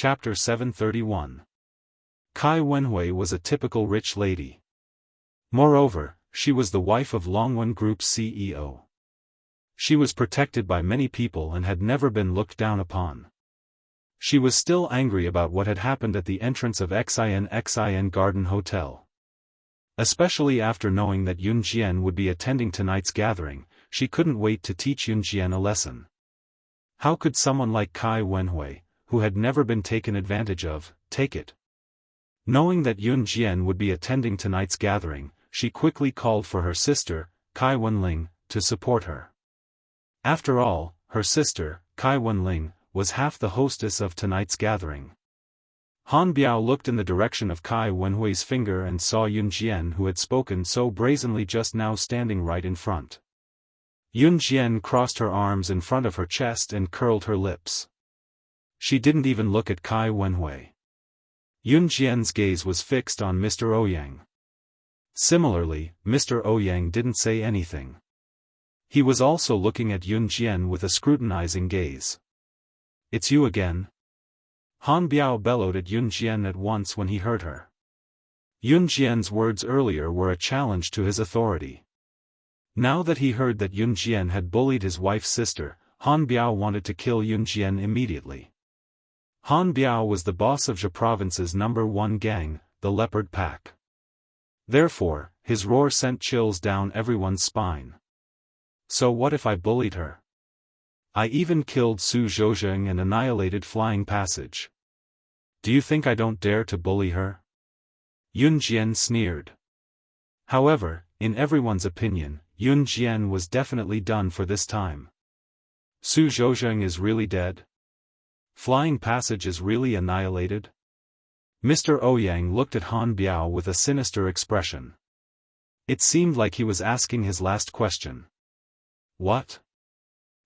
Chapter 731. Kai Wenhui was a typical rich lady. Moreover, she was the wife of Longwen Group's CEO. She was protected by many people and had never been looked down upon. She was still angry about what had happened at the entrance of Xin Garden Hotel. Especially after knowing that Yun Jian would be attending tonight's gathering, she couldn't wait to teach Yun Jian a lesson. How could someone like Kai Wenhui, who had never been taken advantage of, take it? Knowing that Yun Jian would be attending tonight's gathering, she quickly called for her sister, Kai Wenling, to support her. After all, her sister, Kai Wenling, was half the hostess of tonight's gathering. Han Biao looked in the direction of Kai Wenhui's finger and saw Yun Jian, who had spoken so brazenly just now, standing right in front. Yun Jian crossed her arms in front of her chest and curled her lips. She didn't even look at Kai Wenhui. Yun Jian's gaze was fixed on Mr. Ouyang. Similarly, Mr. Ouyang didn't say anything. He was also looking at Yun Jian with a scrutinizing gaze. "It's you again?" Han Biao bellowed at Yun Jian at once when he heard her. Yun Jian's words earlier were a challenge to his authority. Now that he heard that Yun Jian had bullied his wife's sister, Han Biao wanted to kill Yun Jian immediately. Han Biao was the boss of Zhe Province's #1 gang, the Leopard Pack. Therefore, his roar sent chills down everyone's spine. So what if I bullied her? I even killed Su Zhouzheng and annihilated Flying Passage. Do you think I don't dare to bully her? Yun Jian sneered. However, in everyone's opinion, Yun Jian was definitely done for this time. Su Zhouzheng is really dead? Flying Passage is really annihilated? Mr. Ouyang looked at Han Biao with a sinister expression. It seemed like he was asking his last question. What?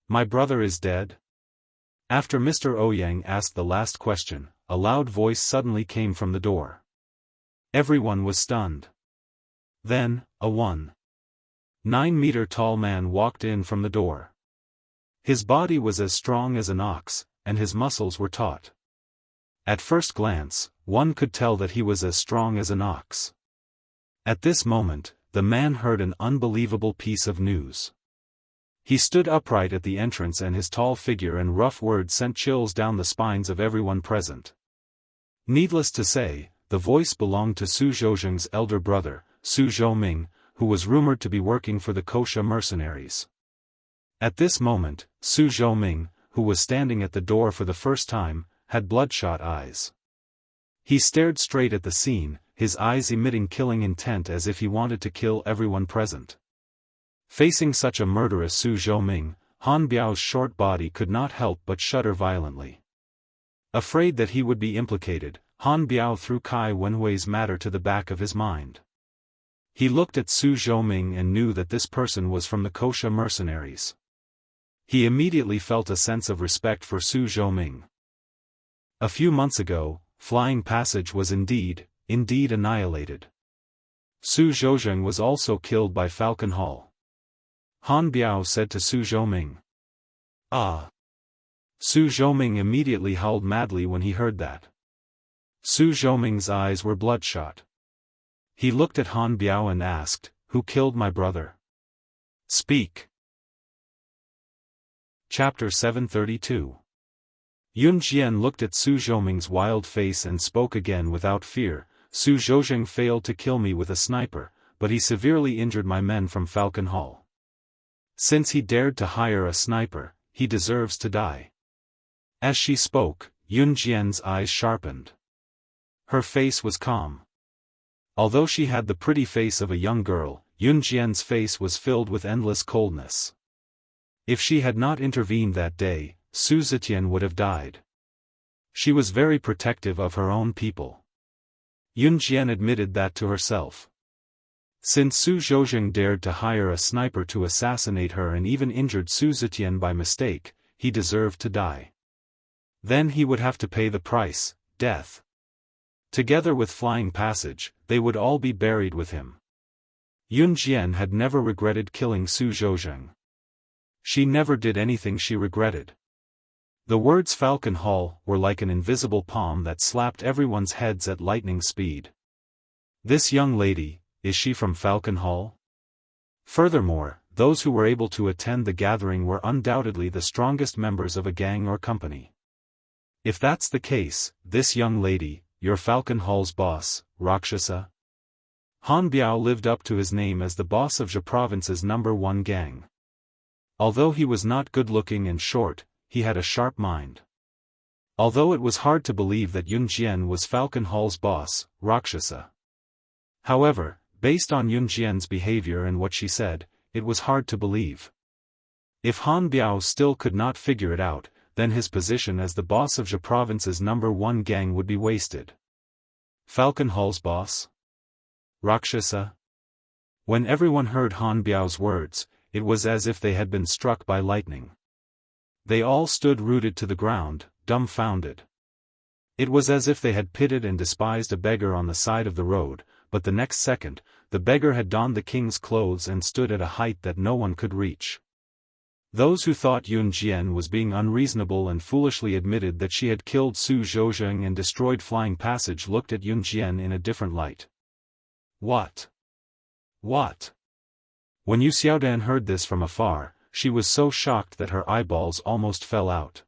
My brother is dead? After Mr. Ouyang asked the last question, a loud voice suddenly came from the door. Everyone was stunned. Then, a 1.9-meter-tall man walked in from the door. His body was as strong as an ox, and his muscles were taut. At first glance, one could tell that he was as strong as an ox. At this moment, the man heard an unbelievable piece of news. He stood upright at the entrance, and his tall figure and rough words sent chills down the spines of everyone present. Needless to say, the voice belonged to Su Zhouzheng's elder brother, Su Zhouming, who was rumored to be working for the Kosha mercenaries. At this moment, Su Zhouming, who was standing at the door for the first time, had bloodshot eyes. He stared straight at the scene, his eyes emitting killing intent as if he wanted to kill everyone present. Facing such a murderous Su Zhouming, Han Biao's short body could not help but shudder violently. Afraid that he would be implicated, Han Biao threw Kai Wenhui's matter to the back of his mind. He looked at Su Zhouming and knew that this person was from the Kosha mercenaries. He immediately felt a sense of respect for Su Zhouming. A few months ago, Flying Passage was indeed annihilated. Su Zhouzheng was also killed by Falcon Hall. Han Biao said to Su Zhouming. Ah! Su Zhouming immediately howled madly when he heard that. Su Zhouming's eyes were bloodshot. He looked at Han Biao and asked, "Who killed my brother? Speak." Chapter 732. Yun Jian looked at Su Zhouming's wild face and spoke again without fear. "Su Zhouzheng failed to kill me with a sniper, but he severely injured my men from Falcon Hall. Since he dared to hire a sniper, he deserves to die." As she spoke, Yun Jian's eyes sharpened. Her face was calm. Although she had the pretty face of a young girl, Yun Jian's face was filled with endless coldness. If she had not intervened that day, Su Zetian would have died. She was very protective of her own people. Yun Jian admitted that to herself. Since Su Zhouzheng dared to hire a sniper to assassinate her and even injured Su Zetian by mistake, he deserved to die. Then he would have to pay the price, death. Together with Flying Passage, they would all be buried with him. Yun Jian had never regretted killing Su Zhouzheng. She never did anything she regretted. The words Falcon Hall were like an invisible palm that slapped everyone's heads at lightning speed. This young lady, is she from Falcon Hall? Furthermore, those who were able to attend the gathering were undoubtedly the strongest members of a gang or company. If that's the case, this young lady, your Falcon Hall's boss, Rakshasa? Han Biao lived up to his name as the boss of Jia Province's #1 gang. Although he was not good-looking and short, he had a sharp mind. Although it was hard to believe that Yun Jian was Falcon Hall's boss, Rakshasa. However, based on Yun Jian's behavior and what she said, it was hard to believe. If Han Biao still could not figure it out, then his position as the boss of Jia Province's #1 gang would be wasted. Falcon Hall's boss? Rakshasa? When everyone heard Han Biao's words, it was as if they had been struck by lightning. They all stood rooted to the ground, dumbfounded. It was as if they had pitied and despised a beggar on the side of the road, but the next second, the beggar had donned the king's clothes and stood at a height that no one could reach. Those who thought Yun Jian was being unreasonable and foolishly admitted that she had killed Su Zhouzheng and destroyed Flying Passage looked at Yun Jian in a different light. What? What? When Yu Xiaodan heard this from afar, she was so shocked that her eyeballs almost fell out.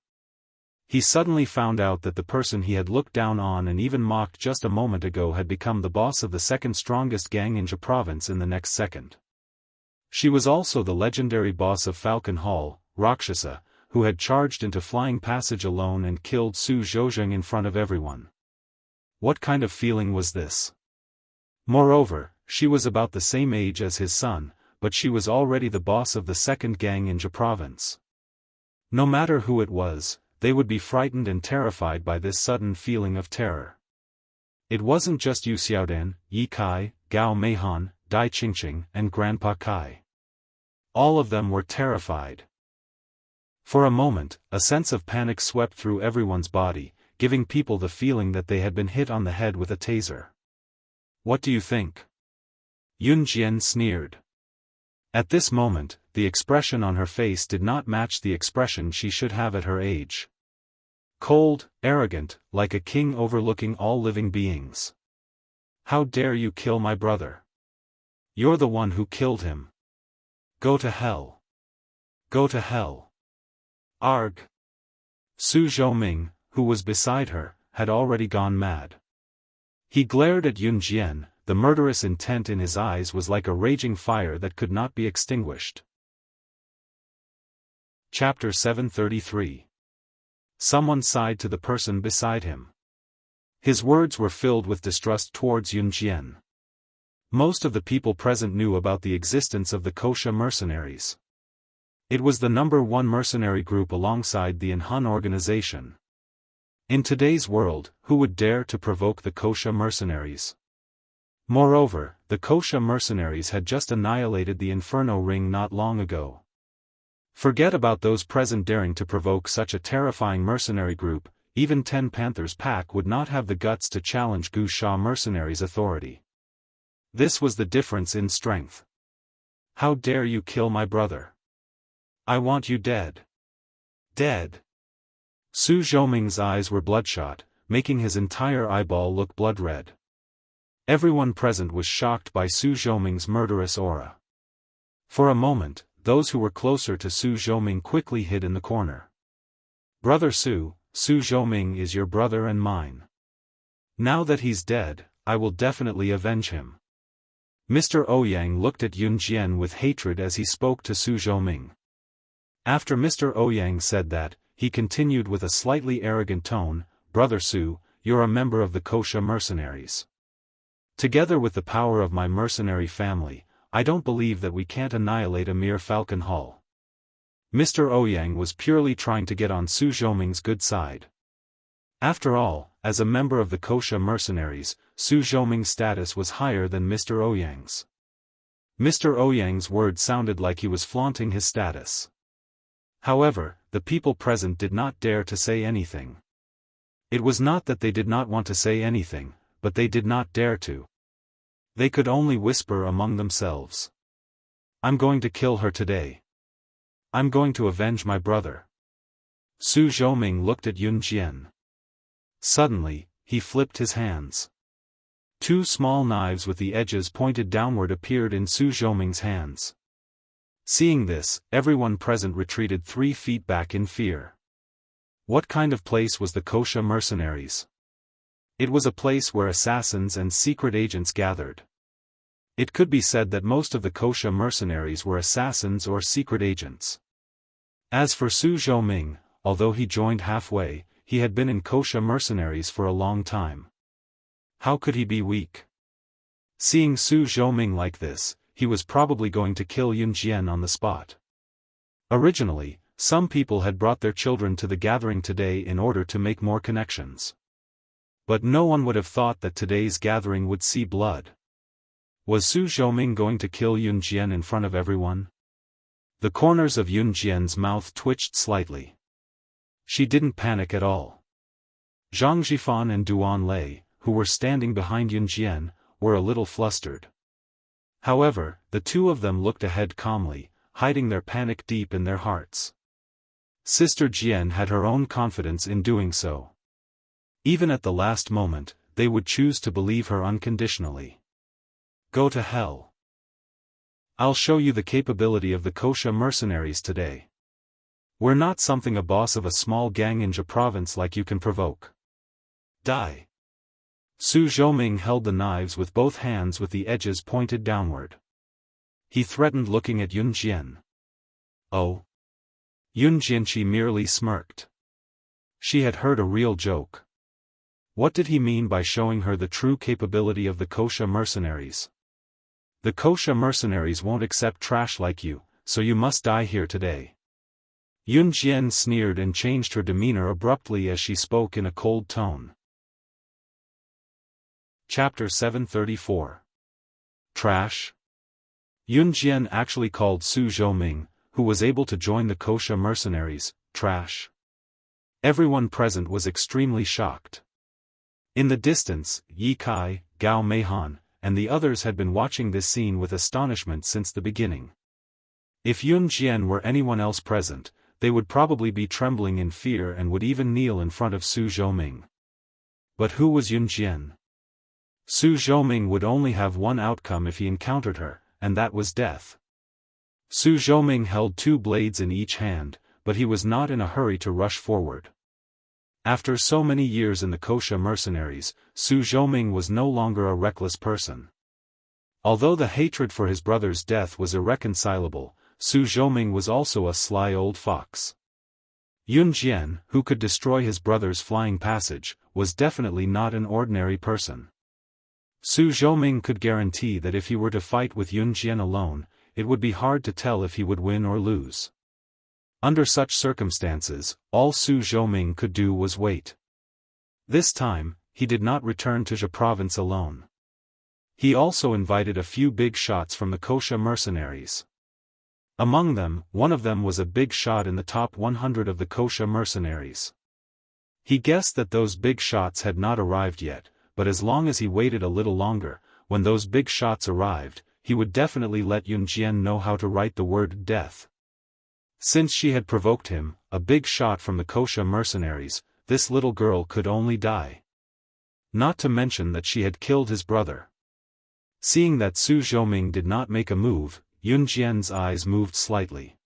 He suddenly found out that the person he had looked down on and even mocked just a moment ago had become the boss of the second strongest gang in Jia Province in the next second. She was also the legendary boss of Falcon Hall, Rakshasa, who had charged into Flying Passage alone and killed Su Zhouzheng in front of everyone. What kind of feeling was this? Moreover, she was about the same age as his son, but she was already the boss of the second gang in Jia Province. No matter who it was, they would be frightened and terrified by this sudden feeling of terror. It wasn't just Yu Xiaodan, Yi Kai, Gao Meihan, Dai Qingqing, and Grandpa Kai. All of them were terrified. For a moment, a sense of panic swept through everyone's body, giving people the feeling that they had been hit on the head with a taser. What do you think? Yun Jian sneered. At this moment, the expression on her face did not match the expression she should have at her age. Cold, arrogant, like a king overlooking all living beings. How dare you kill my brother? You're the one who killed him. Go to hell. Go to hell. Arg. Su Zhouming, who was beside her, had already gone mad. He glared at Yun Jian. The murderous intent in his eyes was like a raging fire that could not be extinguished. Chapter 733. Someone sighed to the person beside him. His words were filled with distrust towards Yun Jian. Most of the people present knew about the existence of the Wuxia mercenaries. It was the #1 mercenary group alongside the Inhan organization. In today's world, who would dare to provoke the Wuxia mercenaries? Moreover, the Wuxia mercenaries had just annihilated the Inferno Ring not long ago. Forget about those present daring to provoke such a terrifying mercenary group, even 10 Panthers pack would not have the guts to challenge Gu Sha mercenaries' authority. This was the difference in strength. How dare you kill my brother? I want you dead. Dead. Su Zhouming's eyes were bloodshot, making his entire eyeball look blood-red. Everyone present was shocked by Su Zhouming's murderous aura. For a moment, those who were closer to Su Zhouming quickly hid in the corner. Brother Su Zhouming is your brother and mine. Now that he's dead, I will definitely avenge him. Mr. Ouyang looked at Yun Jian with hatred as he spoke to Su Zhouming. After Mr. Ouyang said that, he continued with a slightly arrogant tone, Brother Su, you're a member of the Wuxia mercenaries. Together with the power of my mercenary family, I don't believe that we can't annihilate a mere Falcon Hall. Mr. Ouyang was purely trying to get on Su Zhouming's good side. After all, as a member of the Wuxia mercenaries, Su Zhouming's status was higher than Mr. Ouyang's. Mr. Ouyang's words sounded like he was flaunting his status. However, the people present did not dare to say anything. It was not that they did not want to say anything, but they did not dare to. They could only whisper among themselves. I'm going to kill her today. I'm going to avenge my brother. Su Zhouming looked at Yun Jian. Suddenly, he flipped his hands. Two small knives with the edges pointed downward appeared in Su Zhouming's hands. Seeing this, everyone present retreated 3 feet back in fear. What kind of place was the Kosha mercenaries? It was a place where assassins and secret agents gathered. It could be said that most of the Kosha mercenaries were assassins or secret agents. As for Su Zhouming, although he joined halfway, he had been in Kosha mercenaries for a long time. How could he be weak? Seeing Su Zhouming like this, he was probably going to kill Yun Jian on the spot. Originally, some people had brought their children to the gathering today in order to make more connections. But no one would have thought that today's gathering would see blood. Was Su Zhouming going to kill Yun Jian in front of everyone? The corners of Yun Jian's mouth twitched slightly. She didn't panic at all. Zhang Zhifan and Duan Lei, who were standing behind Yun Jian, were a little flustered. However, the two of them looked ahead calmly, hiding their panic deep in their hearts. Sister Jian had her own confidence in doing so. Even at the last moment, they would choose to believe her unconditionally. Go to hell. I'll show you the capability of the Kosha mercenaries today. We're not something a boss of a small gang in Jia province like you can provoke. Die. Su Zhouming held the knives with both hands with the edges pointed downward. He threatened, looking at Yun Jian. Oh. Yun Jianqi merely smirked. She had heard a real joke. What did he mean by showing her the true capability of the Kosha mercenaries? The Kosha mercenaries won't accept trash like you, so you must die here today. Yun Jian sneered and changed her demeanor abruptly as she spoke in a cold tone. Chapter 734. Trash? Yun Jian actually called Su Zhouming, who was able to join the Kosha mercenaries, trash. Everyone present was extremely shocked. In the distance, Yi Kai, Gao Meihan, and the others had been watching this scene with astonishment since the beginning. If Yun Jian were anyone else present, they would probably be trembling in fear and would even kneel in front of Su Zhouming. But who was Yun Jian? Su Zhouming would only have one outcome if he encountered her, and that was death. Su Zhouming held 2 blades in each hand, but he was not in a hurry to rush forward. After so many years in the Kosha mercenaries, Su Zhouming was no longer a reckless person. Although the hatred for his brother's death was irreconcilable, Su Zhouming was also a sly old fox. Yun Jian, who could destroy his brother's flying passage, was definitely not an ordinary person. Su Zhouming could guarantee that if he were to fight with Yun Jian alone, it would be hard to tell if he would win or lose. Under such circumstances, all Su Zhouming could do was wait. This time, he did not return to Jia province alone. He also invited a few big shots from the Kosha mercenaries. Among them, one of them was a big shot in the top 100 of the Kosha mercenaries. He guessed that those big shots had not arrived yet, but as long as he waited a little longer, when those big shots arrived, he would definitely let Yun Jian know how to write the word death. Since she had provoked him, a big shot from the Kosha mercenaries, this little girl could only die. Not to mention that she had killed his brother. Seeing that Su Zhouming did not make a move, Yun Jian's eyes moved slightly.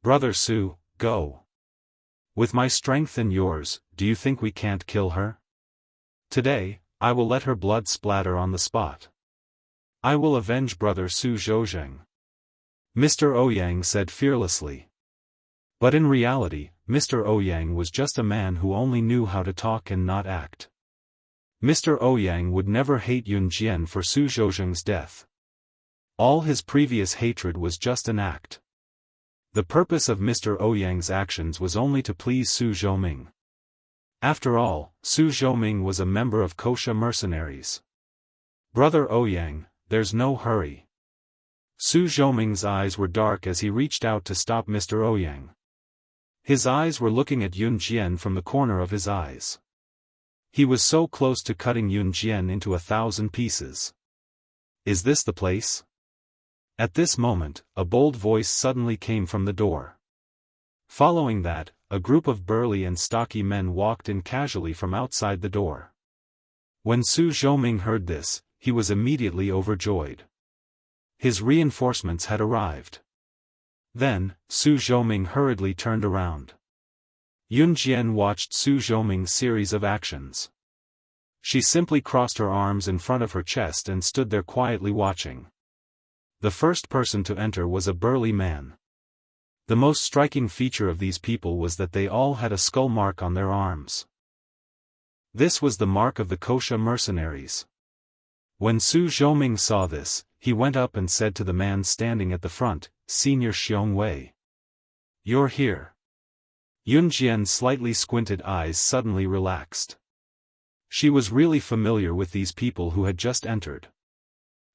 Brother Su, go. With my strength and yours, do you think we can't kill her? Today, I will let her blood splatter on the spot. I will avenge brother Su Zhouzheng. Mr. Ouyang said fearlessly. But in reality, Mr. Ouyang was just a man who only knew how to talk and not act. Mr. Ouyang would never hate Yun Jian for Su Zhouzheng's death. All his previous hatred was just an act. The purpose of Mr. Ouyang's actions was only to please Su Zhouming. After all, Su Zhouming was a member of Kosha mercenaries. Brother Ouyang, there's no hurry. Su Zhouming's eyes were dark as he reached out to stop Mr. Ouyang. His eyes were looking at Yun Jian from the corner of his eyes. He was so close to cutting Yun Jian into 1,000 pieces. Is this the place? At this moment, a bold voice suddenly came from the door. Following that, a group of burly and stocky men walked in casually from outside the door. When Su Zhoming heard this, he was immediately overjoyed. His reinforcements had arrived. Then, Su Zhoming hurriedly turned around. Yun Jian watched Su Zhoming's series of actions. She simply crossed her arms in front of her chest and stood there quietly watching. The first person to enter was a burly man. The most striking feature of these people was that they all had a skull mark on their arms. This was the mark of the Kosha mercenaries. When Su Zhoming saw this, he went up and said to the man standing at the front, "Senior Xiong Wei. You're here." Yun Jian's slightly squinted eyes suddenly relaxed. She was really familiar with these people who had just entered.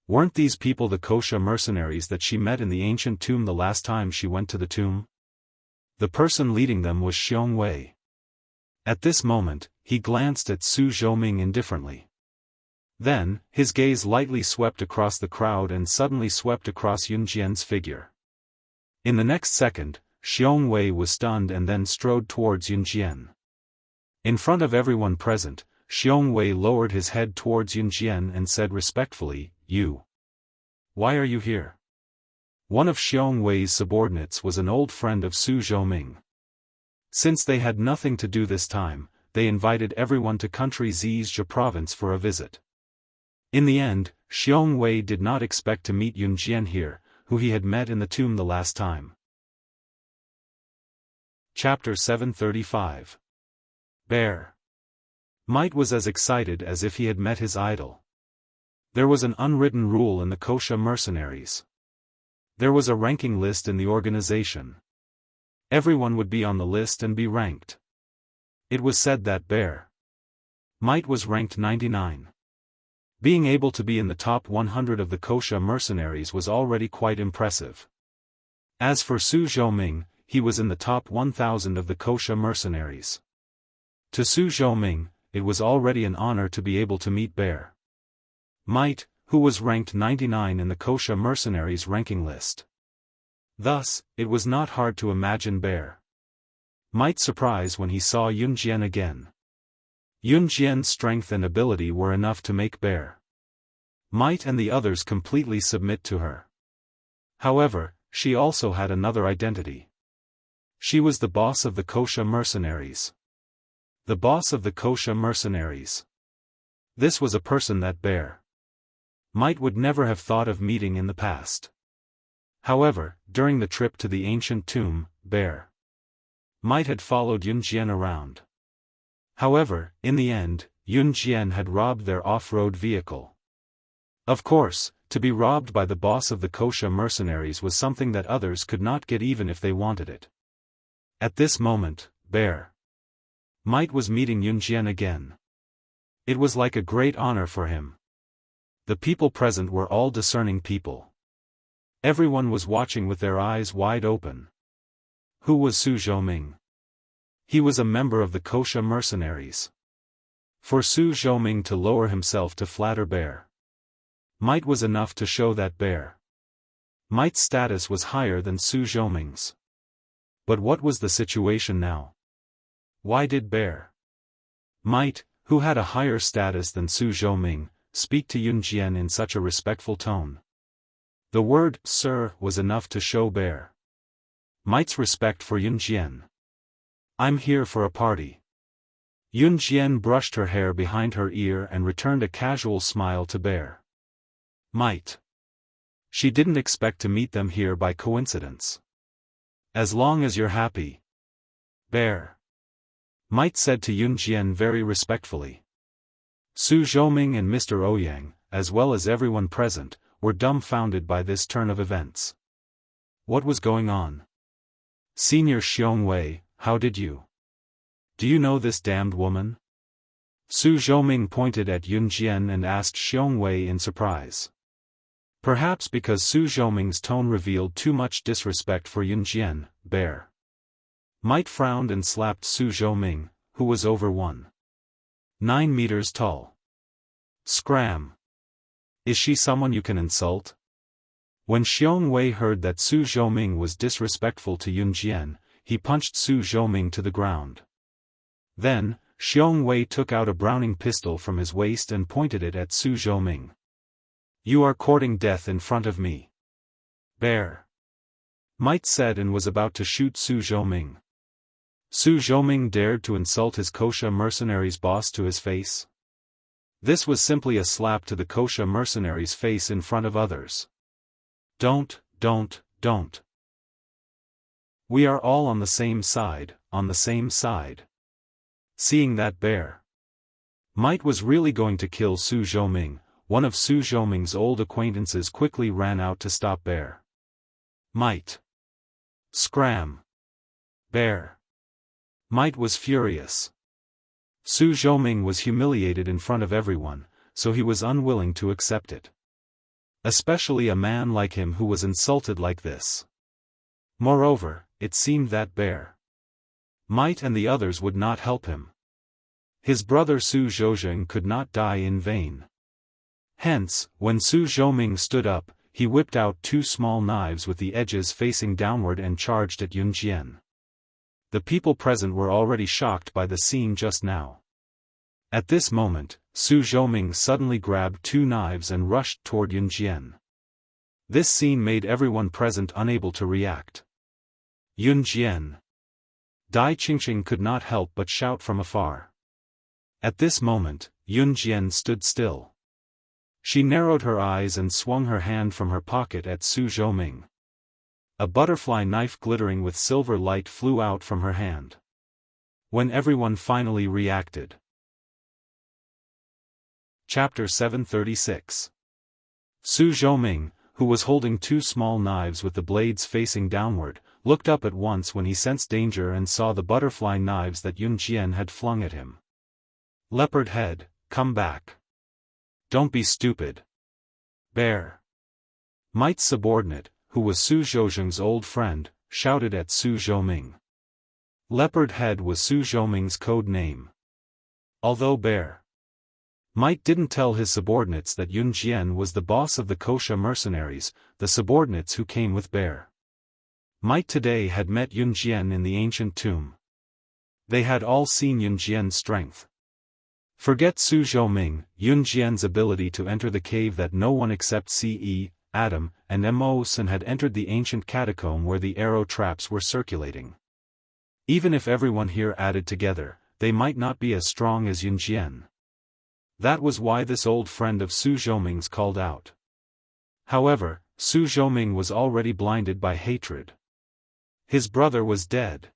Weren't these people the Kosha mercenaries that she met in the ancient tomb the last time she went to the tomb? The person leading them was Xiong Wei. At this moment, he glanced at Su Zhoming indifferently. Then, his gaze lightly swept across the crowd and suddenly swept across Yun Jian's figure. In the next second, Xiong Wei was stunned and then strode towards Yun Jian. In front of everyone present, Xiong Wei lowered his head towards Yun Jian and said respectfully, "You. Why are you here?" One of Xiong Wei's subordinates was an old friend of Su Zhoming. Since they had nothing to do this time, they invited everyone to country Zhejiang province for a visit. In the end, Xiong Wei did not expect to meet Yun Jian here, who he had met in the tomb the last time. Chapter 735. Bear. Might was as excited as if he had met his idol. There was an unwritten rule in the Kosha mercenaries. There was a ranking list in the organization. Everyone would be on the list and be ranked. It was said that Bear Might was ranked 99. Being able to be in the top 100 of the Kosha mercenaries was already quite impressive. As for Su Zhoming, he was in the top 1,000 of the Kosha mercenaries. To Su Zhoming, it was already an honor to be able to meet Bear Might, who was ranked 99 in the Kosha mercenaries ranking list. Thus, it was not hard to imagine Bear Might's surprise when he saw Yun Jian again. Yun Jian's strength and ability were enough to make Bear Might and the others completely submit to her. However, she also had another identity. She was the boss of the Kosha mercenaries. The boss of the Kosha mercenaries. This was a person that Bear Might would never have thought of meeting in the past. However, during the trip to the ancient tomb, Bear Might had followed Yun Jian around. However, in the end, Yun Jian had robbed their off-road vehicle. Of course, to be robbed by the boss of the Kosha mercenaries was something that others could not get even if they wanted it. At this moment, Bear Might was meeting Yun Jian again. It was like a great honor for him. The people present were all discerning people. Everyone was watching with their eyes wide open. Who was Su Zhoming? He was a member of the Kosha mercenaries. For Su Zhoming to lower himself to flatter Bear Might was enough to show that Bear Might's status was higher than Su Zhoming's. But what was the situation now? Why did Bear Might, who had a higher status than Su Zhoming, speak to Yun Jian in such a respectful tone? The word, "sir," was enough to show Bear Might's respect for Yun Jian. "I'm here for a party." Yun Jian brushed her hair behind her ear and returned a casual smile to Bear Might. She didn't expect to meet them here by coincidence. "As long as you're happy." Bear Might said to Yun Jian very respectfully. Su Zhoming and Mr. Ouyang, as well as everyone present, were dumbfounded by this turn of events. What was going on? "Senior Xiong Wei, how did you? Do you know this damned woman?" Su Zhoming pointed at Yun Jian and asked Xiong Wei in surprise. Perhaps because Su Zhoming's tone revealed too much disrespect for Yun Jian, Bear Might frowned and slapped Su Zhoming, who was over 1.9 meters tall. "Scram! Is she someone you can insult?" When Xiong Wei heard that Su Zhoming was disrespectful to Yun Jian, he punched Su Zhoming to the ground. Then, Xiong Wei took out a Browning pistol from his waist and pointed it at Su Zhoming. "You are courting death in front of me." "Bear," Might said, and was about to shoot Su Zhoming. Su Zhoming dared to insult his Kosha mercenaries' boss to his face. This was simply a slap to the Kosha mercenaries' face in front of others. Don't. We are all on the same side, on the same side. Seeing that Bear Might was really going to kill Su Zhoming, one of Su Zhoming's old acquaintances quickly ran out to stop Bear Might. Scram! Bear Might was furious. Su Zhoming was humiliated in front of everyone, so he was unwilling to accept it. Especially a man like him who was insulted like this. Moreover, it seemed that Bear Might and the others would not help him. His brother Su Zhozheng could not die in vain. Hence, when Su Zhoming stood up, he whipped out 2 small knives with the edges facing downward and charged at Yun Jian. The people present were already shocked by the scene just now. At this moment, Su Zhoming suddenly grabbed 2 knives and rushed toward Yun Jian. This scene made everyone present unable to react. Yun Jian. Dai Qingqing could not help but shout from afar. At this moment, Yun Jian stood still. She narrowed her eyes and swung her hand from her pocket at Su Zhoming. A butterfly knife glittering with silver light flew out from her hand. When everyone finally reacted. Chapter 736. Su Zhoming, who was holding 2 small knives with the blades facing downward, looked up at once when he sensed danger and saw the butterfly knives that Yun Jian had flung at him. "Leopard head, come back. Don't be stupid." Bear Might's subordinate, who was Su Zhozheng's old friend, shouted at Su Zhoming. Leopard head was Su Zhoming's code name. Although Bear Might didn't tell his subordinates that Yun Jian was the boss of the Kosha mercenaries, the subordinates who came with Bear Might today had met Yun Jian in the ancient tomb. They had all seen Yun Jian's strength. Forget Su Zhoming, Yun Jian's ability to enter the cave that no one except Ce, Adam, and Mo Sun had entered the ancient catacomb where the arrow traps were circulating. Even if everyone here added together, they might not be as strong as Yun Jian. That was why this old friend of Su Zhoming's called out. However, Su Zhoming was already blinded by hatred. His brother was dead.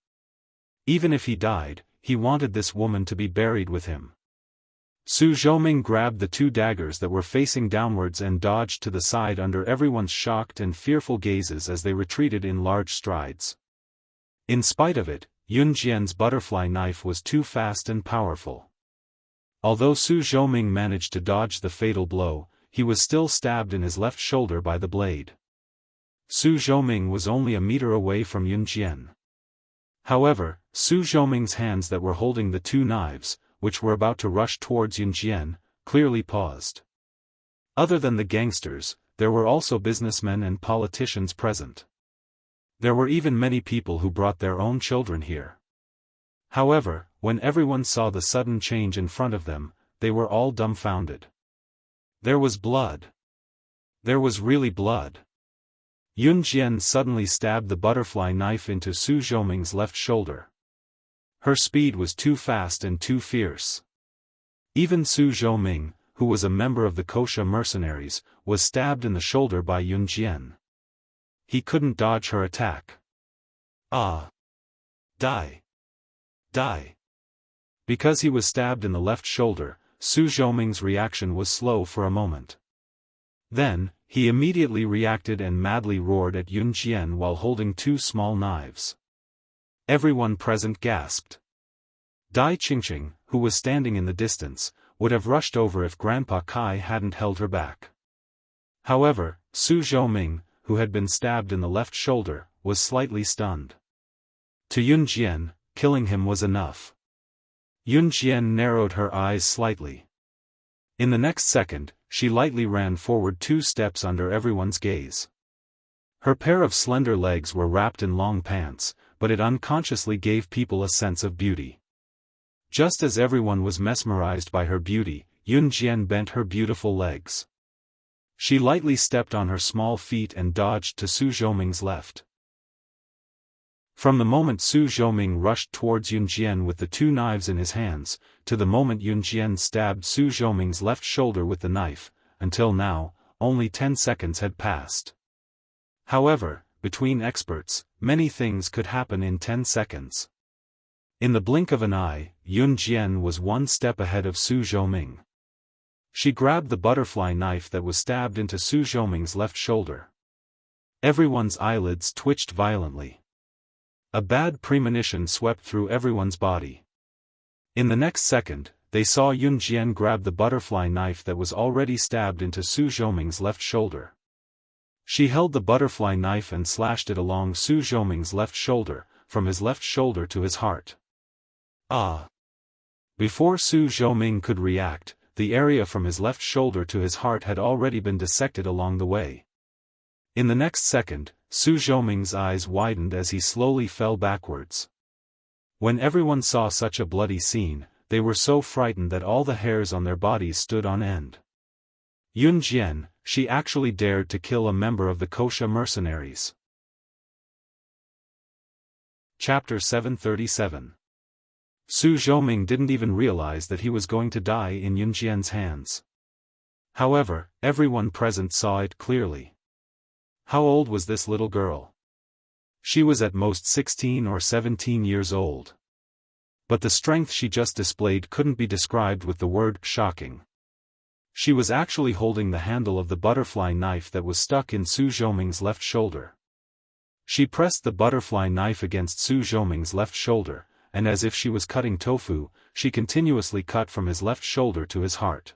Even if he died, he wanted this woman to be buried with him. Su Zhoming grabbed the 2 daggers that were facing downwards and dodged to the side under everyone's shocked and fearful gazes as they retreated in large strides. In spite of it, Yun Jian's butterfly knife was too fast and powerful. Although Su Zhoming managed to dodge the fatal blow, he was still stabbed in his left shoulder by the blade. Su Zhoming was only a meter away from Yun Jian. However, Su Zhoming's hands that were holding the 2 knives, which were about to rush towards Yun Jian, clearly paused. Other than the gangsters, there were also businessmen and politicians present. There were even many people who brought their own children here. However, when everyone saw the sudden change in front of them, they were all dumbfounded. There was blood. There was really blood. Yun Jian suddenly stabbed the butterfly knife into Su Zhoming's left shoulder. Her speed was too fast and too fierce. Even Su Zhoming, who was a member of the Kosha mercenaries, was stabbed in the shoulder by Yun Jian. He couldn't dodge her attack. Ah! Die! Die! Because he was stabbed in the left shoulder, Su Zhoming's reaction was slow for a moment. Then, he immediately reacted and madly roared at Yun Jian while holding 2 small knives. Everyone present gasped. Dai Qingqing, who was standing in the distance, would have rushed over if Grandpa Kai hadn't held her back. However, Su Zhoming, who had been stabbed in the left shoulder, was slightly stunned. To Yun Jian, killing him was enough. Yun Jian narrowed her eyes slightly. In the next second, she lightly ran forward 2 steps under everyone's gaze. Her pair of slender legs were wrapped in long pants, but it unconsciously gave people a sense of beauty. Just as everyone was mesmerized by her beauty, Yun Jian bent her beautiful legs. She lightly stepped on her small feet and dodged to Su Zhoming's left. From the moment Su Zhoming rushed towards Yun Jian with the two knives in his hands, to the moment Yun Jian stabbed Su Zhoming's left shoulder with the knife, until now, only 10 seconds had passed. However, between experts, many things could happen in 10 seconds. In the blink of an eye, Yun Jian was one step ahead of Su Zhoming. She grabbed the butterfly knife that was stabbed into Su Zhoming's left shoulder. Everyone's eyelids twitched violently. A bad premonition swept through everyone's body. In the next second, they saw Yun Jian grab the butterfly knife that was already stabbed into Su Zhoming's left shoulder. She held the butterfly knife and slashed it along Su Zhoming's left shoulder, from his left shoulder to his heart. Ah! Before Su Zhoming could react, the area from his left shoulder to his heart had already been dissected along the way. In the next second, Su Zhoming's eyes widened as he slowly fell backwards. When everyone saw such a bloody scene, they were so frightened that all the hairs on their bodies stood on end. Yun Jian, she actually dared to kill a member of the Wuxia mercenaries. Chapter 737. Su Zhoming didn't even realize that he was going to die in Yun Jian's hands. However, everyone present saw it clearly. How old was this little girl? She was at most 16 or 17 years old. But the strength she just displayed couldn't be described with the word shocking. She was actually holding the handle of the butterfly knife that was stuck in Su Zhoming's left shoulder. She pressed the butterfly knife against Su Zhoming's left shoulder, and as if she was cutting tofu, she continuously cut from his left shoulder to his heart.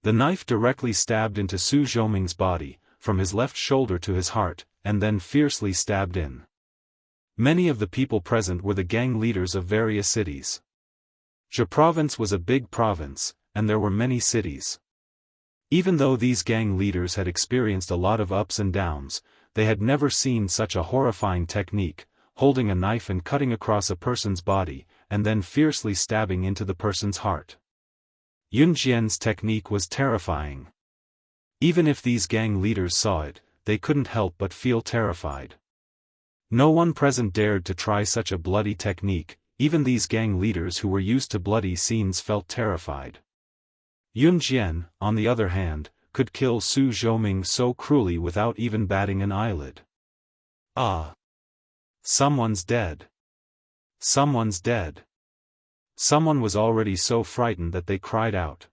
The knife directly stabbed into Su Zhoming's body, from his left shoulder to his heart, and then fiercely stabbed in. Many of the people present were the gang leaders of various cities. Zhe province was a big province, and there were many cities. Even though these gang leaders had experienced a lot of ups and downs, they had never seen such a horrifying technique, holding a knife and cutting across a person's body, and then fiercely stabbing into the person's heart. Yun Jian's technique was terrifying. Even if these gang leaders saw it, they couldn't help but feel terrified. No one present dared to try such a bloody technique, even these gang leaders who were used to bloody scenes felt terrified. Yun Jian, on the other hand, could kill Su Zhoming so cruelly without even batting an eyelid. Ah! Someone's dead. Someone's dead. Someone was already so frightened that they cried out.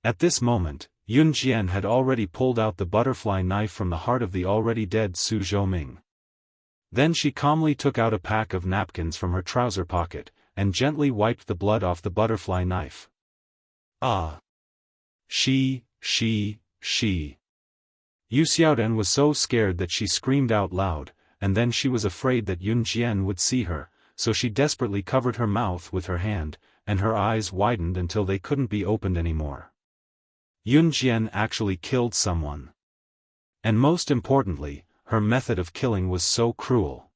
At this moment, Yun Jian had already pulled out the butterfly knife from the heart of the already dead Su Zhoming. Then she calmly took out a pack of napkins from her trouser pocket, and gently wiped the blood off the butterfly knife. Ah! She. Yu Xiaodan was so scared that she screamed out loud, and then she was afraid that Yun Jian would see her, so she desperately covered her mouth with her hand, and her eyes widened until they couldn't be opened anymore. Yun Jian actually killed someone. And most importantly, her method of killing was so cruel.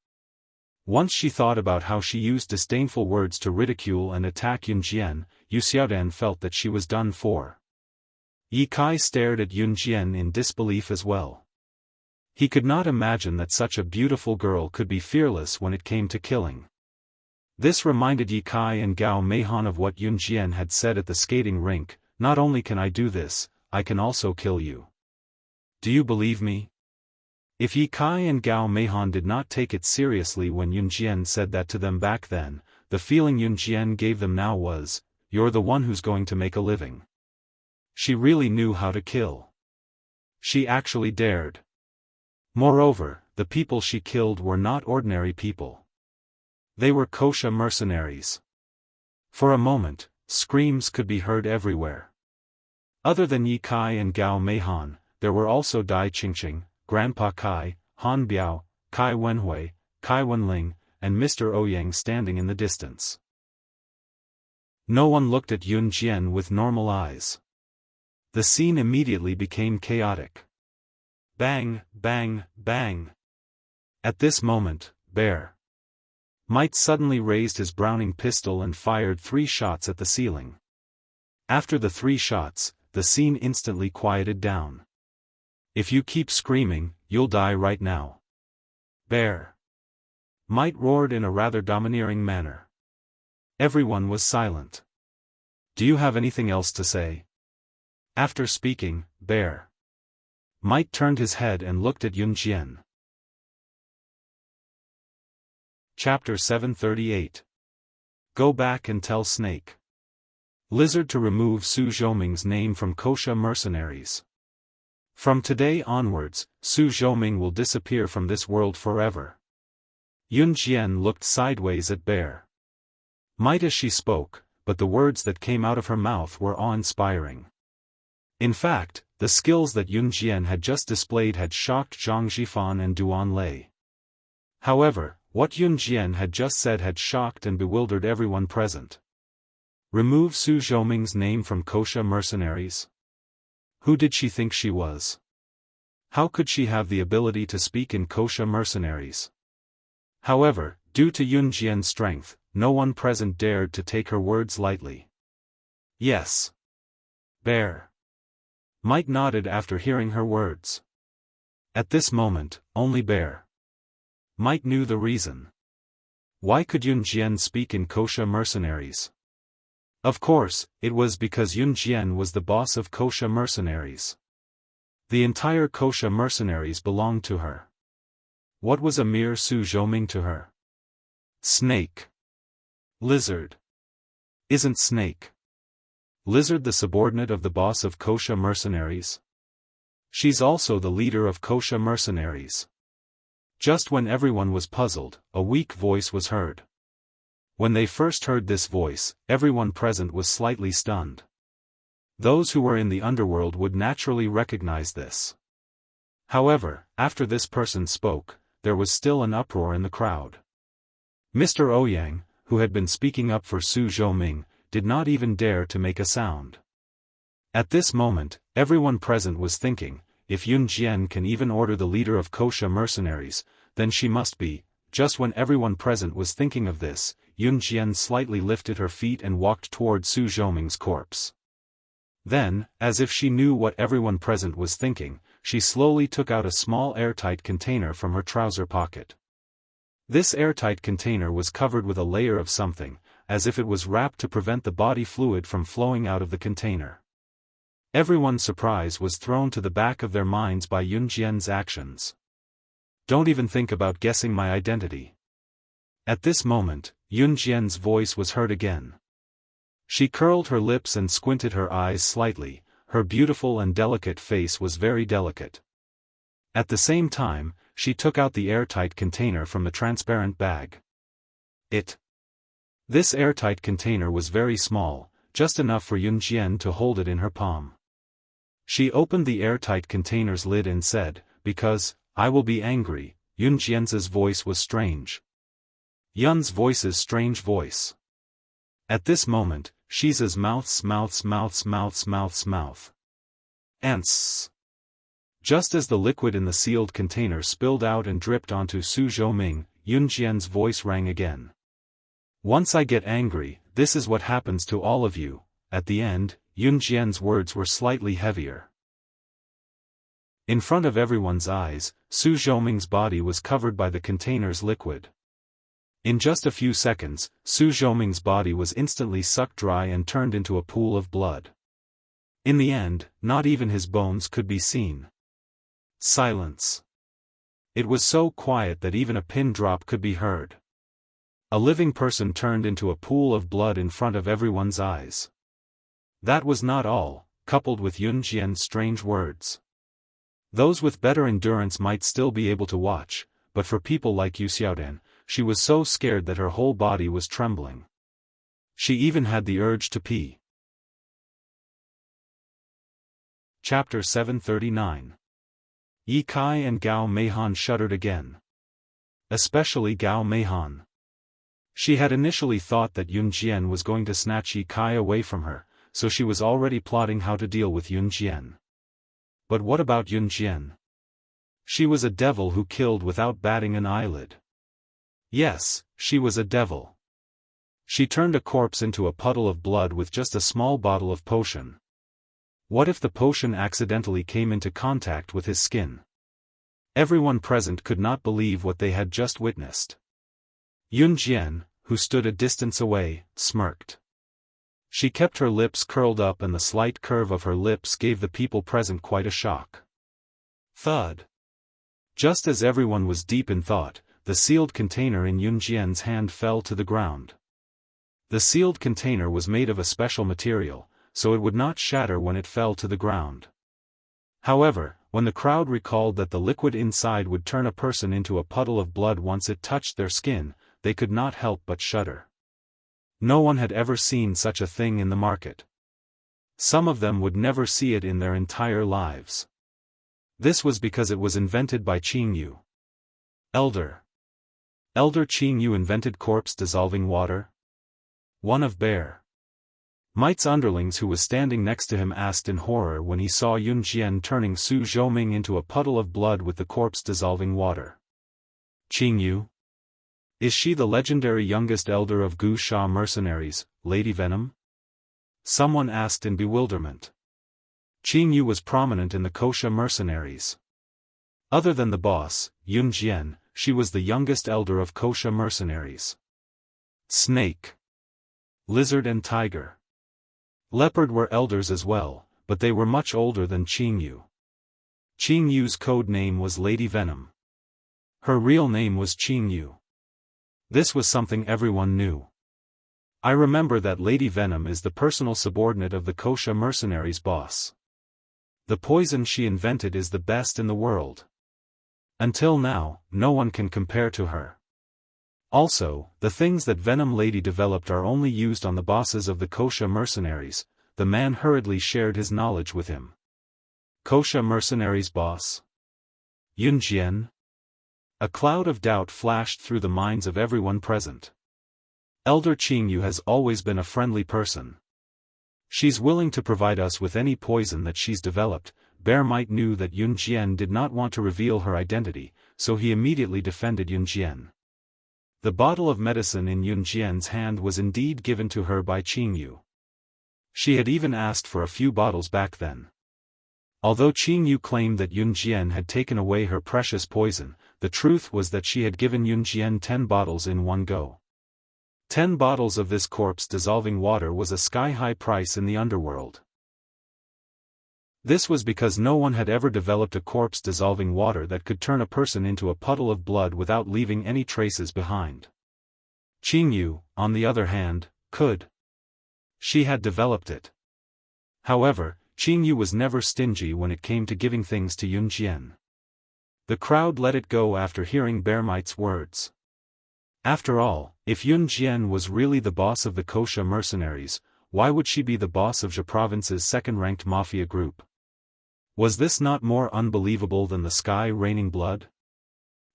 Once she thought about how she used disdainful words to ridicule and attack Yun Jian, Yu Xiaodan felt that she was done for. Ye Kai stared at Yun Jian in disbelief as well. He could not imagine that such a beautiful girl could be fearless when it came to killing. This reminded Ye Kai and Gao Meihan of what Yun Jian had said at the skating rink, "Not only can I do this, I can also kill you. Do you believe me?" If Ye Kai and Gao Meihan did not take it seriously when Yun Jian said that to them back then, the feeling Yun Jian gave them now was, "You're the one who's going to make a living." She really knew how to kill. She actually dared. Moreover, the people she killed were not ordinary people. They were Wuxia mercenaries. For a moment, screams could be heard everywhere. Other than Ye Kai and Gao Meihan, there were also Dai Qingqing, Grandpa Kai, Han Biao, Kai Wenhui, Kai Wenling, and Mr. Ouyang standing in the distance. No one looked at Yun Jian with normal eyes. The scene immediately became chaotic. Bang, bang, bang. At this moment, Bear. Might suddenly raised his Browning pistol and fired 3 shots at the ceiling. After the 3 shots, the scene instantly quieted down. "If you keep screaming, you'll die right now." "Bear!" Might roared in a rather domineering manner. Everyone was silent. "Do you have anything else to say?" After speaking, Bear. Might turned his head and looked at Yun Jian. Chapter 738. Go back and tell Snake Lizard to remove Su Zhoming's name from Kosha mercenaries. From today onwards, Su Zhoming will disappear from this world forever. Yun Jian looked sideways at Bear. Might as she spoke, but the words that came out of her mouth were awe-inspiring. In fact, the skills that Yun Jian had just displayed had shocked Zhang Zhifan and Duan Lei. However, what Yun Jian had just said had shocked and bewildered everyone present. Remove Su Zhoming's name from Kosha mercenaries? Who did she think she was? How could she have the ability to speak in Kosha mercenaries? However, due to Yun Jian's strength, no one present dared to take her words lightly. Yes. Bear. Might nodded after hearing her words. At this moment, only Bear. Might knew the reason. Why could Yun Jian speak in Kosha mercenaries? Of course, it was because Yun Jian was the boss of Kosha mercenaries. The entire Kosha mercenaries belonged to her. What was a mere Su Zhoming to her? Snake. Lizard. Isn't Snake Lizard the subordinate of the boss of Kosha mercenaries? She's also the leader of Kosha mercenaries. Just when everyone was puzzled, a weak voice was heard. When they first heard this voice, everyone present was slightly stunned. Those who were in the underworld would naturally recognize this. However, after this person spoke, there was still an uproar in the crowd. Mr. Ouyang, who had been speaking up for Su Zhoming, did not even dare to make a sound. At this moment, everyone present was thinking, if Yun Jian can even order the leader of Kosha mercenaries, then she must be. Just when everyone present was thinking of this, Yun Jian slightly lifted her feet and walked toward Su Zhoming's corpse. Then, as if she knew what everyone present was thinking, she slowly took out a small airtight container from her trouser pocket. This airtight container was covered with a layer of something, as if it was wrapped to prevent the body fluid from flowing out of the container. Everyone's surprise was thrown to the back of their minds by Yun Jian's actions. Don't even think about guessing my identity. At this moment, Yun Jian's voice was heard again. She curled her lips and squinted her eyes slightly, her beautiful and delicate face was very delicate. At the same time, she took out the airtight container from the transparent bag. This airtight container was very small, just enough for Yun Jian to hold it in her palm. She opened the airtight container's lid and said, "Because, I will be angry." Yun Jian's voice was strange. Yun's voice's strange voice. At this moment, Shiza's mouth. Ants. Just as the liquid in the sealed container spilled out and dripped onto Su Zhoming, Yun Jian's voice rang again. "Once I get angry, this is what happens to all of you." At the end, Yun Jian's words were slightly heavier. In front of everyone's eyes, Su Zhoming's body was covered by the container's liquid. In just a few seconds, Su Zhoming's body was instantly sucked dry and turned into a pool of blood. In the end, not even his bones could be seen. Silence. It was so quiet that even a pin drop could be heard. A living person turned into a pool of blood in front of everyone's eyes. That was not all, coupled with Yun Jian's strange words. Those with better endurance might still be able to watch, but for people like Xiaofan, she was so scared that her whole body was trembling. She even had the urge to pee. Chapter 739. Yi Kai and Gao Meihan shuddered again. Especially Gao Meihan. She had initially thought that Yun Jian was going to snatch Yi Kai away from her, so she was already plotting how to deal with Yun Jian. But what about Yun Jian? She was a devil who killed without batting an eyelid. Yes, she was a devil. She turned a corpse into a puddle of blood with just a small bottle of potion. What if the potion accidentally came into contact with his skin? Everyone present could not believe what they had just witnessed. Yun Jian, who stood a distance away, smirked. She kept her lips curled up, and the slight curve of her lips gave the people present quite a shock. Thud. Just as everyone was deep in thought, the sealed container in Yun Jian's hand fell to the ground. The sealed container was made of a special material, so it would not shatter when it fell to the ground. However, when the crowd recalled that the liquid inside would turn a person into a puddle of blood once it touched their skin, they could not help but shudder. No one had ever seen such a thing in the market. Some of them would never see it in their entire lives. This was because it was invented by Qing Yu. Elder Qing Yu invented corpse-dissolving water? One of Bear Mite's underlings who was standing next to him asked in horror when he saw Yun Jian turning Su Zhoming into a puddle of blood with the corpse-dissolving water. Qing Yu? Is she the legendary youngest elder of Gu Sha mercenaries, Lady Venom? Someone asked in bewilderment. Qing Yu was prominent in the Kosha mercenaries. Other than the boss, Yun Jian, she was the youngest elder of Kosha mercenaries. Snake, Lizard and Tiger. Leopard were elders as well, but they were much older than Qing Yu. Qing Yu's code name was Lady Venom. Her real name was Qing Yu. This was something everyone knew. I remember that Lady Venom is the personal subordinate of the Kosha mercenaries' boss. The poison she invented is the best in the world. Until now, no one can compare to her. Also, the things that Venom Lady developed are only used on the bosses of the Kosha mercenaries. The man hurriedly shared his knowledge with him. Kosha mercenaries boss? Yun Jian? A cloud of doubt flashed through the minds of everyone present. Elder Qing Yu has always been a friendly person. She's willing to provide us with any poison that she's developed. Bear Mite knew that Yun Jian did not want to reveal her identity, so he immediately defended Yun Jian. The bottle of medicine in Yun Jian's hand was indeed given to her by Qing Yu. She had even asked for a few bottles back then. Although Qing Yu claimed that Yun Jian had taken away her precious poison, the truth was that she had given Yun Jian 10 bottles in one go. 10 bottles of this corpse-dissolving water was a sky-high price in the underworld. This was because no one had ever developed a corpse-dissolving water that could turn a person into a puddle of blood without leaving any traces behind. Qing Yu, on the other hand, could. She had developed it. However, Qing Yu was never stingy when it came to giving things to Yun Jian. The crowd let it go after hearing Bear Mite's words. After all, if Yun Jian was really the boss of the Kosha mercenaries, why would she be the boss of Jia province's second-ranked mafia group? Was this not more unbelievable than the sky raining blood?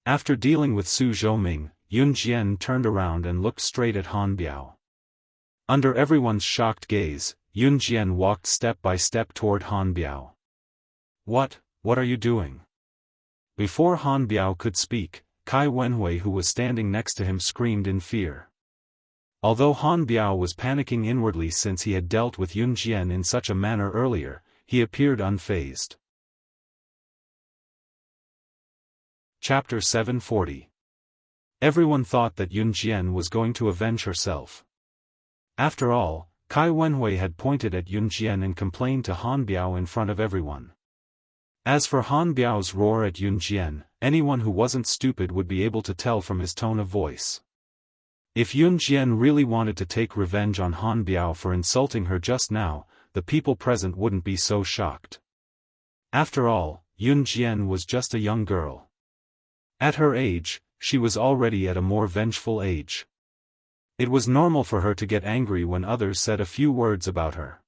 After dealing with Su Zhoming, Yun Jian turned around and looked straight at Han Biao. Under everyone's shocked gaze, Yun Jian walked step by step toward Han Biao. What are you doing? Before Han Biao could speak, Kai Wenhui who was standing next to him screamed in fear. Although Han Biao was panicking inwardly since he had dealt with Yun Jian in such a manner earlier, he appeared unfazed. Chapter 740. Everyone thought that Yun Jian was going to avenge herself. After all, Kai Wenhui had pointed at Yun Jian and complained to Han Biao in front of everyone. As for Han Biao's roar at Yun Jian, anyone who wasn't stupid would be able to tell from his tone of voice. If Yun Jian really wanted to take revenge on Han Biao for insulting her just now, the people present wouldn't be so shocked. After all, Yun Jian was just a young girl. At her age, she was already at a more vengeful age. It was normal for her to get angry when others said a few words about her.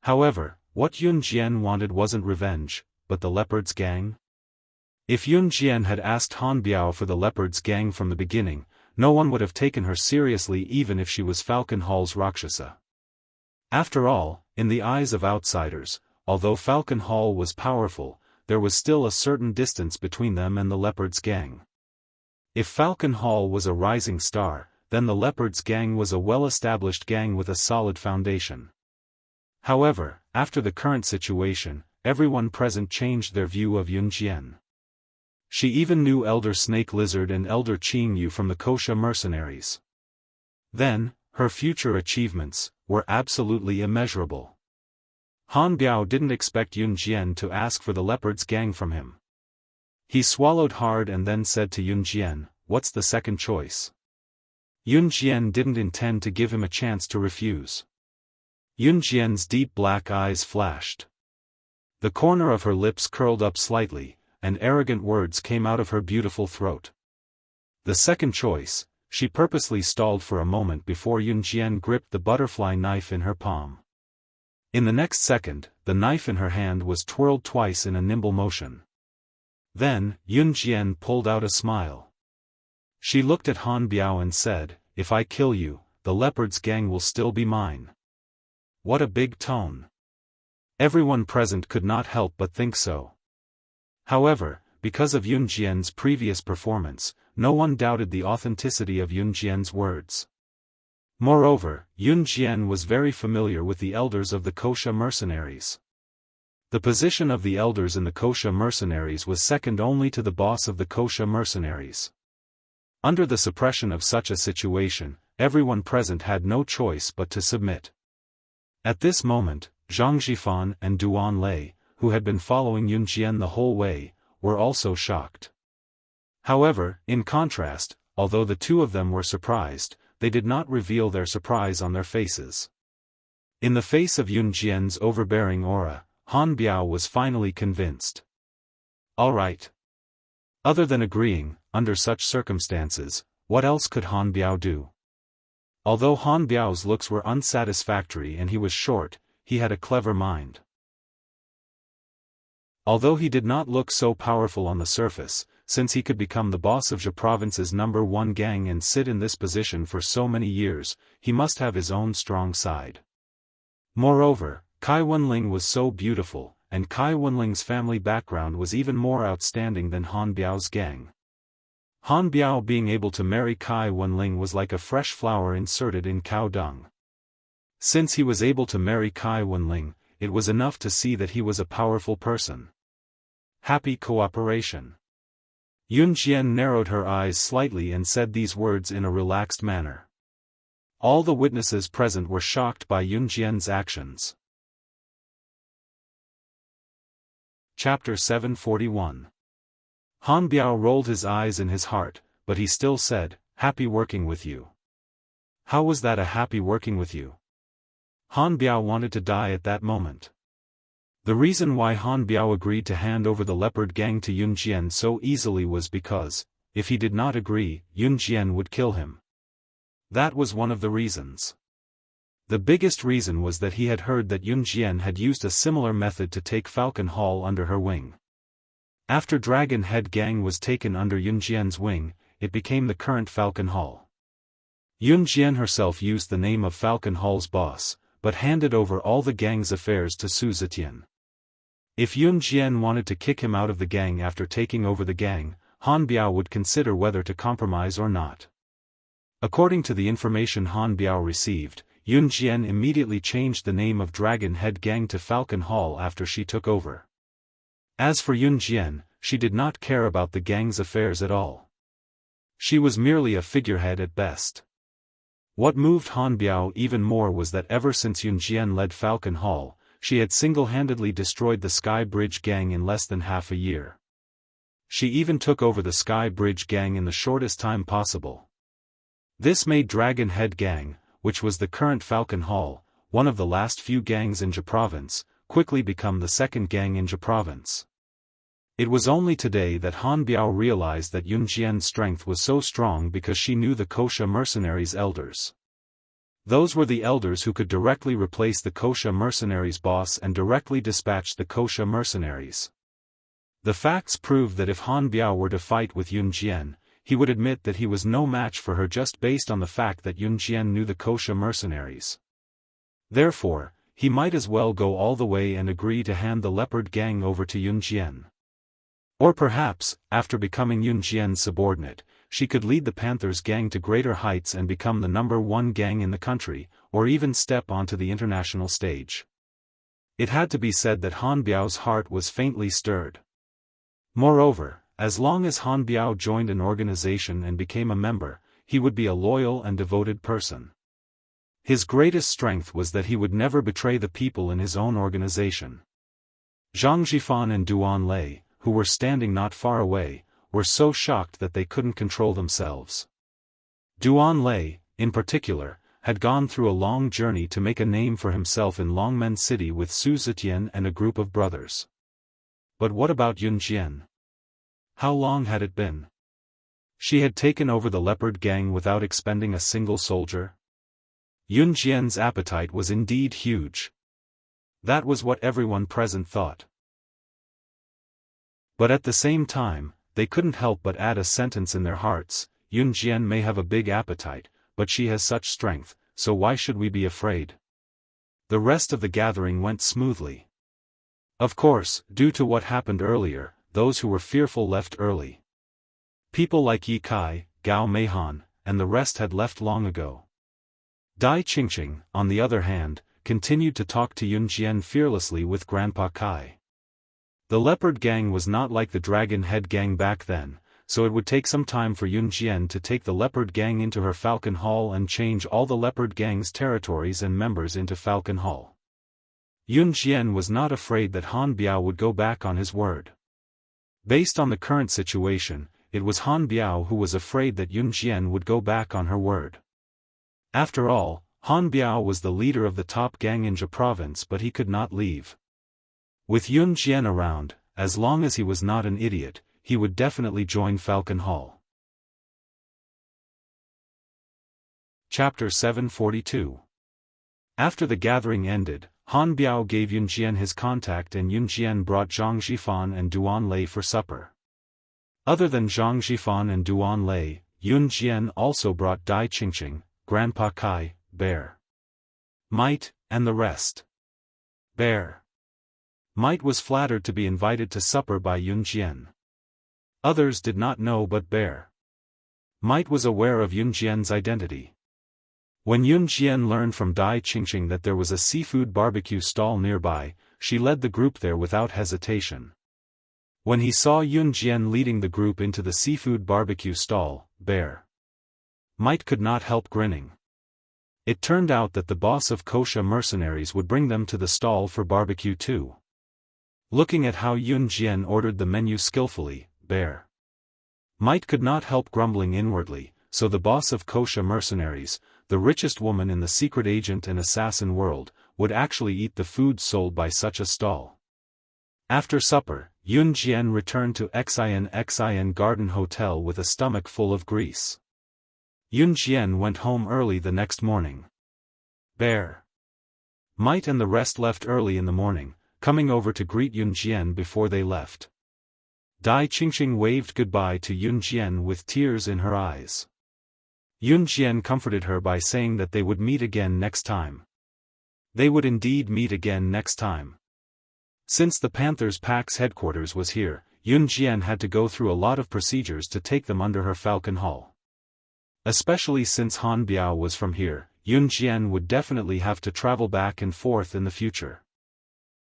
However, what Yun Jian wanted wasn't revenge, but the Leopard's gang? If Yun Jian had asked Han Biao for the Leopard's gang from the beginning, no one would have taken her seriously even if she was Falcon Hall's Rakshasa. After all, in the eyes of outsiders, although Falcon Hall was powerful, there was still a certain distance between them and the Leopard's gang. If Falcon Hall was a rising star, then the Leopard's gang was a well-established gang with a solid foundation. However, after the current situation, everyone present changed their view of Yun Jian. She even knew Elder Snake Lizard and Elder Qing Yu from the Koxia mercenaries. Then, her future achievements were absolutely immeasurable. Han Biao didn't expect Yun Jian to ask for the Leopard's gang from him. He swallowed hard and then said to Yun Jian, "What's the second choice?" Yun Jian didn't intend to give him a chance to refuse. Yun Jian's deep black eyes flashed. The corner of her lips curled up slightly, and arrogant words came out of her beautiful throat. The second choice. She purposely stalled for a moment before Yun Jian gripped the butterfly knife in her palm. In the next second, the knife in her hand was twirled twice in a nimble motion. Then, Yun Jian pulled out a smile. She looked at Han Biao and said, "If I kill you, the Leopard's gang will still be mine." What a big tone. Everyone present could not help but think so. However, because of Yun Jian's previous performance, no one doubted the authenticity of Yun Jian's words. Moreover, Yun Jian was very familiar with the elders of the Koxia mercenaries. The position of the elders in the Koxia mercenaries was second only to the boss of the Koxia mercenaries. Under the suppression of such a situation, everyone present had no choice but to submit. At this moment, Zhang Zhifan and Duan Lei, who had been following Yun Jian the whole way, were also shocked. However, in contrast, although the two of them were surprised, they did not reveal their surprise on their faces. In the face of Yun Jian's overbearing aura, Han Biao was finally convinced. All right. Other than agreeing, under such circumstances, what else could Han Biao do? Although Han Biao's looks were unsatisfactory and he was short, he had a clever mind. Although he did not look so powerful on the surface, since he could become the boss of Jia Province's #1 gang and sit in this position for so many years, he must have his own strong side. Moreover, Kai Wenling was so beautiful, and Kai Wenling's family background was even more outstanding than Han Biao's gang. Han Biao being able to marry Kai Wenling was like a fresh flower inserted in cow dung. Since he was able to marry Kai Wenling, it was enough to see that he was a powerful person. Happy cooperation. Yun Jian narrowed her eyes slightly and said these words in a relaxed manner. All the witnesses present were shocked by Yun Jian's actions. Chapter 741. Han Biao rolled his eyes in his heart, but he still said, "Happy working with you." How was that a happy working with you? Han Biao wanted to die at that moment. The reason why Han Biao agreed to hand over the Leopard gang to Yun Jian so easily was because, if he did not agree, Yun Jian would kill him. That was one of the reasons. The biggest reason was that he had heard that Yun Jian had used a similar method to take Falcon Hall under her wing. After Dragon Head Gang was taken under Yun Jian's wing, it became the current Falcon Hall. Yun Jian herself used the name of Falcon Hall's boss, but handed over all the gang's affairs to Su Zetian. If Yun Jian wanted to kick him out of the gang after taking over the gang, Han Biao would consider whether to compromise or not. According to the information Han Biao received, Yun Jian immediately changed the name of Dragon Head Gang to Falcon Hall after she took over. As for Yun Jian, she did not care about the gang's affairs at all. She was merely a figurehead at best. What moved Han Biao even more was that ever since Yun Jian led Falcon Hall, she had single-handedly destroyed the Sky Bridge Gang in less than half a year. She even took over the Sky Bridge Gang in the shortest time possible. This made Dragon Head Gang, which was the current Falcon Hall, one of the last few gangs in Jia Province, quickly become the second gang in Jia Province. It was only today that Han Biao realized that Yun Jian's strength was so strong because she knew the Koxia mercenaries' elders. Those were the elders who could directly replace the Koxia mercenaries' boss and directly dispatch the Koxia mercenaries. The facts proved that if Han Biao were to fight with Yun Jian, he would admit that he was no match for her just based on the fact that Yun Jian knew the Koxia mercenaries. Therefore, he might as well go all the way and agree to hand the Leopard Gang over to Yun Jian. Or perhaps, after becoming Yun Jian's subordinate, she could lead the Panthers gang to greater heights and become the #1 gang in the country, or even step onto the international stage. It had to be said that Han Biao's heart was faintly stirred. Moreover, as long as Han Biao joined an organization and became a member, he would be a loyal and devoted person. His greatest strength was that he would never betray the people in his own organization. Zhang Zhifan and Duan Lei, who were standing not far away, were so shocked that they couldn't control themselves. Duan Lei, in particular, had gone through a long journey to make a name for himself in Longmen City with Su Zetian and a group of brothers. But what about Yun Jian? How long had it been? She had taken over the leopard gang without expending a single soldier? Yun Jian's appetite was indeed huge. That was what everyone present thought. But at the same time, they couldn't help but add a sentence in their hearts: Yun Jian may have a big appetite, but she has such strength, so why should we be afraid? The rest of the gathering went smoothly. Of course, due to what happened earlier, those who were fearful left early. People like Yi Kai, Gao Meihan, and the rest had left long ago. Dai Qingqing, on the other hand, continued to talk to Yun Jian fearlessly with Grandpa Kai. The leopard gang was not like the dragon head gang back then, so it would take some time for Yun Jian to take the leopard gang into her Falcon Hall and change all the leopard gang's territories and members into Falcon Hall. Yun Jian was not afraid that Han Biao would go back on his word. Based on the current situation, it was Han Biao who was afraid that Yun Jian would go back on her word. After all, Han Biao was the leader of the top gang in Jia province, but he could not leave. With Yun Jian around, as long as he was not an idiot, he would definitely join Falcon Hall. Chapter 742. After the gathering ended, Han Biao gave Yun Jian his contact and Yun Jian brought Zhang Zhifan and Duan Lei for supper. Other than Zhang Zhifan and Duan Lei, Yun Jian also brought Dai Qingqing, Grandpa Kai, Bear Might, and the rest. Bear Might was flattered to be invited to supper by Yun Jian. Others did not know, but Bear Might was aware of Yun Jian's identity. When Yun Jian learned from Dai Qingqing that there was a seafood barbecue stall nearby, she led the group there without hesitation. When he saw Yun Jian leading the group into the seafood barbecue stall, Bear Might could not help grinning. It turned out that the boss of Kosha mercenaries would bring them to the stall for barbecue too. Looking at how Yun Jian ordered the menu skillfully, Bear Might could not help grumbling inwardly, so the boss of Kosha mercenaries, the richest woman in the secret agent and assassin world, would actually eat the food sold by such a stall. After supper, Yun Jian returned to Xin Garden Hotel with a stomach full of grease. Yun Jian went home early the next morning. Bear Might and the rest left early in the morning, coming over to greet Yun Jian before they left. Dai Qingqing waved goodbye to Yun Jian with tears in her eyes. Yun Jian comforted her by saying that they would meet again next time. They would indeed meet again next time. Since the Panthers Pack's headquarters was here, Yun Jian had to go through a lot of procedures to take them under her Falcon Hall. Especially since Han Biao was from here, Yun Jian would definitely have to travel back and forth in the future.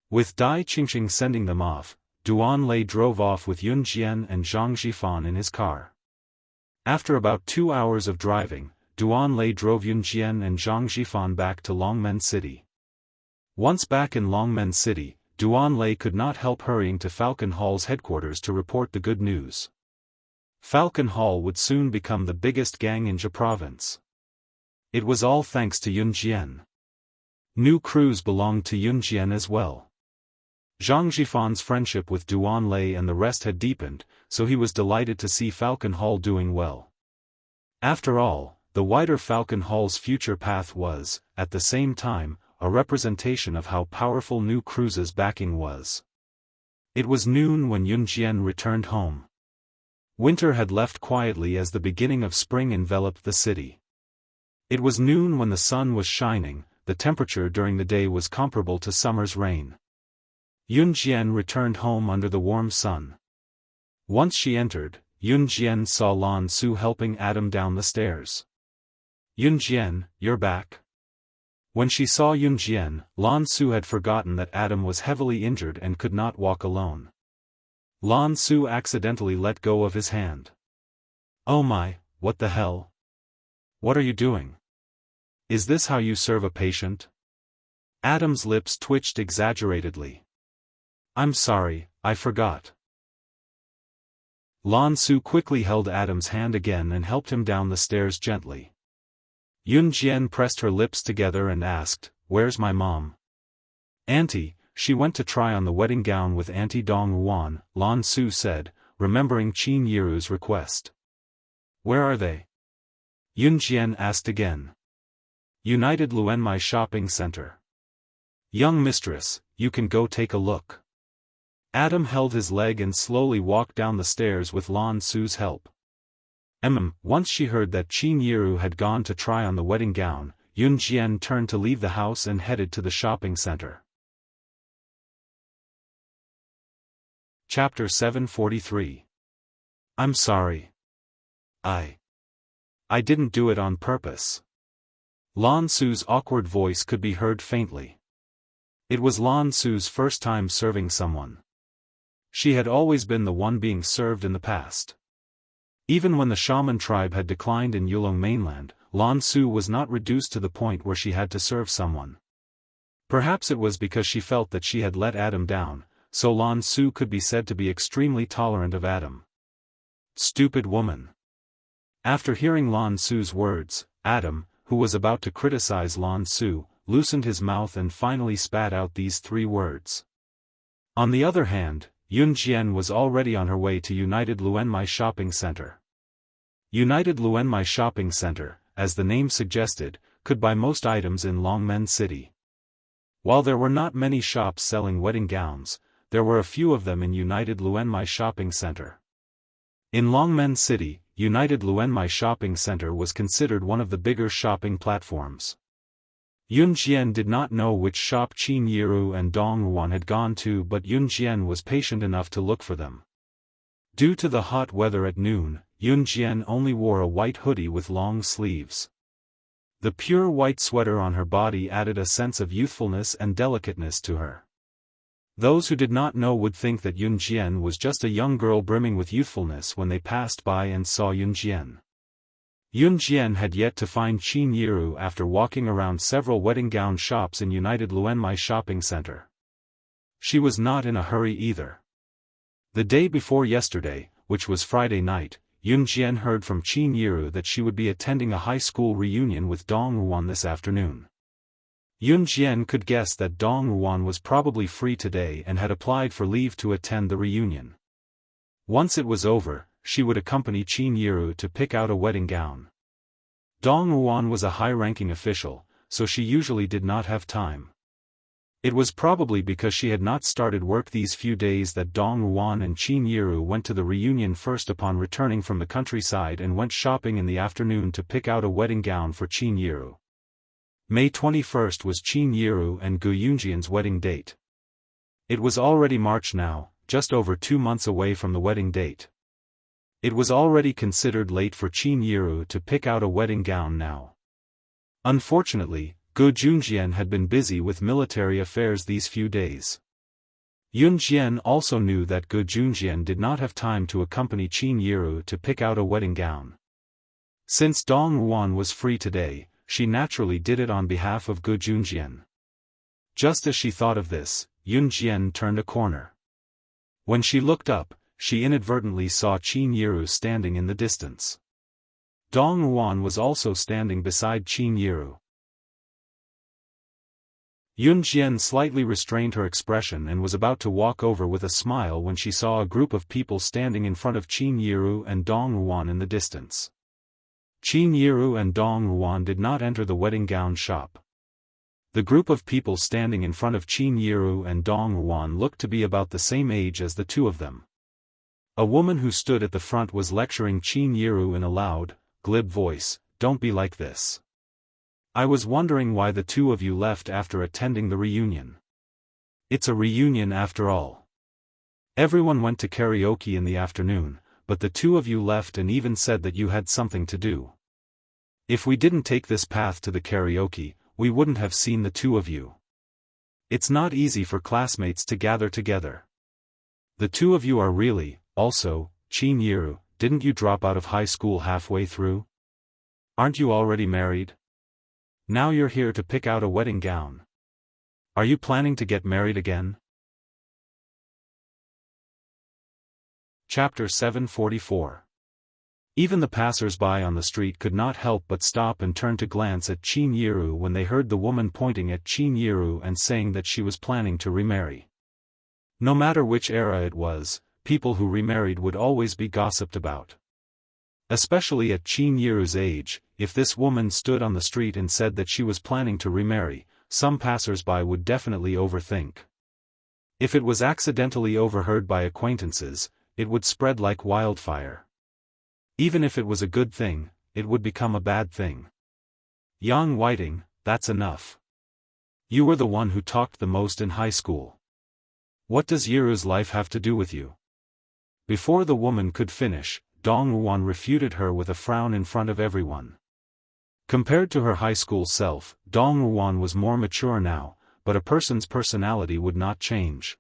With Dai Qingqing sending them off, Duan Lei drove off with Yun Jian and Zhang Zhifan in his car. After about 2 hours of driving, Duan Lei drove Yun Jian and Zhang Zhifan back to Longmen City. Once back in Longmen City, Duan Lei could not help hurrying to Falcon Hall's headquarters to report the good news. Falcon Hall would soon become the biggest gang in Jia province. It was all thanks to Yun Jian. New crews belonged to Yun Jian as well. Zhang Zhifan's friendship with Duan Lei and the rest had deepened, so he was delighted to see Falcon Hall doing well. After all, the wider Falcon Hall's future path was, at the same time, a representation of how powerful New Cruz's backing was. It was noon when Yun Jian returned home. Winter had left quietly as the beginning of spring enveloped the city. It was noon when the sun was shining, the temperature during the day was comparable to summer's rain. Yun Jian returned home under the warm sun. Once she entered, Yunjian saw Lan Su helping Adam down the stairs. Yunjian, you're back. When she saw Yunjian, Lan Su had forgotten that Adam was heavily injured and could not walk alone. Lan Su accidentally let go of his hand. Oh my, what the hell? What are you doing? Is this how you serve a patient? Adam's lips twitched exaggeratedly. I'm sorry, I forgot. Lan Su quickly held Adam's hand again and helped him down the stairs gently. Yunjian pressed her lips together and asked, "Where's my mom?" "Auntie, she went to try on the wedding gown with Auntie Dong Ruan," Lan Su said, remembering Qin Yiru's request. "Where are they?" Yunjian asked again. "United Luenmai Shopping Center." "Young mistress, you can go take a look." Adam held his leg and slowly walked down the stairs with Lan Su's help. Once she heard that Qin Yiru had gone to try on the wedding gown, Yunjian turned to leave the house and headed to the shopping center. Chapter 743. I'm sorry. I didn't do it on purpose. Lan Su's awkward voice could be heard faintly. It was Lan Su's first time serving someone. She had always been the one being served in the past. Even when the shaman tribe had declined in Yulong mainland, Lan Su was not reduced to the point where she had to serve someone. Perhaps it was because she felt that she had let Adam down, so Lan Su could be said to be extremely tolerant of Adam. Stupid woman. After hearing Lan Su's words, Adam, who was about to criticize Lan Su, loosened his mouth and finally spat out these 3 words. On the other hand, Yunjian was already on her way to United Luenmai Shopping Center. United Luenmai Shopping Center, as the name suggested, could buy most items in Longmen City. While there were not many shops selling wedding gowns, there were a few of them in United Luenmai Shopping Center. In Longmen City, United Luenmai Shopping Center was considered one of the bigger shopping platforms. Yunjian did not know which shop Qin Yiru and Dong Ruan had gone to, but Yunjian was patient enough to look for them. Due to the hot weather at noon, Yunjian only wore a white hoodie with long sleeves. The pure white sweater on her body added a sense of youthfulness and delicateness to her. Those who did not know would think that Yunjian was just a young girl brimming with youthfulness when they passed by and saw Yunjian. Yunjian had yet to find Qin Yiru after walking around several wedding gown shops in United Luenmai Shopping Center. She was not in a hurry either. The day before yesterday, which was Friday night, Yunjian heard from Qin Yiru that she would be attending a high school reunion with Dong Ruan this afternoon. Yunjian could guess that Dong Ruan was probably free today and had applied for leave to attend the reunion. Once it was over, she would accompany Qin Yiru to pick out a wedding gown. Dong Ruan was a high-ranking official, so she usually did not have time. It was probably because she had not started work these few days that Dong Ruan and Qin Yiru went to the reunion first upon returning from the countryside and went shopping in the afternoon to pick out a wedding gown for Qin Yiru. May 21st was Qin Yiru and Gu Yunjian's wedding date. It was already March now, just over 2 months away from the wedding date. It was already considered late for Qin Yiru to pick out a wedding gown now. Unfortunately, Gu Junjian had been busy with military affairs these few days. Yunjian also knew that Gu Junjian did not have time to accompany Qin Yiru to pick out a wedding gown. Since Dong Ruan was free today, she naturally did it on behalf of Gu Junjian. Just as she thought of this, Yunjian turned a corner. When she looked up, she inadvertently saw Qin Yiru standing in the distance. Dong Ruan was also standing beside Qin Yiru. Yunjian slightly restrained her expression and was about to walk over with a smile when she saw a group of people standing in front of Qin Yiru and Dong Ruan in the distance. Qin Yiru and Dong Ruan did not enter the wedding gown shop. The group of people standing in front of Qin Yiru and Dong Ruan looked to be about the same age as the two of them. A woman who stood at the front was lecturing Qin Yiru in a loud, glib voice, "Don't be like this. I was wondering why the two of you left after attending the reunion. It's a reunion after all. Everyone went to karaoke in the afternoon, but the two of you left and even said that you had something to do. If we didn't take this path to the karaoke, we wouldn't have seen the two of you. It's not easy for classmates to gather together. The two of you are really, also, Qin Yiru, didn't you drop out of high school halfway through? Aren't you already married? Now you're here to pick out a wedding gown. Are you planning to get married again? Chapter 744. Even the passers-by on the street could not help but stop and turn to glance at Qin Yiru when they heard the woman pointing at Qin Yiru and saying that she was planning to remarry. No matter which era it was, people who remarried would always be gossiped about. Especially at Qin Yiru's age, if this woman stood on the street and said that she was planning to remarry, some passers-by would definitely overthink. If it was accidentally overheard by acquaintances, it would spread like wildfire. Even if it was a good thing, it would become a bad thing. Yang Whiting, that's enough. You were the one who talked the most in high school. What does Yiru's life have to do with you? Before the woman could finish, Dong Ruan refuted her with a frown in front of everyone. Compared to her high school self, Dong Ruan was more mature now, but a person's personality would not change.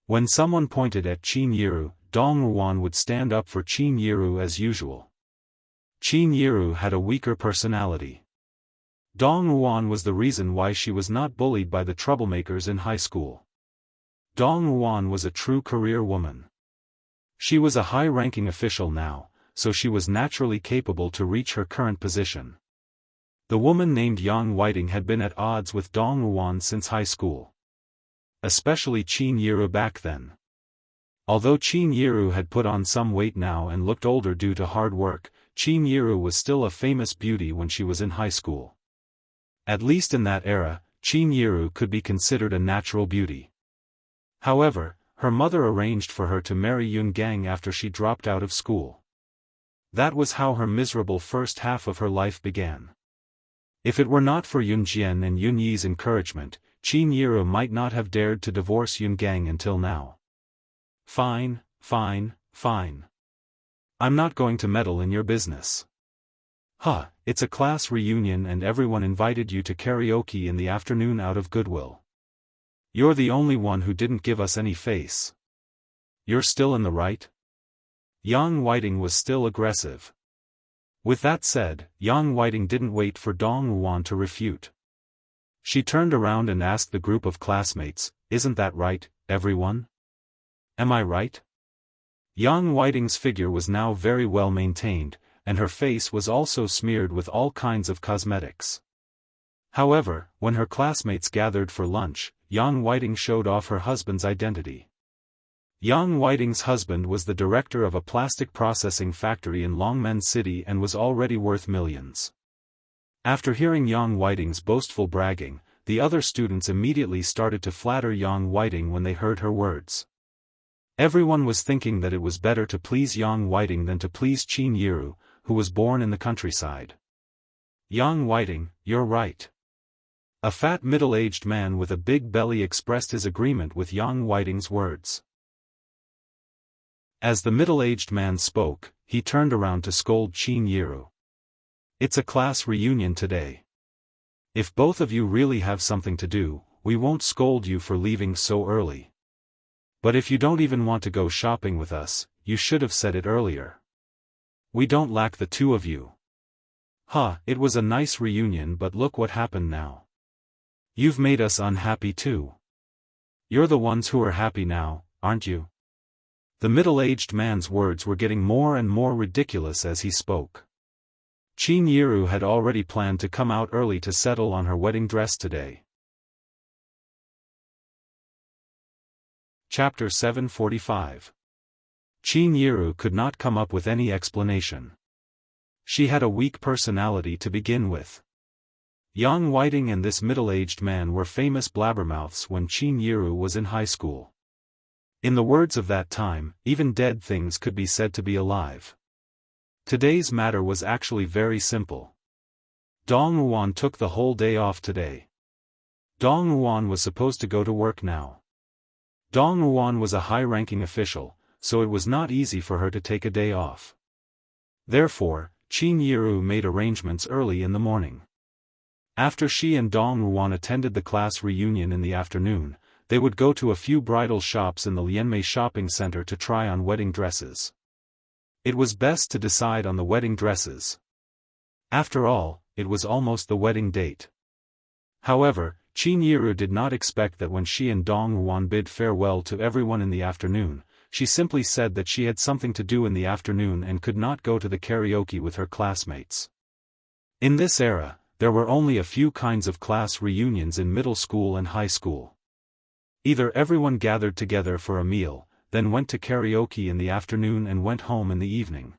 When someone pointed at Qin Yiru, Dong Ruan would stand up for Qin Yiru as usual. Qin Yiru had a weaker personality. Dong Ruan was the reason why she was not bullied by the troublemakers in high school. Dong Ruan was a true career woman. She was a high-ranking official now, so she was naturally capable to reach her current position. The woman named Yang Whiting had been at odds with Dong Ruan since high school. Especially Qin Yiru back then. Although Qin Yiru had put on some weight now and looked older due to hard work, Qin Yiru was still a famous beauty when she was in high school. At least in that era, Qin Yiru could be considered a natural beauty. However, her mother arranged for her to marry Yun Gang after she dropped out of school. That was how her miserable first half of her life began. If it were not for Yun Jian and Yun Yi's encouragement, Qin Yiru might not have dared to divorce Yun Gang until now. Fine, fine, fine. I'm not going to meddle in your business. Huh, it's a class reunion and everyone invited you to karaoke in the afternoon out of goodwill. You're the only one who didn't give us any face. You're still in the right? Yang Whiting was still aggressive. With that said, Yang Whiting didn't wait for Dong Ruan to refute. She turned around and asked the group of classmates, "Isn't that right, everyone? Am I right?" Yang Whiting's figure was now very well maintained, and her face was also smeared with all kinds of cosmetics. However, when her classmates gathered for lunch, Yang Whiting showed off her husband's identity. Yang Whiting's husband was the director of a plastic processing factory in Longmen City and was already worth millions. After hearing Yang Whiting's boastful bragging, the other students immediately started to flatter Yang Whiting when they heard her words. Everyone was thinking that it was better to please Yang Whiting than to please Qin Yiru, who was born in the countryside. Yang Whiting, you're right. A fat middle-aged man with a big belly expressed his agreement with Yang Whiting's words. As the middle-aged man spoke, he turned around to scold Qin Yiru. It's a class reunion today. If both of you really have something to do, we won't scold you for leaving so early. But if you don't even want to go shopping with us, you should have said it earlier. We don't lack the two of you. It was a nice reunion, but look what happened now. You've made us unhappy too. You're the ones who are happy now, aren't you? The middle-aged man's words were getting more and more ridiculous as he spoke. Qin Yiru had already planned to come out early to settle on her wedding dress today. Chapter 745. Qin Yiru could not come up with any explanation. She had a weak personality to begin with. Yang Whiting and this middle-aged man were famous blabbermouths when Qin Yiru was in high school. In the words of that time, even dead things could be said to be alive. Today's matter was actually very simple. Dong Ruan took the whole day off today. Dong Ruan was supposed to go to work now. Dong Ruan was a high-ranking official, so it was not easy for her to take a day off. Therefore, Qin Yiru made arrangements early in the morning. After she and Dong Ruan attended the class reunion in the afternoon, they would go to a few bridal shops in the Lianmei shopping center to try on wedding dresses. It was best to decide on the wedding dresses. After all, it was almost the wedding date. However, Qin Yiru did not expect that when she and Dong Ruan bid farewell to everyone in the afternoon, she simply said that she had something to do in the afternoon and could not go to the karaoke with her classmates. In this era, there were only a few kinds of class reunions in middle school and high school. Either everyone gathered together for a meal, then went to karaoke in the afternoon and went home in the evening.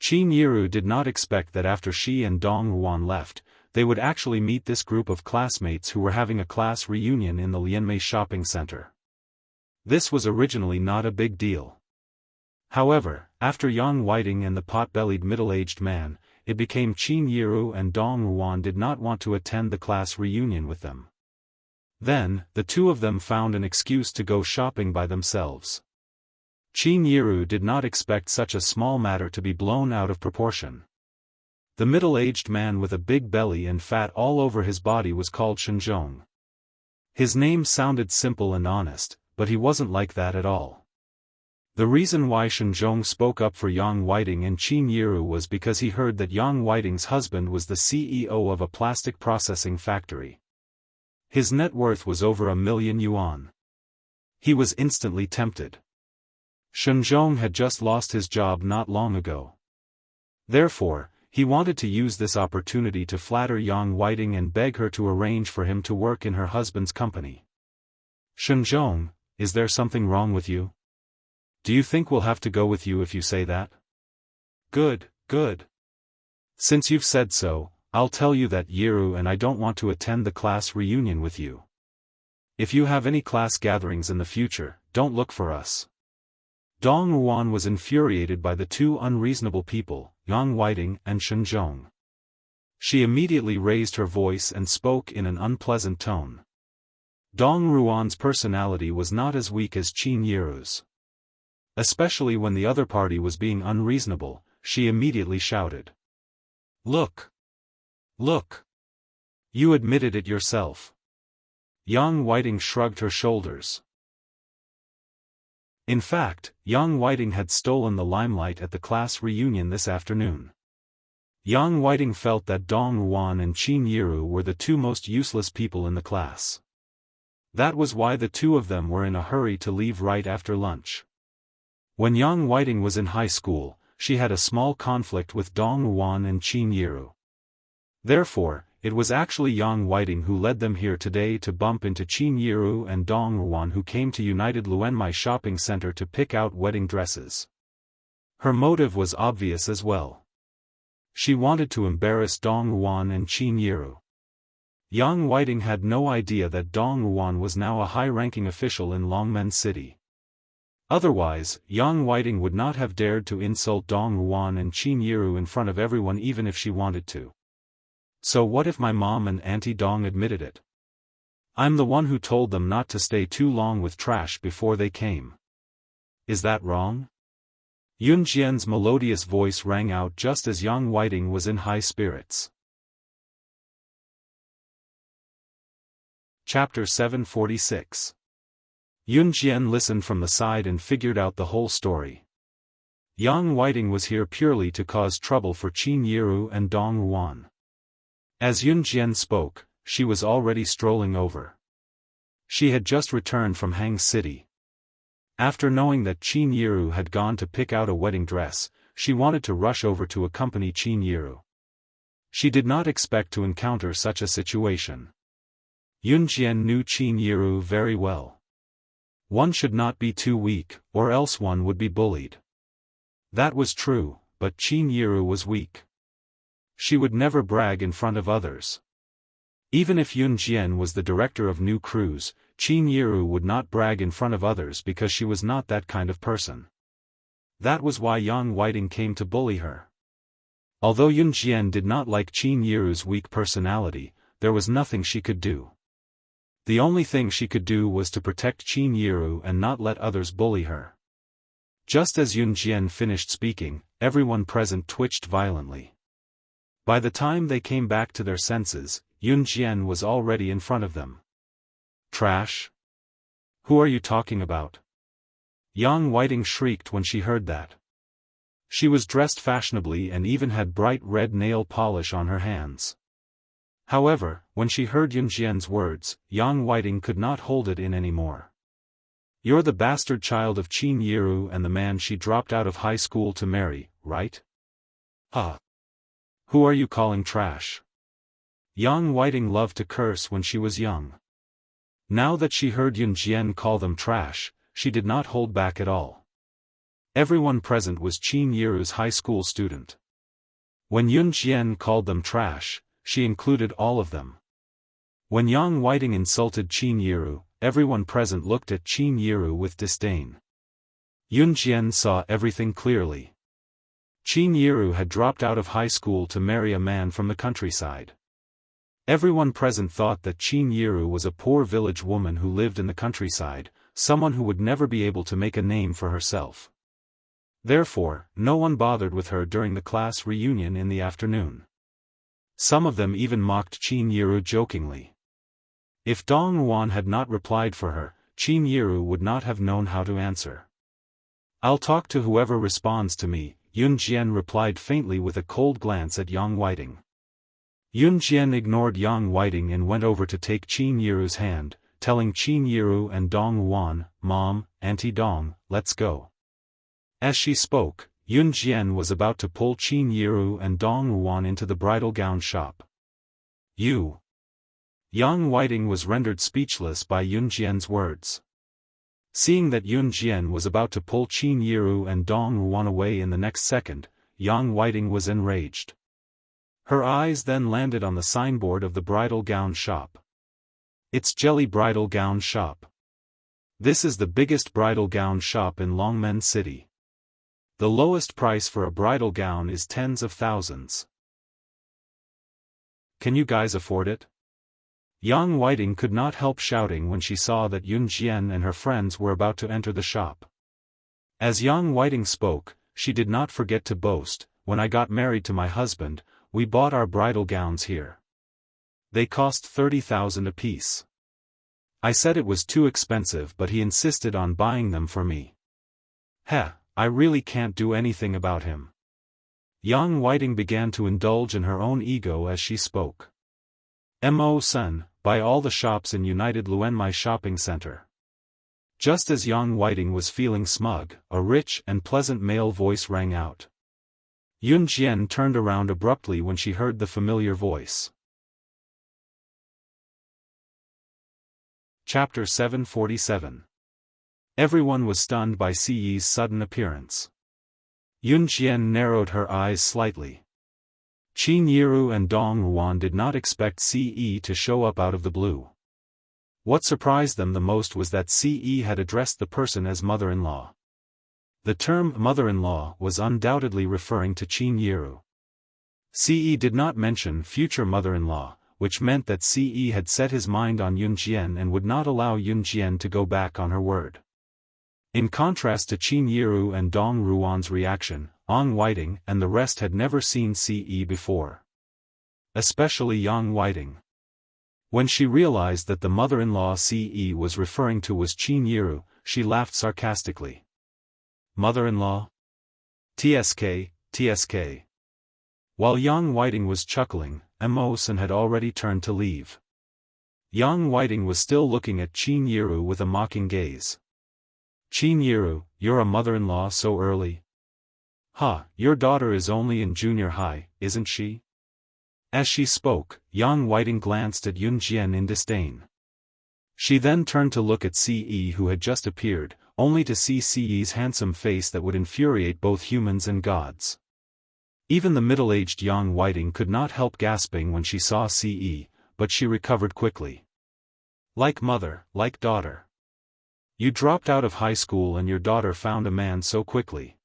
Qin Yiru did not expect that after she and Dong Ruan left, they would actually meet this group of classmates who were having a class reunion in the Lianmei shopping center. This was originally not a big deal. However, after Yang Whiting and the pot-bellied middle-aged man, it became Qin Yiru and Dong Ruan did not want to attend the class reunion with them. Then, the two of them found an excuse to go shopping by themselves. Qin Yiru did not expect such a small matter to be blown out of proportion. The middle-aged man with a big belly and fat all over his body was called Shenzhong. His name sounded simple and honest, but he wasn't like that at all. The reason why Shenzhong spoke up for Yang Whiting and Qin Yiru was because he heard that Yang Whiting's husband was the CEO of a plastic processing factory. His net worth was over 1,000,000 yuan. He was instantly tempted. Shenzhong had just lost his job not long ago. Therefore, he wanted to use this opportunity to flatter Yang Whiting and beg her to arrange for him to work in her husband's company. Shenzhong, is there something wrong with you? Do you think we'll have to go with you if you say that? Good, good. Since you've said so, I'll tell you that Yiru and I don't want to attend the class reunion with you. If you have any class gatherings in the future, don't look for us. Dong Ruan was infuriated by the two unreasonable people, Yang Whiting and Shenzhong. She immediately raised her voice and spoke in an unpleasant tone. Dong Ruan's personality was not as weak as Qin Yiru's. Especially when the other party was being unreasonable, she immediately shouted. Look! Look! You admitted it yourself. Yang Whiting shrugged her shoulders. In fact, Yang Whiting had stolen the limelight at the class reunion this afternoon. Yang Whiting felt that Dong Ruan and Qin Yiru were the two most useless people in the class. That was why the two of them were in a hurry to leave right after lunch. When Yang Whiting was in high school, she had a small conflict with Dong Ruan and Qin Yiru. Therefore, it was actually Yang Whiting who led them here today to bump into Qin Yiru and Dong Ruan, who came to United Lianmei shopping center to pick out wedding dresses. Her motive was obvious as well. She wanted to embarrass Dong Ruan and Qin Yiru. Yang Whiting had no idea that Dong Ruan was now a high-ranking official in Longmen City. Otherwise, Yang Whiting would not have dared to insult Dong Ruan and Qin Yiru in front of everyone even if she wanted to. So what if my mom and Auntie Dong admitted it? I'm the one who told them not to stay too long with trash before they came. Is that wrong? Yun Jian's melodious voice rang out just as Yang Whiting was in high spirits. Chapter 746. Yun Jian listened from the side and figured out the whole story. Yang Whiting was here purely to cause trouble for Qin Yiru and Dong Ruan. As Yun Jian spoke, she was already strolling over. She had just returned from Hang City. After knowing that Qin Yiru had gone to pick out a wedding dress, she wanted to rush over to accompany Qin Yiru. She did not expect to encounter such a situation. Yun Jian knew Qin Yiru very well. One should not be too weak, or else one would be bullied. That was true, but Qin Yiru was weak. She would never brag in front of others. Even if Yun Jian was the director of new crews, Qin Yiru would not brag in front of others because she was not that kind of person. That was why Yang Whiting came to bully her. Although Yun Jian did not like Qin Yiru's weak personality, there was nothing she could do. The only thing she could do was to protect Qin Yiru and not let others bully her. Just as Yun Jian finished speaking, everyone present twitched violently. By the time they came back to their senses, Yun Jian was already in front of them. Trash? Who are you talking about? Yang Whiting shrieked when she heard that. She was dressed fashionably and even had bright red nail polish on her hands. However, when she heard Yun Jian's words, Yang Whiting could not hold it in anymore. You're the bastard child of Qin Yiru and the man she dropped out of high school to marry, right? Huh. Who are you calling trash? Yang Whiting loved to curse when she was young. Now that she heard Yun Jian call them trash, she did not hold back at all. Everyone present was Qin Yiru's high school student. When Yun Jian called them trash, she included all of them. When Yang Whiting insulted Qin Yiru, everyone present looked at Qin Yiru with disdain. Yun Jian saw everything clearly. Qin Yiru had dropped out of high school to marry a man from the countryside. Everyone present thought that Qin Yiru was a poor village woman who lived in the countryside, someone who would never be able to make a name for herself. Therefore, no one bothered with her during the class reunion in the afternoon. Some of them even mocked Qin Yiru jokingly. If Dong Wan had not replied for her, Qin Yiru would not have known how to answer. I'll talk to whoever responds to me, Yun Jian replied faintly with a cold glance at Yang Whiting. Yun Jian ignored Yang Whiting and went over to take Qin Yiru's hand, telling Qin Yiru and Dong Wan, Mom, Auntie Dong, let's go. As she spoke, Yun Jian was about to pull Qin Yiru and Dong Wan into the bridal gown shop. You. Yang Whiting was rendered speechless by Yun Jian's words. Seeing that Yun Jian was about to pull Qin Yiru and Dong Wan away in the next second, Yang Whiting was enraged. Her eyes then landed on the signboard of the bridal gown shop. It's Jelly Bridal Gown Shop. This is the biggest bridal gown shop in Longmen City. The lowest price for a bridal gown is tens of thousands. Can you guys afford it? Yang Whiting could not help shouting when she saw that Yun Jian and her friends were about to enter the shop. As Yang Whiting spoke, she did not forget to boast, when I got married to my husband, we bought our bridal gowns here. They cost 30,000 apiece. I said it was too expensive but he insisted on buying them for me. Heh, I really can't do anything about him. Yang Whiting began to indulge in her own ego as she spoke. Mo-san, buy all the shops in United Luenmai Shopping Center. Just as Yang Whiting was feeling smug, a rich and pleasant male voice rang out. Yun Jian turned around abruptly when she heard the familiar voice. Chapter 747. Everyone was stunned by Siyi's sudden appearance. Yun Jian narrowed her eyes slightly. Qin Yiru and Dong Wan did not expect Ce to show up out of the blue. What surprised them the most was that Ce had addressed the person as mother-in-law. The term mother-in-law was undoubtedly referring to Qin Yiru. Ce did not mention future mother-in-law, which meant that Ce had set his mind on Yun Jian and would not allow Yun Jian to go back on her word. In contrast to Qin Yiru and Dong Ruan's reaction, Yang Whiting and the rest had never seen Ce before. Especially Yang Whiting. When she realized that the mother-in-law Ce was referring to was Qin Yiru, she laughed sarcastically. Mother-in-law? TSK, TSK. While Yang Whiting was chuckling, Mo-san had already turned to leave. Yang Whiting was still looking at Qin Yiru with a mocking gaze. Qin Yiru, you're a mother-in-law so early? Your daughter is only in junior high, isn't she? As she spoke, Yang Whiting glanced at Yun Jian in disdain. She then turned to look at Ce who had just appeared, only to see Ce's handsome face that would infuriate both humans and gods. Even the middle-aged Yang Whiting could not help gasping when she saw Ce, but she recovered quickly. Like mother, like daughter. You dropped out of high school and your daughter found a man so quickly.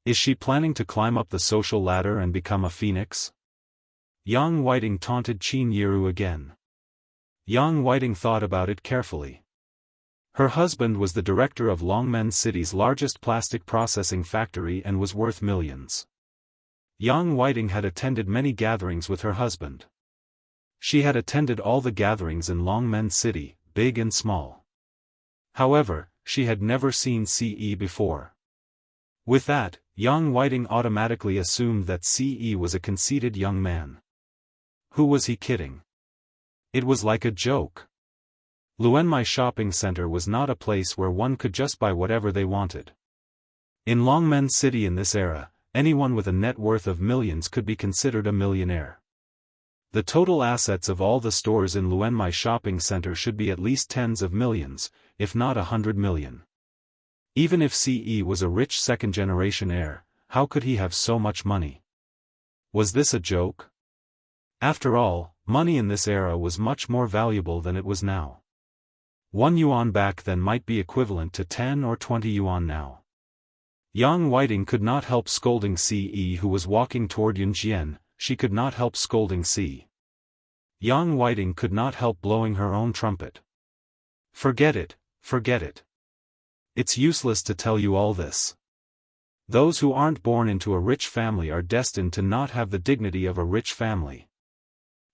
Is she planning to climb up the social ladder and become a phoenix? Yang Whiting taunted Qin Yiru again. Yang Whiting thought about it carefully. Her husband was the director of Longmen City's largest plastic processing factory and was worth millions. Yang Whiting had attended many gatherings with her husband. She had attended all the gatherings in Longmen City, big and small. However, she had never seen CE before. With that, Yang Whiting automatically assumed that CE was a conceited young man. Who was he kidding? It was like a joke. Luenmai Shopping Center was not a place where one could just buy whatever they wanted. In Longmen City in this era, anyone with a net worth of millions could be considered a millionaire. The total assets of all the stores in Luenmai Shopping Center should be at least tens of millions, if not 100 million. Even if CE was a rich second-generation heir, how could he have so much money? Was this a joke? After all, money in this era was much more valuable than it was now. 1 yuan back then might be equivalent to 10 or 20 yuan now. Yang Whiting could not help scolding CE who was walking toward Yunjian. She could not help scolding C. Yang Whiting could not help blowing her own trumpet. Forget it, forget it. It's useless to tell you all this. Those who aren't born into a rich family are destined to not have the dignity of a rich family.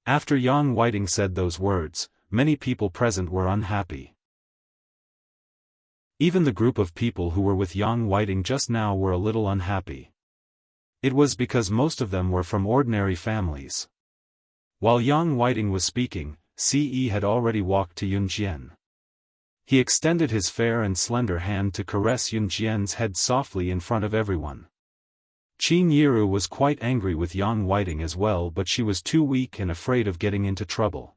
After Yang Whiting said those words, many people present were unhappy. Even the group of people who were with Yang Whiting just now were a little unhappy. It was because most of them were from ordinary families. While Yang Whiting was speaking, CE had already walked to Yunjian. He extended his fair and slender hand to caress Yunjian's head softly in front of everyone. Qin Yiru was quite angry with Yang Whiting as well, but she was too weak and afraid of getting into trouble.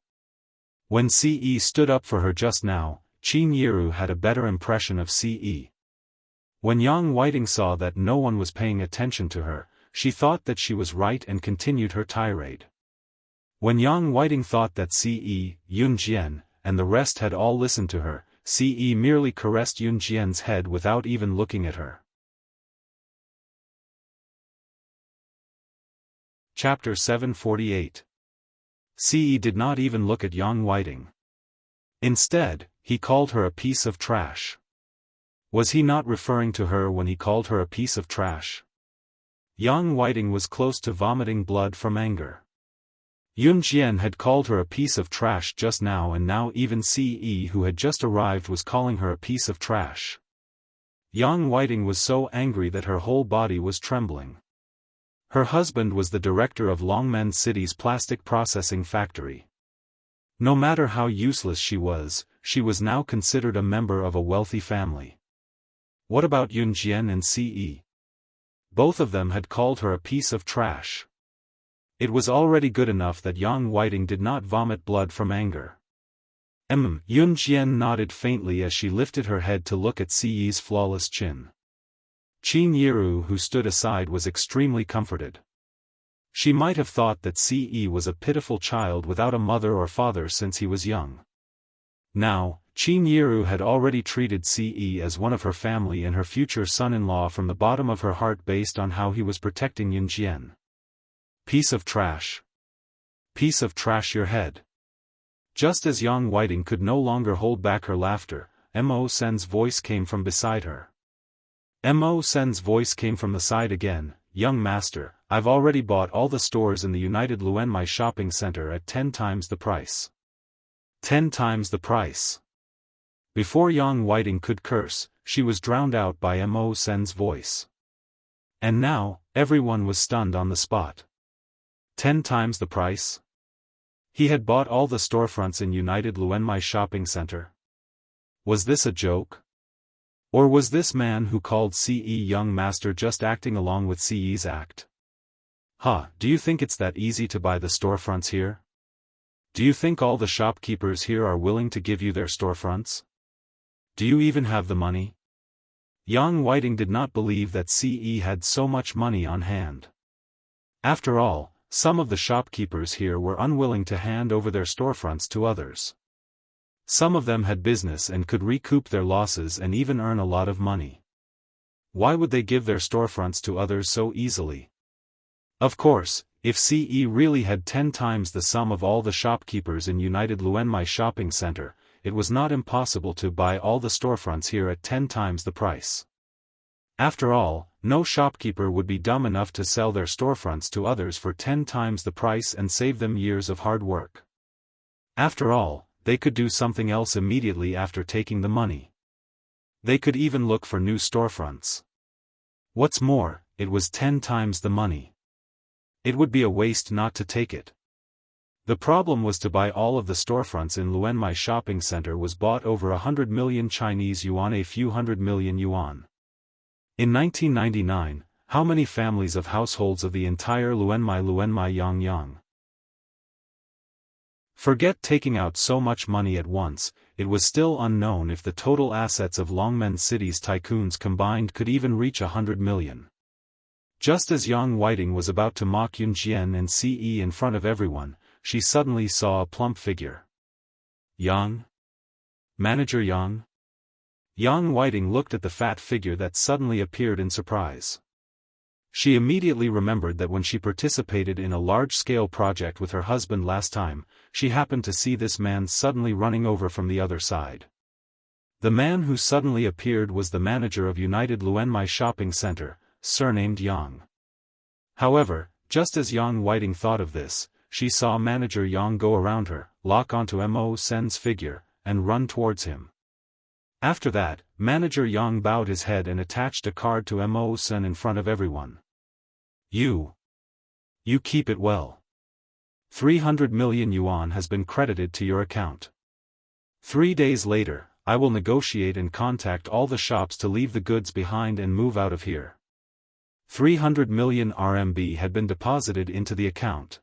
When CE stood up for her just now, Qin Yiru had a better impression of CE. When Yang Whiting saw that no one was paying attention to her, she thought that she was right and continued her tirade. When Yang Whiting thought that CE, Yunjian, and the rest had all listened to her, CE merely caressed Yunjian's head without even looking at her. Chapter 748. CE did not even look at Yang Whiting. Instead, he called her a piece of trash. Was he not referring to her when he called her a piece of trash? Yang Whiting was close to vomiting blood from anger. Yunjian had called her a piece of trash just now, and now even CE who had just arrived was calling her a piece of trash. Yang Whiting was so angry that her whole body was trembling. Her husband was the director of Longmen City's plastic processing factory. No matter how useless she was now considered a member of a wealthy family. What about Yunjian and CE? Both of them had called her a piece of trash. It was already good enough that Yang Whiting did not vomit blood from anger. Yunjian nodded faintly as she lifted her head to look at CE's flawless chin. Qin Yiru, who stood aside, was extremely comforted. She might have thought that CE was a pitiful child without a mother or father since he was young. Now, Qin Yiru had already treated CE as one of her family and her future son-in-law from the bottom of her heart based on how he was protecting Yunjian. Piece of trash. Piece of trash your head. Just as Yang Whiting could no longer hold back her laughter, Mo Sen's voice came from beside her. Mo Sen's voice came from the side again. Young master, I've already bought all the stores in the United Luenmai Shopping Center at 10 times the price. 10 times the price. Before Yang Whiting could curse, she was drowned out by Mo Sen's voice. And now, everyone was stunned on the spot. 10 times the price? He had bought all the storefronts in United Luenmai Shopping Center. Was this a joke? Or was this man who called CE young master just acting along with CE's act? Do you think it's that easy to buy the storefronts here? Do you think all the shopkeepers here are willing to give you their storefronts? Do you even have the money? Yang Whiting did not believe that CE had so much money on hand. After all, some of the shopkeepers here were unwilling to hand over their storefronts to others. Some of them had business and could recoup their losses and even earn a lot of money. Why would they give their storefronts to others so easily? Of course, if CE really had 10 times the sum of all the shopkeepers in United Luenmai Shopping Center, it was not impossible to buy all the storefronts here at 10 times the price. After all, no shopkeeper would be dumb enough to sell their storefronts to others for 10 times the price and save them years of hard work. After all, they could do something else immediately after taking the money. They could even look for new storefronts. What's more, it was 10 times the money. It would be a waste not to take it. The problem was to buy all of the storefronts in Luanmai shopping center was bought over 100 million Chinese yuan, a few hundred million yuan. In 1999, how many families of households of the entire Luanmai Yang? Forget taking out so much money at once, it was still unknown if the total assets of Longmen City's tycoons combined could even reach 100 million. Just as Yang Whiting was about to mock Yunjian and CE in front of everyone, she suddenly saw a plump figure. Yang? Manager Yang? Yang Whiting looked at the fat figure that suddenly appeared in surprise. She immediately remembered that when she participated in a large-scale project with her husband last time, she happened to see this man suddenly running over from the other side. The man who suddenly appeared was the manager of United Luanmai Shopping Center, surnamed Yang. However, just as Yang Whiting thought of this, she saw manager Yang go around her, lock onto Mo Sen's figure, and run towards him. After that, manager Yang bowed his head and attached a card to Mo Sen in front of everyone. You keep it well. 300 million yuan has been credited to your account. 3 days later, I will negotiate and contact all the shops to leave the goods behind and move out of here. 300 million RMB had been deposited into the account.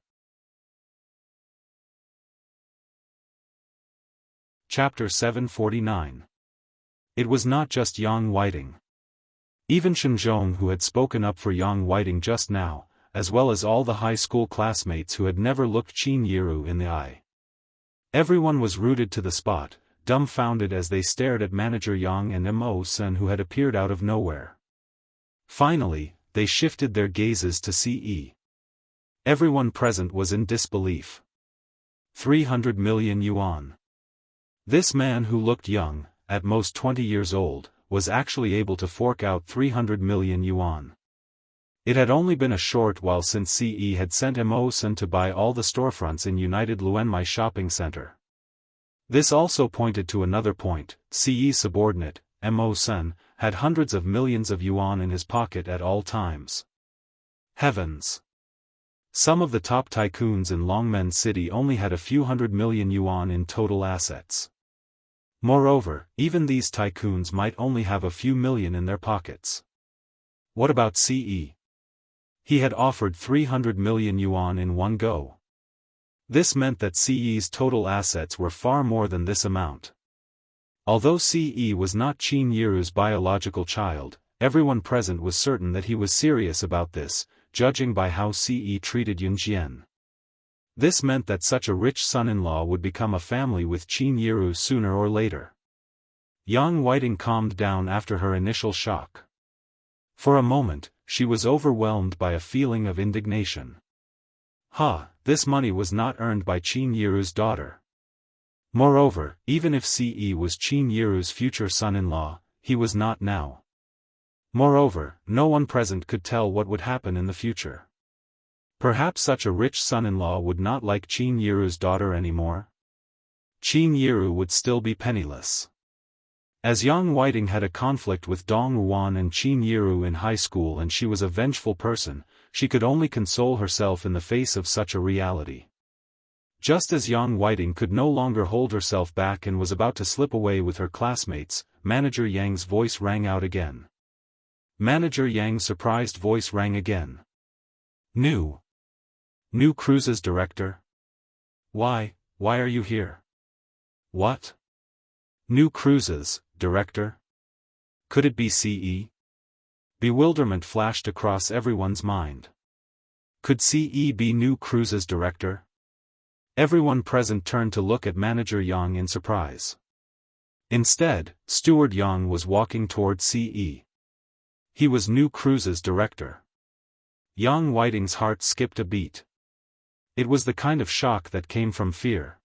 Chapter 749. It was not just Yang Whiting. Even Shen Zhong, who had spoken up for Yang Whiting just now, as well as all the high school classmates who had never looked Qin Yiru in the eye. Everyone was rooted to the spot, dumbfounded as they stared at manager Yang and Mo Sen who had appeared out of nowhere. Finally, they shifted their gazes to CE. Everyone present was in disbelief. 300 million yuan. This man who looked young, at most 20 years old, was actually able to fork out 300 million yuan. It had only been a short while since CE had sent Mo Sen to buy all the storefronts in United Luanmai Shopping Center. This also pointed to another point: CE's subordinate, Mo Sen, had hundreds of millions of yuan in his pocket at all times. Heavens! Some of the top tycoons in Longmen City only had a few hundred million yuan in total assets. Moreover, even these tycoons might only have a few million in their pockets. What about CE? He had offered 300 million yuan in one go. This meant that CE's total assets were far more than this amount. Although CE was not Qin Yiru's biological child, everyone present was certain that he was serious about this, judging by how CE treated Yunjian. This meant that such a rich son-in-law would become a family with Qin Yiru sooner or later. Yang Whiting calmed down after her initial shock. For a moment, she was overwhelmed by a feeling of indignation. This money was not earned by Qin Yiru's daughter. Moreover, even if CE was Qin Yiru's future son-in-law, he was not now. Moreover, no one present could tell what would happen in the future. Perhaps such a rich son-in-law would not like Qin Yiru's daughter anymore. Qin Yiru would still be penniless. As Yang Whiting had a conflict with Dong Ruan and Qin Yiru in high school and she was a vengeful person, she could only console herself in the face of such a reality. Just as Yang Whiting could no longer hold herself back and was about to slip away with her classmates, Manager Yang's voice rang out again. Manager Yang's surprised voice rang again. New Cruises Director? Why are you here? What? New Cruises, Director? Could it be CE? Bewilderment flashed across everyone's mind. Could CE be New Cruises Director? Everyone present turned to look at Manager Yang in surprise. Instead, Steward Yang was walking toward CE. He was New Cruises Director. Yang Whiting's heart skipped a beat. It was the kind of shock that came from fear.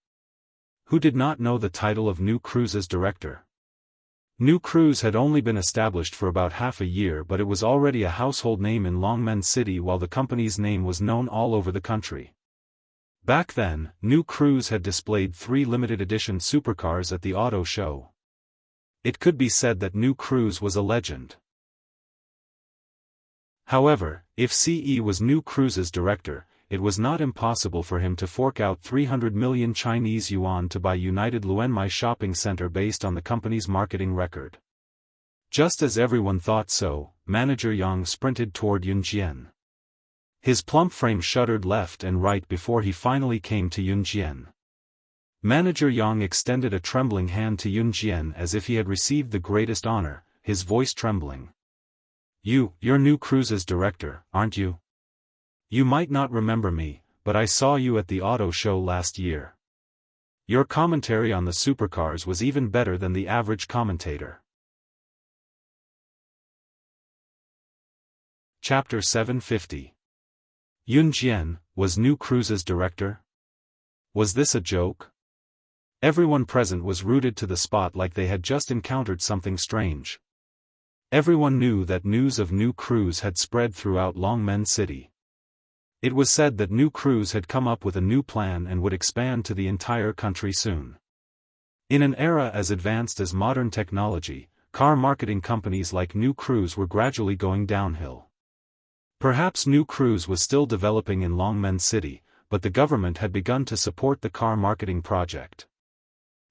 Who did not know the title of New Cruise's director? New Cruise had only been established for about half a year, but it was already a household name in Longmen City, while the company's name was known all over the country. Back then, New Cruise had displayed 3 limited edition supercars at the auto show. It could be said that New Cruise was a legend. However, if CE was New Cruise's director, it was not impossible for him to fork out 300 million Chinese yuan to buy United Luenmai Shopping Center based on the company's marketing record. Just as everyone thought so, manager Yang sprinted toward Yunjian. His plump frame shuddered left and right before he finally came to Yunjian. Manager Yang extended a trembling hand to Yunjian as if he had received the greatest honor, his voice trembling. You're New Cruise's director, aren't you? You might not remember me, but I saw you at the auto show last year. Your commentary on the supercars was even better than the average commentator. Chapter 750. Yunjian was New Cruise's director? Was this a joke? Everyone present was rooted to the spot like they had just encountered something strange. Everyone knew that news of New Cruise had spread throughout Longmen City. It was said that New Cruise had come up with a new plan and would expand to the entire country soon. In an era as advanced as modern technology, car marketing companies like New Cruise were gradually going downhill. Perhaps New Cruise was still developing in Longmen City, but the government had begun to support the car marketing project.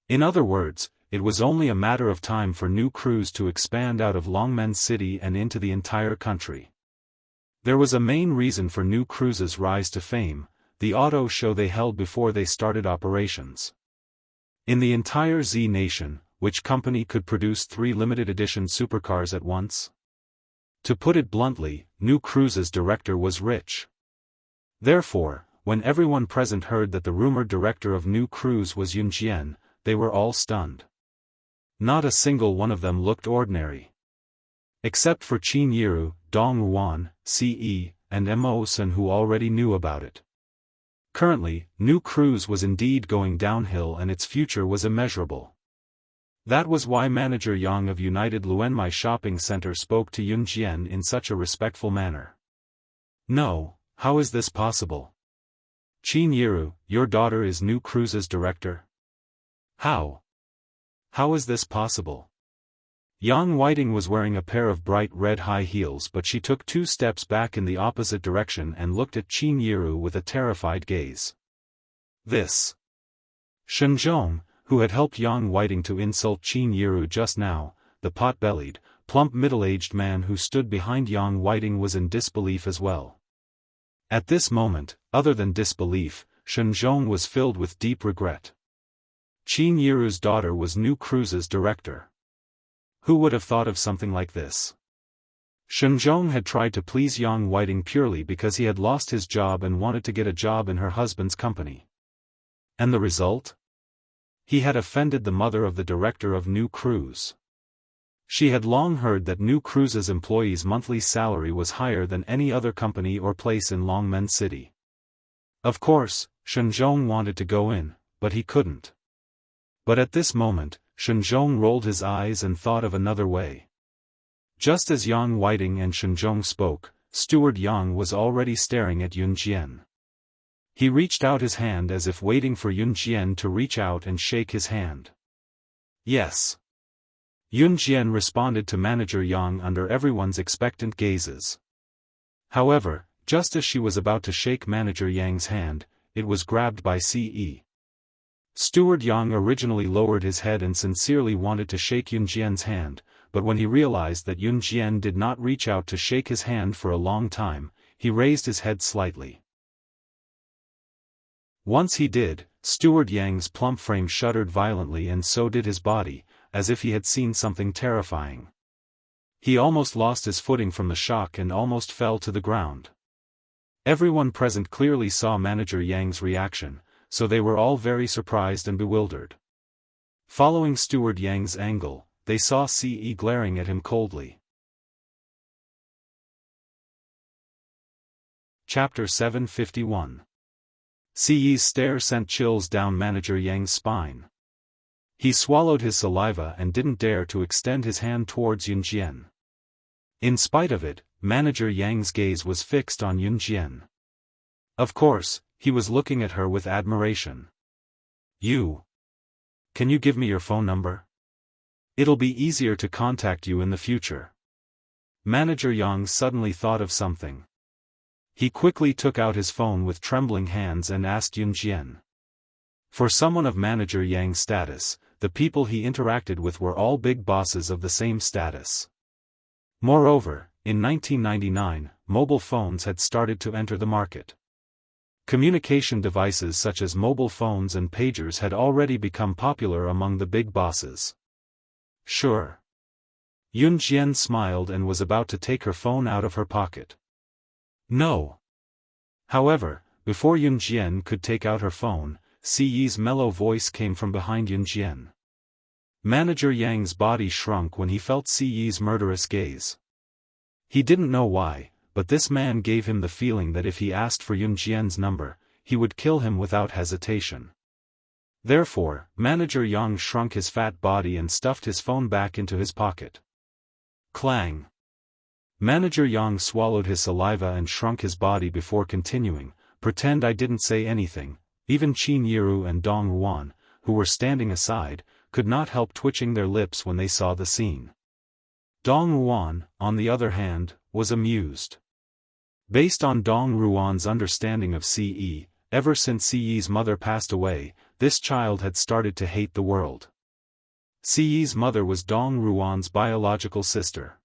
In other words, it was only a matter of time for New Cruise to expand out of Longmen City and into the entire country. There was a main reason for New Cruise's rise to fame: the auto show they held before they started operations. In the entire Z nation, which company could produce 3 limited edition supercars at once? To put it bluntly, New Cruise's director was rich. Therefore, when everyone present heard that the rumored director of New Cruise was Yunjian, they were all stunned. Not a single one of them looked ordinary. Except for Qin Yiru, Dong Ruan, CE, and Mo Sun, who already knew about it. Currently, New Cruise was indeed going downhill and its future was immeasurable. That was why manager Yang of United Luenmai Shopping Center spoke to Yunjian in such a respectful manner. No, how is this possible? Qin Yiru, your daughter is New Cruise's director? How? How is this possible? Yang Whiting was wearing a pair of bright red high heels, but she took 2 steps back in the opposite direction and looked at Qin Yiru with a terrified gaze. This Shen Zhong, who had helped Yang Whiting to insult Qin Yiru just now, the pot-bellied, plump middle-aged man who stood behind Yang Whiting, was in disbelief as well. At this moment, other than disbelief, Shen Zhong was filled with deep regret. Qin Yiru's daughter was New Cruise's director. Who would have thought of something like this? Shen Zhong had tried to please Yang Whiting purely because he had lost his job and wanted to get a job in her husband's company. And the result? He had offended the mother of the director of New Cruise. She had long heard that New Cruise's employees' monthly salary was higher than any other company or place in Longmen City. Of course, Shen Zhong wanted to go in, but he couldn't. But at this moment, Shen Zhong rolled his eyes and thought of another way. Just as Yang Whiting and Shen Zhong spoke, Steward Yang was already staring at Yunjian. He reached out his hand as if waiting for Yunjian to reach out and shake his hand. Yes. Yunjian responded to manager Yang under everyone's expectant gazes. However, just as she was about to shake manager Yang's hand, it was grabbed by CE. Steward Yang originally lowered his head and sincerely wanted to shake Yunjian's hand, but when he realized that Yunjian did not reach out to shake his hand for a long time, he raised his head slightly. Once he did, Steward Yang's plump frame shuddered violently, and so did his body, as if he had seen something terrifying. He almost lost his footing from the shock and almost fell to the ground. Everyone present clearly saw manager Yang's reaction, so they were all very surprised and bewildered. Following Steward Yang's angle, they saw CE glaring at him coldly. Chapter 751. Ci's stare sent chills down Manager Yang's spine. He swallowed his saliva and didn't dare to extend his hand towards Yun Jian. In spite of it, Manager Yang's gaze was fixed on Yun Jian. Of course, he was looking at her with admiration. Can you give me your phone number? It'll be easier to contact you in the future. Manager Yang suddenly thought of something. He quickly took out his phone with trembling hands and asked Yun Jian. For someone of Manager Yang's status, the people he interacted with were all big bosses of the same status. Moreover, in 1999, mobile phones had started to enter the market. Communication devices such as mobile phones and pagers had already become popular among the big bosses. Sure. Yun Jian smiled and was about to take her phone out of her pocket. No. However, before Yun Jian could take out her phone, Ci's mellow voice came from behind Yun Jian. Manager Yang's body shrunk when he felt Ci's murderous gaze. He didn't know why, but this man gave him the feeling that if he asked for Yun Jian's number, he would kill him without hesitation. Therefore, Manager Yang shrunk his fat body and stuffed his phone back into his pocket. Clang! Manager Yang swallowed his saliva and shrunk his body before continuing, "Pretend I didn't say anything." Even Qin Yiru and Dong Ruan, who were standing aside, could not help twitching their lips when they saw the scene. Dong Ruan, on the other hand, was amused. Based on Dong Ruan's understanding of Ce, ever since Ce's mother passed away, this child had started to hate the world. Ce's mother was Dong Ruan's biological sister.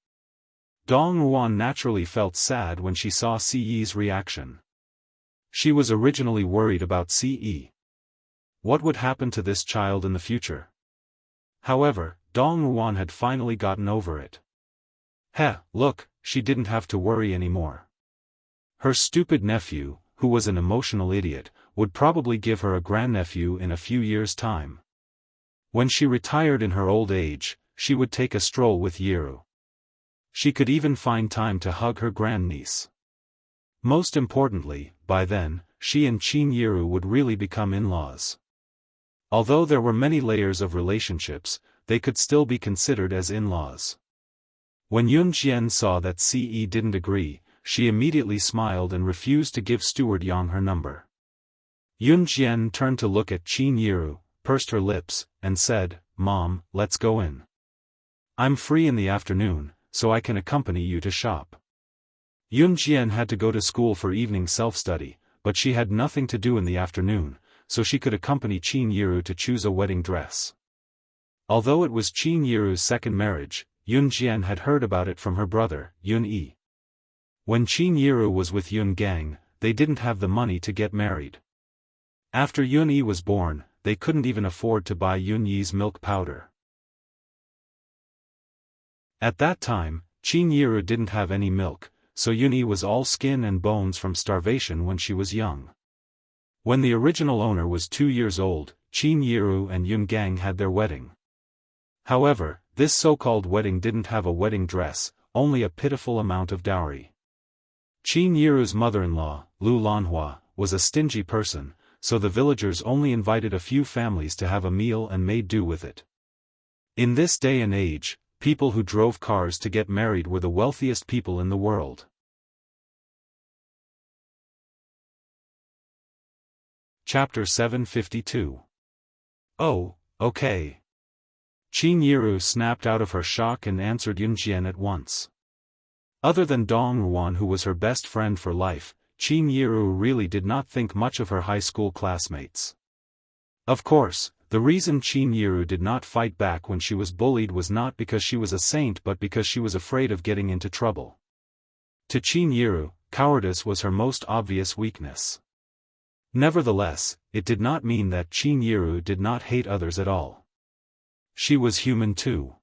Dong Ruan naturally felt sad when she saw Ce's reaction. She was originally worried about Ce. What would happen to this child in the future? However, Dong Ruan had finally gotten over it. Look, she didn't have to worry anymore. Her stupid nephew, who was an emotional idiot, would probably give her a grandnephew in a few years' time. When she retired in her old age, she would take a stroll with Yiru. She could even find time to hug her grandniece. Most importantly, by then, she and Qin Yiru would really become in-laws. Although there were many layers of relationships, they could still be considered as in-laws. When Yun Jian saw that Ce didn't agree, she immediately smiled and refused to give Steward Yang her number. Yun Jian turned to look at Qin Yiru, pursed her lips, and said, "Mom, let's go in. I'm free in the afternoon, so I can accompany you to shop." Yun Jian had to go to school for evening self-study, but she had nothing to do in the afternoon, so she could accompany Qin Yiru to choose a wedding dress. Although it was Qin Yiru's second marriage, Yun Jian had heard about it from her brother, Yun Yi. When Qin Yiru was with Yun Gang, they didn't have the money to get married. After Yun Yi was born, they couldn't even afford to buy Yun Yi's milk powder. At that time, Qin Yiru didn't have any milk, so Yun Yi was all skin and bones from starvation when she was young. When the original owner was 2 years old, Qin Yiru and Yun Gang had their wedding. However, this so-called wedding didn't have a wedding dress, only a pitiful amount of dowry. Qin Yiru's mother-in-law, Lu Lanhua, was a stingy person, so the villagers only invited a few families to have a meal and made do with it. In this day and age, people who drove cars to get married were the wealthiest people in the world. Chapter 752. Oh, okay. Qin Yiru snapped out of her shock and answered Yun Jian at once. Other than Dong Ruan, who was her best friend for life, Qin Yiru really did not think much of her high school classmates. Of course, the reason Qin Yiru did not fight back when she was bullied was not because she was a saint but because she was afraid of getting into trouble. To Qin Yiru, cowardice was her most obvious weakness. Nevertheless, it did not mean that Qin Yiru did not hate others at all. She was human too.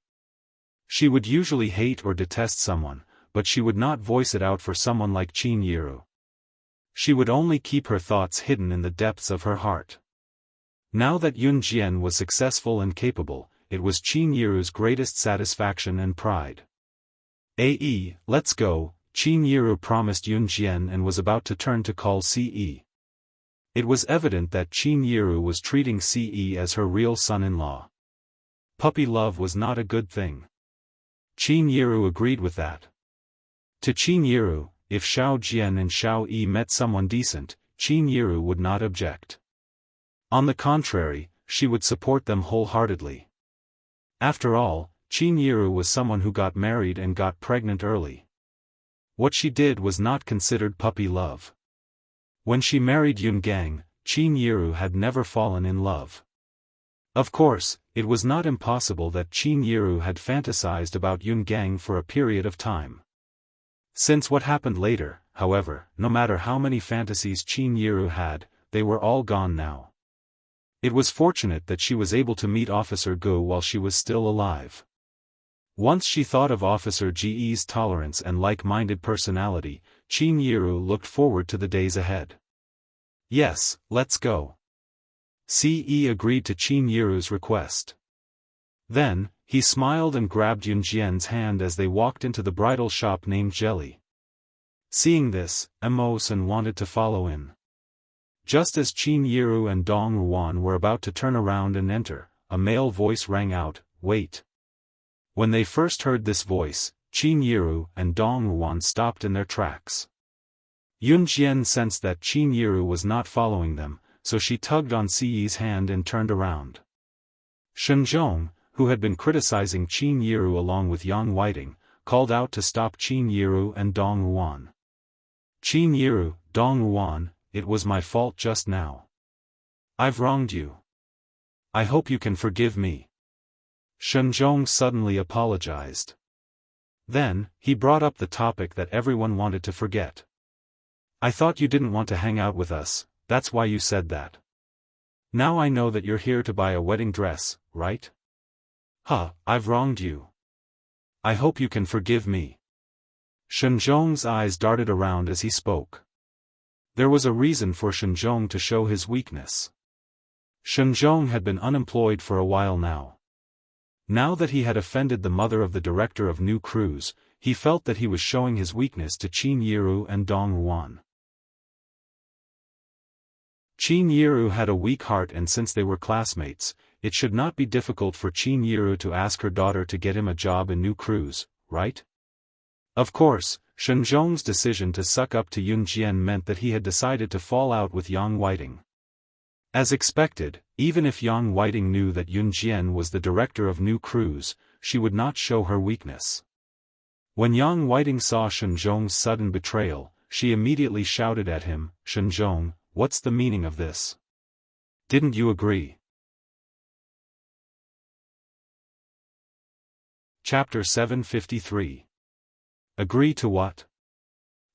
She would usually hate or detest someone, but she would not voice it out for someone like Qin Yiru. She would only keep her thoughts hidden in the depths of her heart. Now that Yun Jian was successful and capable, it was Qin Yiru's greatest satisfaction and pride. Let's go, Qin Yiru promised Yun Jian and was about to turn to call Ce. It was evident that Qin Yiru was treating Ce as her real son-in-law. Puppy love was not a good thing. Qin Yiru agreed with that. To Qin Yiru, if Xiao Jian and Xiao Yi met someone decent, Qin Yiru would not object. On the contrary, she would support them wholeheartedly. After all, Qin Yiru was someone who got married and got pregnant early. What she did was not considered puppy love. When she married Yun Gang, Qin Yiru had never fallen in love. Of course, it was not impossible that Qin Yiru had fantasized about Yun Gang for a period of time. Since what happened later, however, no matter how many fantasies Qin Yiru had, they were all gone now. It was fortunate that she was able to meet Officer Gu while she was still alive. Once she thought of Officer Ge's tolerance and like-minded personality, Qin Yiru looked forward to the days ahead. Yes, let's go. Ce agreed to Qin Yiru's request. Then, he smiled and grabbed Yun Jian's hand as they walked into the bridal shop named Jelly. Seeing this, Emosan wanted to follow in. Just as Qin Yiru and Dong Ruan were about to turn around and enter, a male voice rang out, "Wait." When they first heard this voice, Qin Yiru and Dong Ruan stopped in their tracks. Yun Jian sensed that Qin Yiru was not following them, so she tugged on Ce's hand and turned around. Shenzhong, who had been criticizing Qin Yiru along with Yang Whiting, called out to stop Qin Yiru and Dong Ruan. "Qin Yiru, Dong Ruan, it was my fault just now. I've wronged you. I hope you can forgive me." Shenzhong suddenly apologized. Then, he brought up the topic that everyone wanted to forget. "I thought you didn't want to hang out with us, that's why you said that. Now I know that you're here to buy a wedding dress, right? I've wronged you. I hope you can forgive me." Shenzhong's eyes darted around as he spoke. There was a reason for Shenzhong to show his weakness. Shenzhong had been unemployed for a while now. Now that he had offended the mother of the director of New Cruise, he felt that he was showing his weakness to Qin Yiru and Dong Ruan. Qin Yiru had a weak heart, and since they were classmates, it should not be difficult for Qin Yiru to ask her daughter to get him a job in New Cruise, right? Of course, Shenzhong's decision to suck up to Yun Jian meant that he had decided to fall out with Yang Whiting. As expected, even if Yang Whiting knew that Yun Jian was the director of New Cruise, she would not show her weakness. When Yang Whiting saw Shenzhong's sudden betrayal, she immediately shouted at him, "Shenzhong, what's the meaning of this? Didn't you agree?" Chapter 753. Agree to what?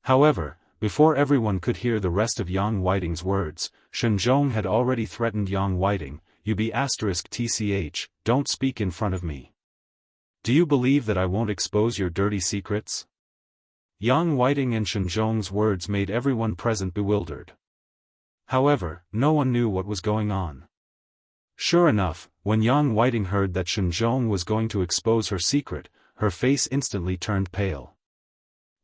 However, before everyone could hear the rest of Yang Whiting's words, Shenzhong had already threatened Yang Whiting, "You be *tch, don't speak in front of me. Do you believe that I won't expose your dirty secrets?" Yang Whiting and Shenzhong's words made everyone present bewildered. However, no one knew what was going on. Sure enough, when Yang Whiting heard that Shenzhong was going to expose her secret, her face instantly turned pale.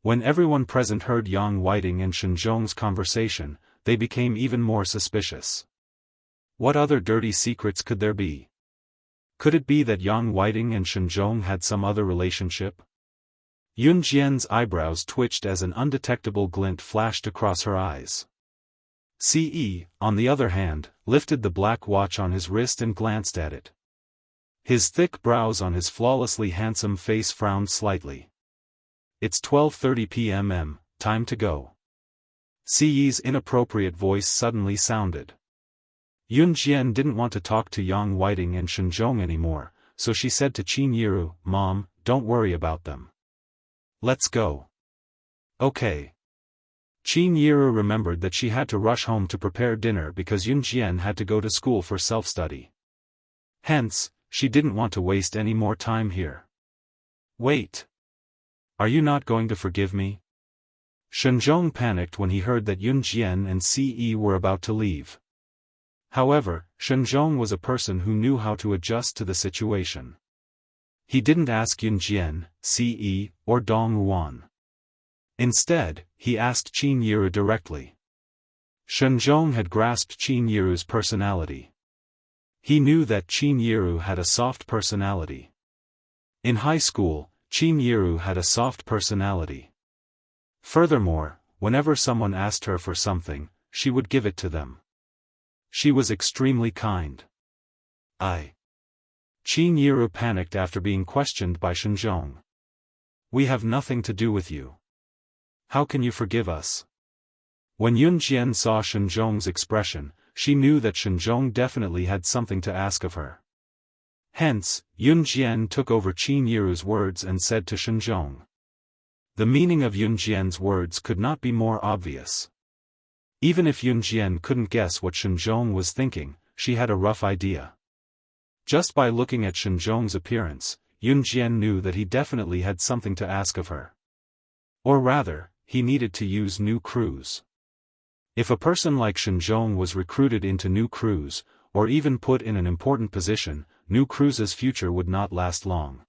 When everyone present heard Yang Whiting and Shenzhong's conversation, they became even more suspicious. What other dirty secrets could there be? Could it be that Yang Whiting and Shenzhong had some other relationship? Yun Jian's eyebrows twitched as an undetectable glint flashed across her eyes. Ce, on the other hand, lifted the black watch on his wrist and glanced at it. His thick brows on his flawlessly handsome face frowned slightly. "It's 12:30 p.m. Time to go." Ce's inappropriate voice suddenly sounded. Yun Jian didn't want to talk to Yang Whiting and Shenzhong anymore, so she said to Qin Yiru, "Mom, don't worry about them. Let's go." "Okay." Qin Yiru remembered that she had to rush home to prepare dinner because Yun Jian had to go to school for self-study. Hence, she didn't want to waste any more time here. "Wait. Are you not going to forgive me?" Shenzhong panicked when he heard that Yun Jian and Ce were about to leave. However, Shenzhong was a person who knew how to adjust to the situation. He didn't ask Yun Jian, Ce, or Dong Ruan. Instead, he asked Qin Yiru directly. Shen Zhong had grasped Qin Yiru's personality. He knew that Qin Yiru had a soft personality. In high school, Qin Yiru had a soft personality. Furthermore, whenever someone asked her for something, she would give it to them. She was extremely kind. Qin Yiru panicked after being questioned by Shen Zhong. We have nothing to do with you. How can you forgive us? When Yun Jian saw Shen Zhong's expression, she knew that Shen Zhong definitely had something to ask of her. Hence, Yun Jian took over Qin Yiru's words and said to Shen Zhong. The meaning of Yun Jian's words could not be more obvious. Even if Yun Jian couldn't guess what Shen Zhong was thinking, she had a rough idea. Just by looking at Shen Zhong's appearance, Yun Jian knew that he definitely had something to ask of her. Or rather, he needed to use new crews. If a person like Shen Zhong was recruited into new crews, or even put in an important position, new crew's future would not last long.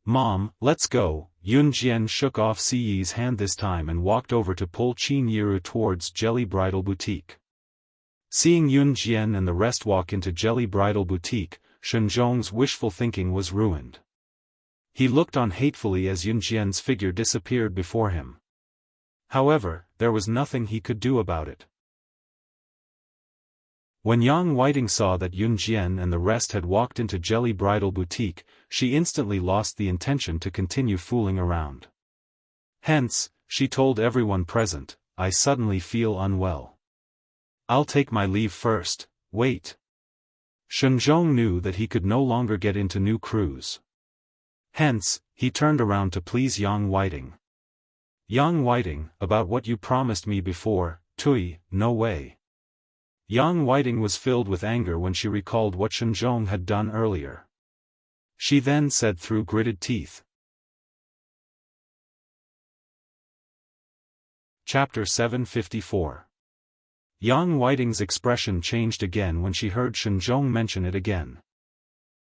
Mom, let's go. Yun Jian shook off Siyi's hand this time and walked over to pull Qin Yiru towards Jelly Bridal Boutique. Seeing Yun Jian and the rest walk into Jelly Bridal Boutique, Shen Zhong's wishful thinking was ruined. He looked on hatefully as Yun Jian's figure disappeared before him. However, there was nothing he could do about it. When Yang Whiting saw that Yun Jian and the rest had walked into Jelly Bridal Boutique, she instantly lost the intention to continue fooling around. Hence, she told everyone present, I suddenly feel unwell. I'll take my leave first, wait. Shen Zhong knew that he could no longer get into new crews. Hence, he turned around to please Yang Whiting. Yang Whiting, about what you promised me before, Tui, no way. Yang Whiting was filled with anger when she recalled what Shen Zhong had done earlier. She then said through gritted teeth. Chapter 754. Yang Whiting's expression changed again when she heard Shen Zhong mention it again.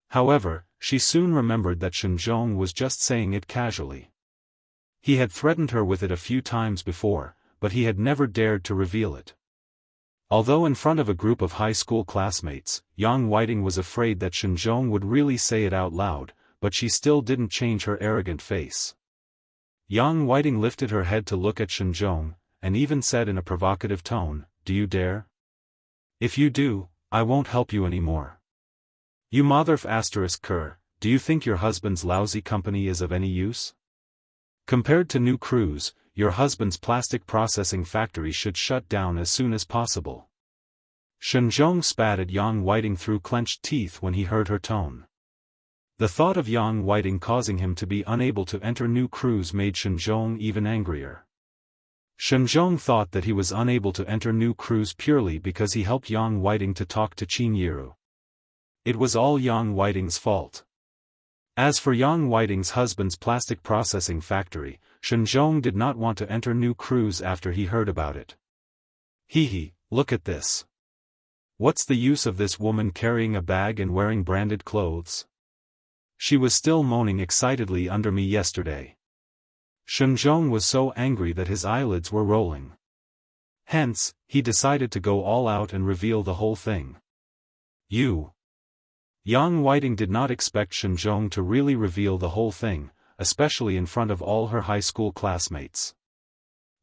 However, she soon remembered that Shen Zhong was just saying it casually. He had threatened her with it a few times before, but he had never dared to reveal it. Although in front of a group of high school classmates, Yang Whiting was afraid that Shen Zhong would really say it out loud, but she still didn't change her arrogant face. Yang Whiting lifted her head to look at Shen Zhong, and even said in a provocative tone, Do you dare? If you do, I won't help you anymore. You motherf asterisk cur, do you think your husband's lousy company is of any use? Compared to new crews, your husband's plastic processing factory should shut down as soon as possible. Shen Zhong spat at Yang Whiting through clenched teeth when he heard her tone. The thought of Yang Whiting causing him to be unable to enter new crews made Shen Zhong even angrier. Shen Zhong thought that he was unable to enter new crews purely because he helped Yang Whiting to talk to Qin Yiru. It was all Yang Whiting's fault. As for Yang Whiting's husband's plastic processing factory, Shen Zhong did not want to enter new crews after he heard about it. Look at this. What's the use of this woman carrying a bag and wearing branded clothes? She was still moaning excitedly under me yesterday. Shen Zhong was so angry that his eyelids were rolling. Hence, he decided to go all out and reveal the whole thing. Yang Whiting did not expect Shen Zhong to really reveal the whole thing, especially in front of all her high school classmates.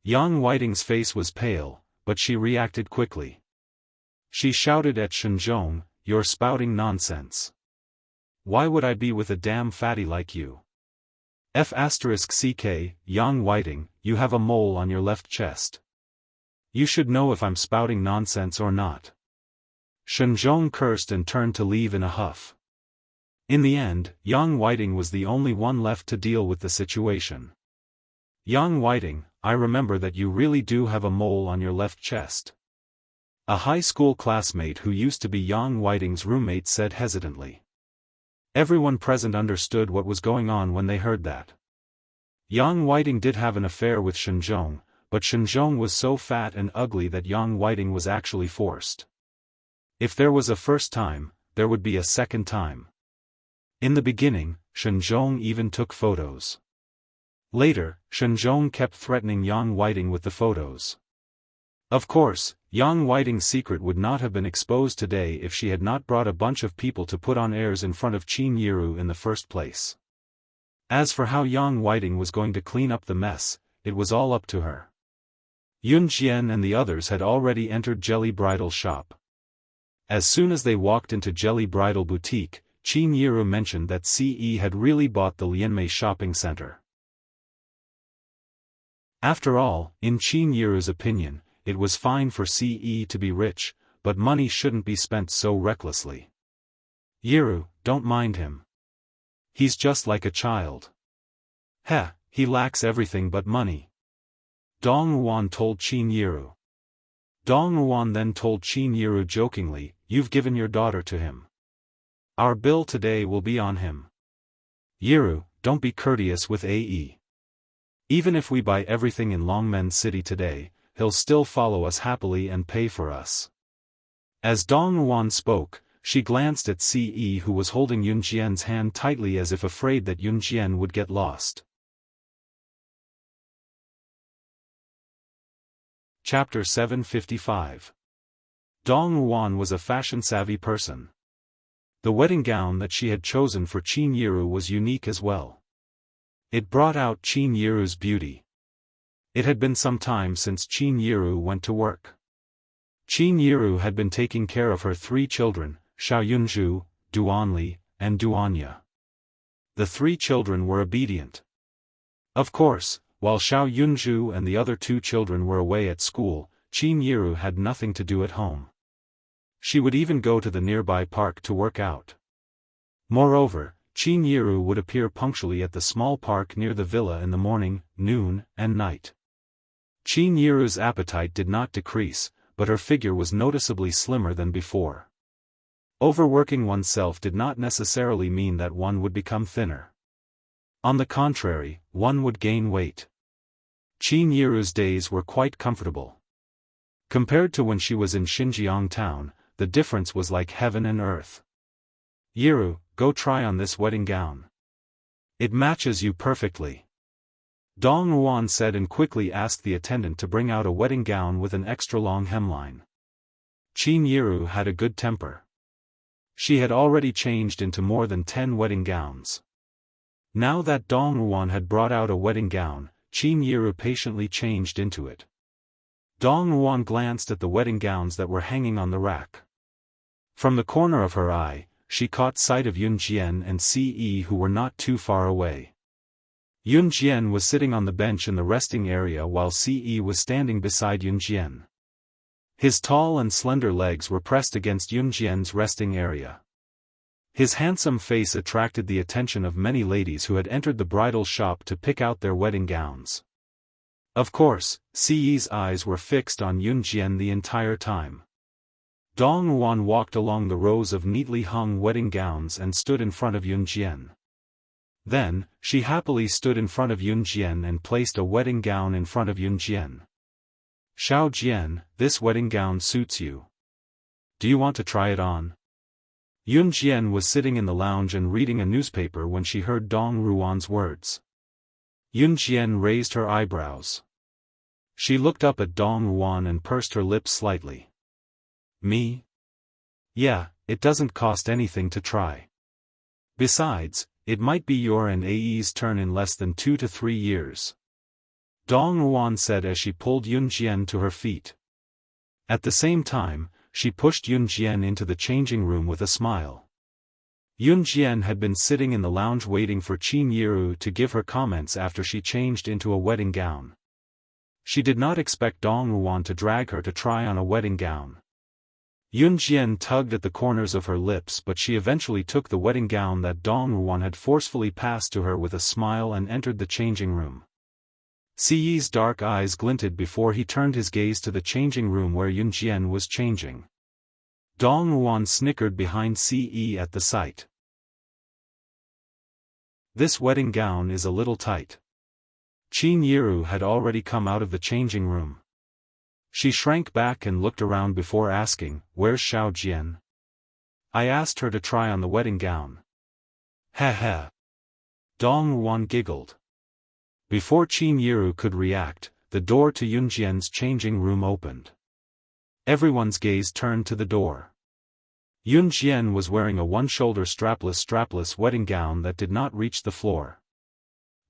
Yang Whiting's face was pale, but she reacted quickly. She shouted at Shen Zhong, You're spouting nonsense. Why would I be with a damn fatty like you? *CK, Yang Whiting, you have a mole on your left chest. You should know if I'm spouting nonsense or not. Shen Zhong cursed and turned to leave in a huff. In the end, Yang Whiting was the only one left to deal with the situation. Yang Whiting, I remember that you really do have a mole on your left chest. A high school classmate who used to be Yang Whiting's roommate said hesitantly. Everyone present understood what was going on when they heard that. Yang Whiting did have an affair with Shen Zhong, but Shen Zhong was so fat and ugly that Yang Whiting was actually forced. If there was a first time, there would be a second time. In the beginning, Shen Zhong even took photos. Later, Shen Zhong kept threatening Yang Whiting with the photos. Of course, Yang Whiting's secret would not have been exposed today if she had not brought a bunch of people to put on airs in front of Qin Yiru in the first place. As for how Yang Whiting was going to clean up the mess, it was all up to her. Yun Jian and the others had already entered Jelly Bridal shop. As soon as they walked into Jelly Bridal boutique, Qin Yiru mentioned that CE had really bought the Lianmei shopping center. After all, in Qin Yiru's opinion, it was fine for CE to be rich, but money shouldn't be spent so recklessly. Yiru, don't mind him. He's just like a child. Heh, he lacks everything but money. Dong Ruan told Qin Yiru. Dong Ruan then told Qin Yiru jokingly, "You've given your daughter to him. Our bill today will be on him. Yiru, don't be courteous with AE. Even if we buy everything in Longmen City today, he'll still follow us happily and pay for us." As Dong Ruan spoke, she glanced at CE, who was holding Yun Jian's hand tightly as if afraid that Yun Jian would get lost. Chapter 755. Dong Ruan was a fashion-savvy person. The wedding gown that she had chosen for Qin Yiru was unique as well. It brought out Qin Yiru's beauty. It had been some time since Qin Yiru went to work. Qin Yiru had been taking care of her 3 children, Xiao Yunzhu, Duanli, and Duanya. The 3 children were obedient. Of course, while Xiao Yunzhu and the other 2 children were away at school, Qin Yiru had nothing to do at home. She would even go to the nearby park to work out. Moreover, Qin Yiru would appear punctually at the small park near the villa in the morning, noon, and night. Qin Yiru's appetite did not decrease, but her figure was noticeably slimmer than before. Overworking oneself did not necessarily mean that one would become thinner. On the contrary, one would gain weight. Qin Yiru's days were quite comfortable. Compared to when she was in Xinjiang town, the difference was like heaven and earth. "Yiru, go try on this wedding gown. It matches you perfectly," Dong Ruan said, and quickly asked the attendant to bring out a wedding gown with an extra long hemline. Qin Yiru had a good temper. She had already changed into more than 10 wedding gowns. Now that Dong Ruan had brought out a wedding gown, Qin Yiru patiently changed into it. Dong Ruan glanced at the wedding gowns that were hanging on the rack. From the corner of her eye, she caught sight of Yun Jian and CE, who were not too far away. Yun Jian was sitting on the bench in the resting area while CE was standing beside Yun Jian. His tall and slender legs were pressed against Yun Jian's resting area. His handsome face attracted the attention of many ladies who had entered the bridal shop to pick out their wedding gowns. Of course, CE's eyes were fixed on Yun Jian the entire time. Dong Ruan walked along the rows of neatly hung wedding gowns and stood in front of Yun Jian. Then, she happily stood in front of Yun Jian and placed a wedding gown in front of Yun Jian. "Xiao Jian, this wedding gown suits you. Do you want to try it on?" Yun Jian was sitting in the lounge and reading a newspaper when she heard Dong Ruan's words. Yun Jian raised her eyebrows. She looked up at Dong Ruan and pursed her lips slightly. "Me? Yeah, it doesn't cost anything to try. Besides, it might be your and AE's turn in less than 2 to 3 years. Dong Ruan said as she pulled Yun Jian to her feet. At the same time, she pushed Yun Jian into the changing room with a smile. Yun Jian had been sitting in the lounge waiting for Qin Yiru to give her comments after she changed into a wedding gown. She did not expect Dong Ruan to drag her to try on a wedding gown. Yun Jian tugged at the corners of her lips, but she eventually took the wedding gown that Dong Ruan had forcefully passed to her with a smile and entered the changing room. CE's dark eyes glinted before he turned his gaze to the changing room where Yun Jian was changing. Dong Ruan snickered behind CE at the sight. "This wedding gown is a little tight." Qin Yiru had already come out of the changing room. She shrank back and looked around before asking, "Where's Xiao Jian?" "I asked her to try on the wedding gown." "Heh heh." Dong Ruan giggled. Before Qin Yiru could react, the door to Yun Jian's changing room opened. Everyone's gaze turned to the door. Yun Jian was wearing a one-shoulder strapless wedding gown that did not reach the floor.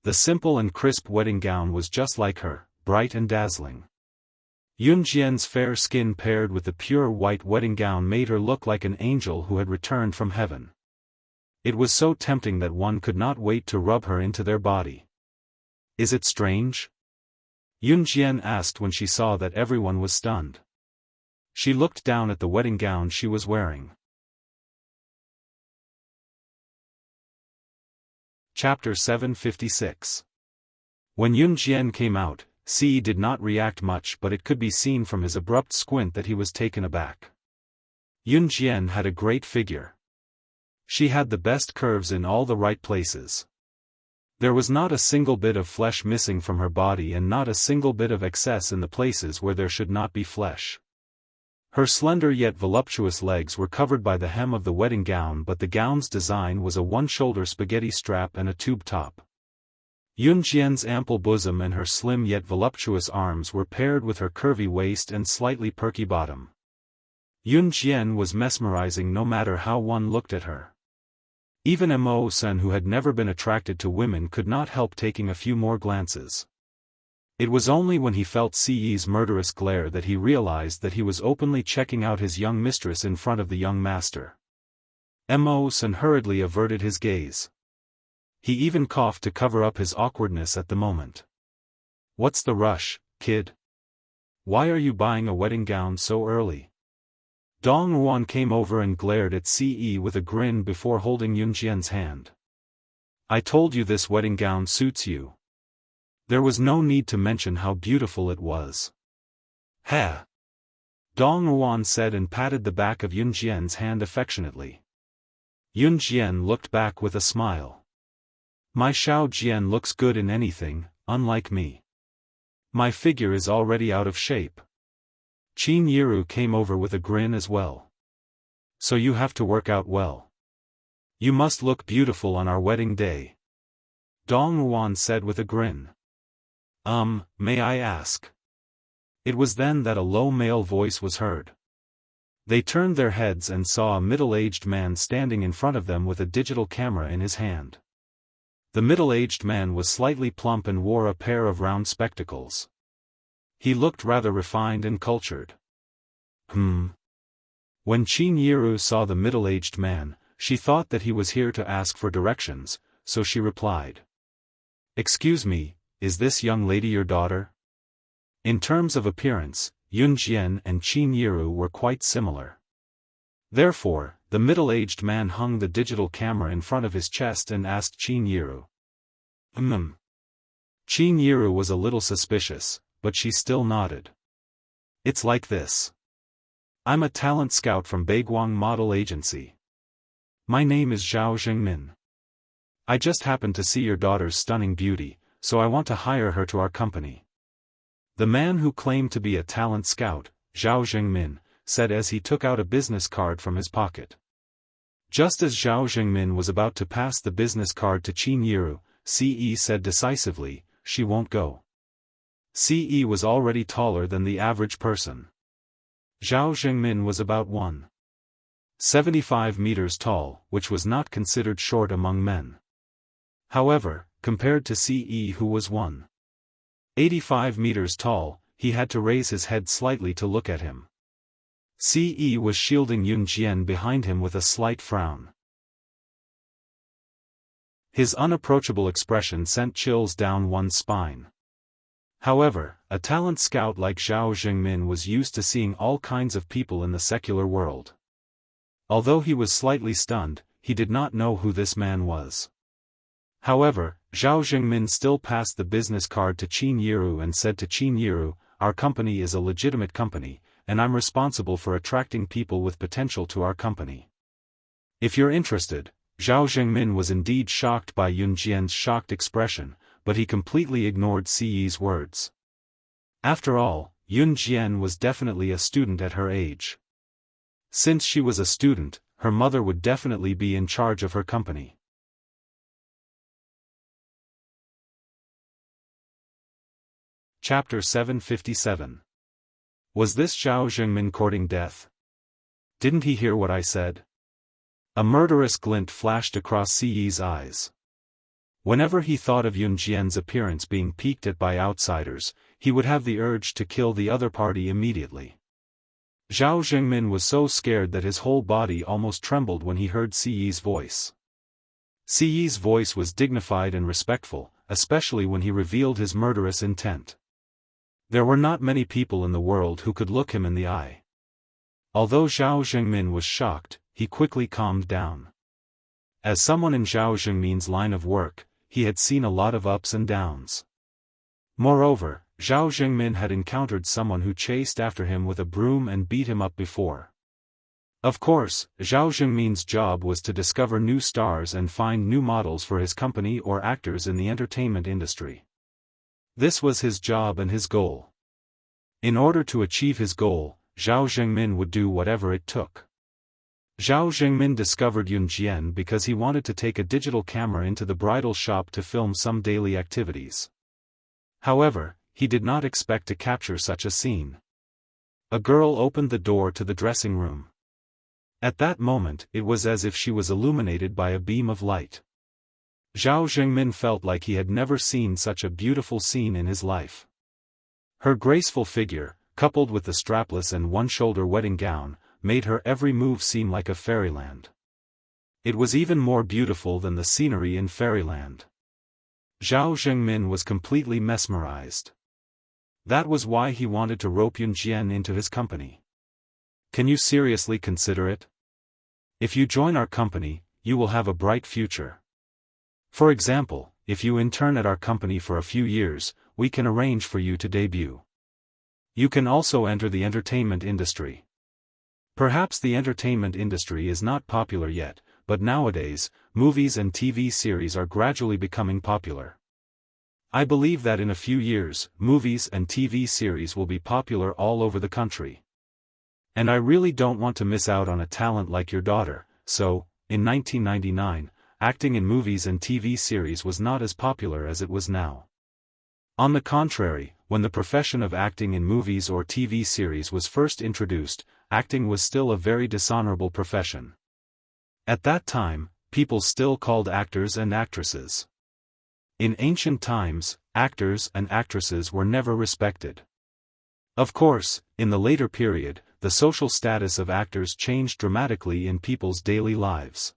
The simple and crisp wedding gown was just like her, bright and dazzling. Yun Jian's fair skin paired with the pure white wedding gown made her look like an angel who had returned from heaven. It was so tempting that one could not wait to rub her into their body. Is it strange? Yun Jian asked when she saw that everyone was stunned. She looked down at the wedding gown she was wearing. Chapter 756. When Yun Jian came out, Ce did not react much, but it could be seen from his abrupt squint that he was taken aback. Yun Jian had a great figure. She had the best curves in all the right places. There was not a single bit of flesh missing from her body and not a single bit of excess in the places where there should not be flesh. Her slender yet voluptuous legs were covered by the hem of the wedding gown, but the gown's design was a one-shoulder spaghetti strap and a tube top. Yun Jian's ample bosom and her slim yet voluptuous arms were paired with her curvy waist and slightly perky bottom. Yun Jian was mesmerizing no matter how one looked at her. Even Mo-san, who had never been attracted to women, could not help taking a few more glances. It was only when he felt Ce's murderous glare that he realized that he was openly checking out his young mistress in front of the young master. Mo-san hurriedly averted his gaze. He even coughed to cover up his awkwardness at the moment. What's the rush, kid? Why are you buying a wedding gown so early? Dong Ruan came over and glared at Ce with a grin before holding Yun Jian's hand. I told you this wedding gown suits you. There was no need to mention how beautiful it was. Ha! Dong Ruan said and patted the back of Yun Jian's hand affectionately. Yun Jian looked back with a smile. My Xiao Jian looks good in anything, unlike me. My figure is already out of shape. Qin Yiru came over with a grin as well. So you have to work out well. You must look beautiful on our wedding day. Dong Ruan said with a grin. May I ask? It was then that a low male voice was heard. They turned their heads and saw a middle-aged man standing in front of them with a digital camera in his hand. The middle-aged man was slightly plump and wore a pair of round spectacles. He looked rather refined and cultured. When Qin Yiru saw the middle-aged man, she thought that he was here to ask for directions, so she replied. Excuse me, is this young lady your daughter? In terms of appearance, Yun Jian and Qin Yiru were quite similar. Therefore, the middle-aged man hung the digital camera in front of his chest and asked Qin Yiru. Qin Yiru was a little suspicious, but she still nodded. It's like this. I'm a talent scout from Baiguang Model Agency. My name is Zhao Zhengmin. I just happened to see your daughter's stunning beauty, so I want to hire her to our company. The man who claimed to be a talent scout, Zhao Zhengmin, said as he took out a business card from his pocket. Just as Zhao Zhengmin was about to pass the business card to Qin Yiru, Ce said decisively, she won't go. Ce was already taller than the average person. Zhao Zhengmin was about 1.75 meters tall, which was not considered short among men. However, compared to Ce, who was 1.85 meters tall, he had to raise his head slightly to look at him. Ce was shielding Yun Jian behind him with a slight frown. His unapproachable expression sent chills down one's spine. However, a talent scout like Zhao Zhengmin was used to seeing all kinds of people in the secular world. Although he was slightly stunned, he did not know who this man was. However, Zhao Zhengmin still passed the business card to Qin Yiru and said to Qin Yiru, our company is a legitimate company, and I'm responsible for attracting people with potential to our company. If you're interested. Zhao Zhengmin was indeed shocked by Yun Jian's shocked expression, but he completely ignored Ce's words. After all, Yun Jian was definitely a student at her age. Since she was a student, her mother would definitely be in charge of her company. Chapter 757. Was this Zhao Zhengmin courting death? Didn't he hear what I said? A murderous glint flashed across Siyi's eyes. Whenever he thought of Yun Jian's appearance being peeked at by outsiders, he would have the urge to kill the other party immediately. Zhao Zhengmin was so scared that his whole body almost trembled when he heard Siyi's voice. Siyi's voice was dignified and respectful, especially when he revealed his murderous intent. There were not many people in the world who could look him in the eye. Although Zhao Zhengmin was shocked, he quickly calmed down. As someone in Zhao Zhengmin's line of work, he had seen a lot of ups and downs. Moreover, Zhao Zhengmin had encountered someone who chased after him with a broom and beat him up before. Of course, Zhao Zhengmin's job was to discover new stars and find new models for his company or actors in the entertainment industry. This was his job and his goal. In order to achieve his goal, Zhao Zhengmin would do whatever it took. Zhao Zhengmin discovered Yun Jian because he wanted to take a digital camera into the bridal shop to film some daily activities. However, he did not expect to capture such a scene. A girl opened the door to the dressing room. At that moment, it was as if she was illuminated by a beam of light. Zhao Zhengmin felt like he had never seen such a beautiful scene in his life. Her graceful figure, coupled with the strapless and one-shoulder wedding gown, made her every move seem like a fairyland. It was even more beautiful than the scenery in fairyland. Zhao Zhengmin was completely mesmerized. That was why he wanted to rope Yun Jian into his company. Can you seriously consider it? If you join our company, you will have a bright future. For example, if you intern at our company for a few years, we can arrange for you to debut. You can also enter the entertainment industry. Perhaps the entertainment industry is not popular yet, but nowadays, movies and TV series are gradually becoming popular. I believe that in a few years, movies and TV series will be popular all over the country. And I really don't want to miss out on a talent like your daughter, so, in 1999, acting in movies and TV series was not as popular as it was now. On the contrary, when the profession of acting in movies or TV series was first introduced, acting was still a very dishonorable profession. At that time, people still called actors and actresses. In ancient times, actors and actresses were never respected. Of course, in the later period, the social status of actors changed dramatically in people's daily lives.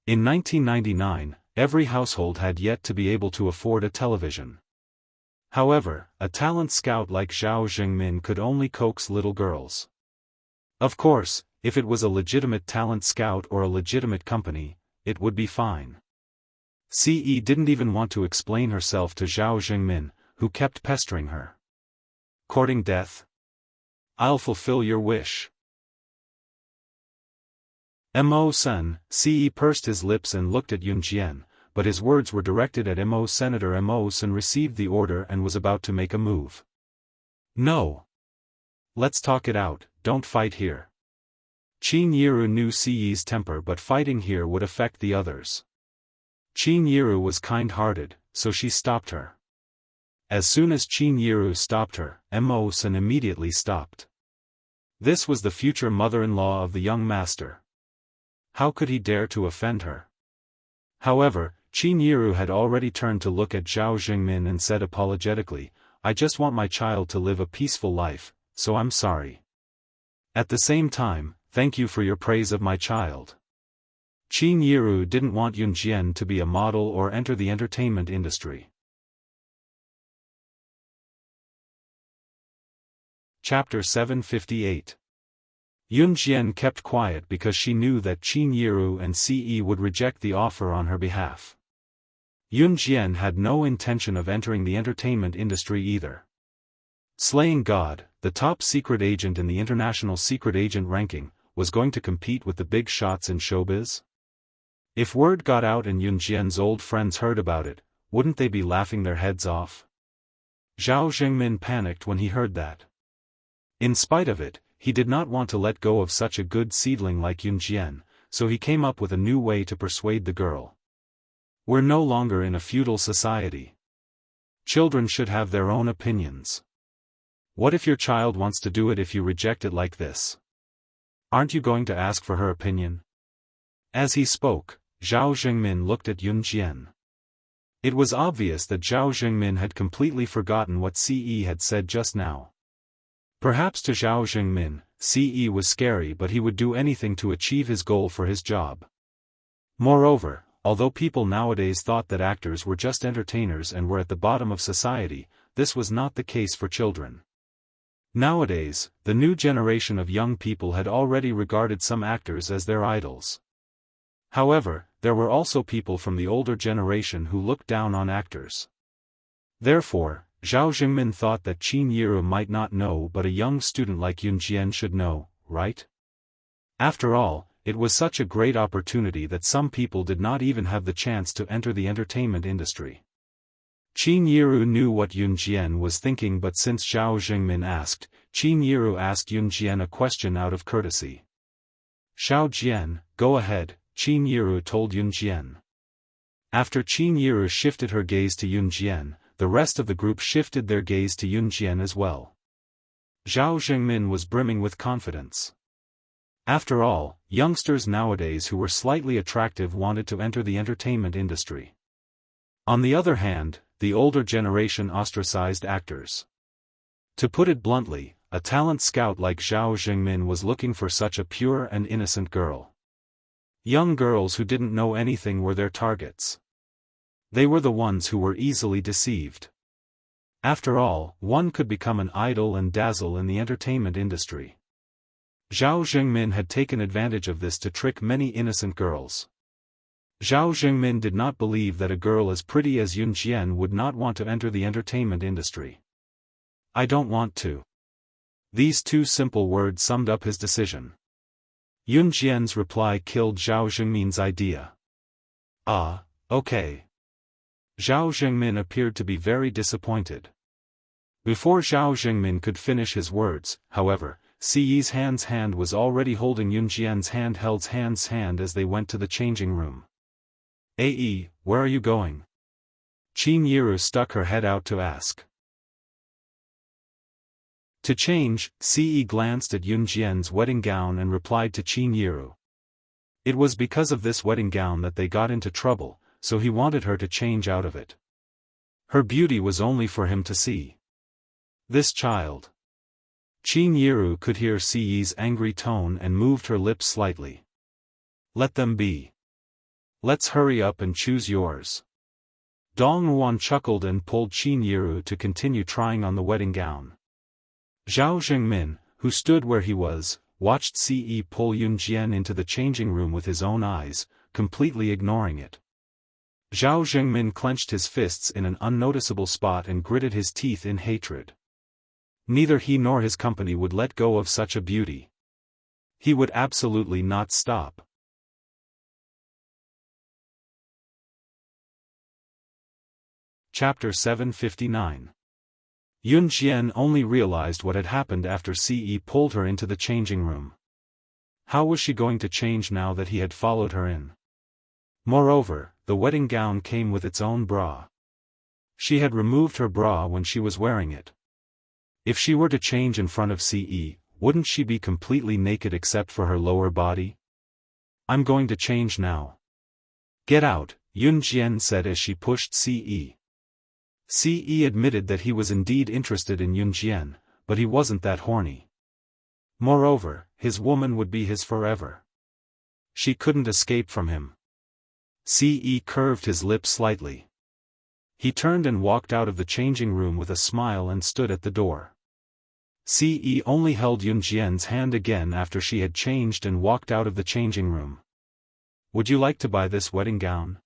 In 1999, every household had yet to be able to afford a television. However, a talent scout like Zhao Zhengmin could only coax little girls. Of course, if it was a legitimate talent scout or a legitimate company, it would be fine. Ce didn't even want to explain herself to Zhao Zhengmin, who kept pestering her. Courting death? I'll fulfill your wish. Mo-sen, Ce pursed his lips and looked at Yun Jian, but his words were directed at Mo. Senator Mo-sen received the order and was about to make a move. No. Let's talk it out, don't fight here. Qin Yiru knew Ce's temper, but fighting here would affect the others. Qin Yiru was kind-hearted, so she stopped her. As soon as Qin Yiru stopped her, Mo-sen immediately stopped. This was the future mother-in-law of the young master. How could he dare to offend her? However, Qin Yiru had already turned to look at Zhao Zhengmin and said apologetically, I just want my child to live a peaceful life, so I'm sorry. At the same time, thank you for your praise of my child. Qin Yiru didn't want Yun Jian to be a model or enter the entertainment industry. Chapter 758. Yun Jian kept quiet because she knew that Qin Yiru and Ce would reject the offer on her behalf. Yun Jian had no intention of entering the entertainment industry either. Slaying God, the top secret agent in the international secret agent ranking, was going to compete with the big shots in showbiz? If word got out and Yun Jian's old friends heard about it, wouldn't they be laughing their heads off? Zhao Zhengmin panicked when he heard that. In spite of it, he did not want to let go of such a good seedling like Yun Jian, so he came up with a new way to persuade the girl. We're no longer in a feudal society. Children should have their own opinions. What if your child wants to do it if you reject it like this? Aren't you going to ask for her opinion? As he spoke, Zhao Zhengmin looked at Yun Jian. It was obvious that Zhao Zhengmin had completely forgotten what Ce had said just now. Perhaps to Zhao Zhengmin, Ce was scary, but he would do anything to achieve his goal for his job. Moreover, although people nowadays thought that actors were just entertainers and were at the bottom of society, this was not the case for children. Nowadays, the new generation of young people had already regarded some actors as their idols. However, there were also people from the older generation who looked down on actors. Therefore, Zhao Zhengmin thought that Qin Yiru might not know, but a young student like Yun Jian should know, right? After all, it was such a great opportunity that some people did not even have the chance to enter the entertainment industry. Qin Yiru knew what Yun Jian was thinking, but since Zhao Zhengmin asked, Qin Yiru asked Yun Jian a question out of courtesy. Xiao Jian, go ahead, Qin Yiru told Yun Jian. After Qin Yiru shifted her gaze to Yun Jian, the rest of the group shifted their gaze to Yun Jian as well. Zhao Zhengmin was brimming with confidence. After all, youngsters nowadays who were slightly attractive wanted to enter the entertainment industry. On the other hand, the older generation ostracized actors. To put it bluntly, a talent scout like Zhao Zhengmin was looking for such a pure and innocent girl. Young girls who didn't know anything were their targets. They were the ones who were easily deceived. After all, one could become an idol and dazzle in the entertainment industry. Zhao Zhengmin had taken advantage of this to trick many innocent girls. Zhao Zhengmin did not believe that a girl as pretty as Yun Jian would not want to enter the entertainment industry. I don't want to. These two simple words summed up his decision. Yun Jian's reply killed Zhao Zhengmin's idea. Ah, okay. Zhao Zhengmin appeared to be very disappointed. Before Zhao Zhengmin could finish his words, however, Ce's hand was already holding Yun Jian's hand as they went to the changing room. Ae, where are you going? Qin Yiru stuck her head out to ask. To change, Ce glanced at Yun Jian's wedding gown and replied to Qin Yiru. It was because of this wedding gown that they got into trouble, so he wanted her to change out of it. Her beauty was only for him to see. This child. Qin Yiru could hear Ce's angry tone and moved her lips slightly. Let them be. Let's hurry up and choose yours. Dong Yuan chuckled and pulled Qin Yiru to continue trying on the wedding gown. Zhao Zhengmin, who stood where he was, watched Ce pull Yun Jian into the changing room with his own eyes, completely ignoring it. Zhao Zhengmin clenched his fists in an unnoticeable spot and gritted his teeth in hatred. Neither he nor his company would let go of such a beauty. He would absolutely not stop. Chapter 759. Yun Jian only realized what had happened after Ce pulled her into the changing room. How was she going to change now that he had followed her in? Moreover, the wedding gown came with its own bra. She had removed her bra when she was wearing it. If she were to change in front of Ce, wouldn't she be completely naked except for her lower body? I'm going to change now. Get out, Yun Jian said as she pushed Ce. Ce admitted that he was indeed interested in Yun Jian, but he wasn't that horny. Moreover, his woman would be his forever. She couldn't escape from him. Ce curved his lips slightly. He turned and walked out of the changing room with a smile and stood at the door. Ce only held Yun Jian's hand again after she had changed and walked out of the changing room. Would you like to buy this wedding gown?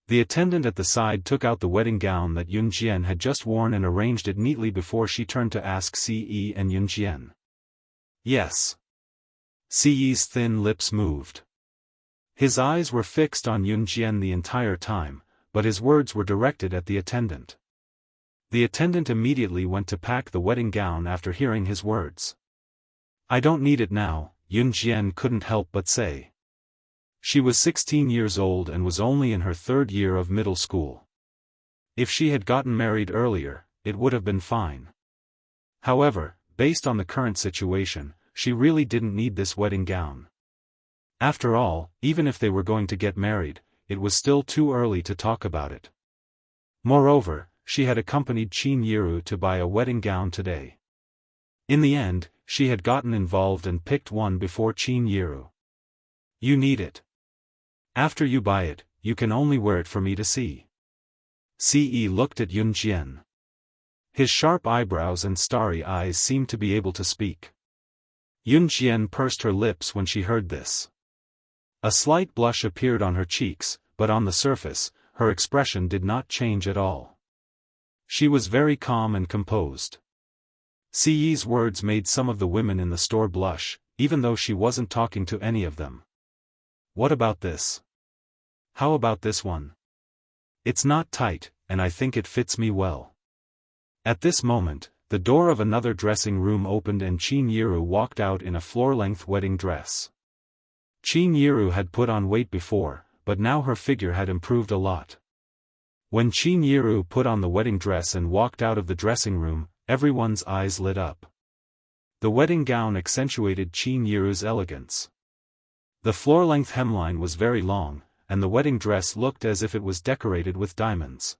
The attendant at the side took out the wedding gown that Yun Jian had just worn and arranged it neatly before she turned to ask Ce and Yun Jian. Yes. Ce's thin lips moved. His eyes were fixed on Yun Jian the entire time, but his words were directed at the attendant. The attendant immediately went to pack the wedding gown after hearing his words. I don't need it now, Yun Jian couldn't help but say. She was 16 years old and was only in her third year of middle school. If she had gotten married earlier, it would have been fine. However, based on the current situation, she really didn't need this wedding gown. After all, even if they were going to get married, it was still too early to talk about it. Moreover, she had accompanied Qin Yiru to buy a wedding gown today. In the end, she had gotten involved and picked one before Qin Yiru. You need it. After you buy it, you can only wear it for me to see. Ce looked at Yun Jian. His sharp eyebrows and starry eyes seemed to be able to speak. Yun Jian pursed her lips when she heard this. A slight blush appeared on her cheeks, but on the surface, her expression did not change at all. She was very calm and composed. Ce's words made some of the women in the store blush, even though she wasn't talking to any of them. What about this? How about this one? It's not tight, and I think it fits me well. At this moment, the door of another dressing room opened and Qin Yiru walked out in a floor-length wedding dress. Qin Yiru had put on weight before, but now her figure had improved a lot. When Qin Yiru put on the wedding dress and walked out of the dressing room, everyone's eyes lit up. The wedding gown accentuated Qin Yiru's elegance. The floor-length hemline was very long, and the wedding dress looked as if it was decorated with diamonds.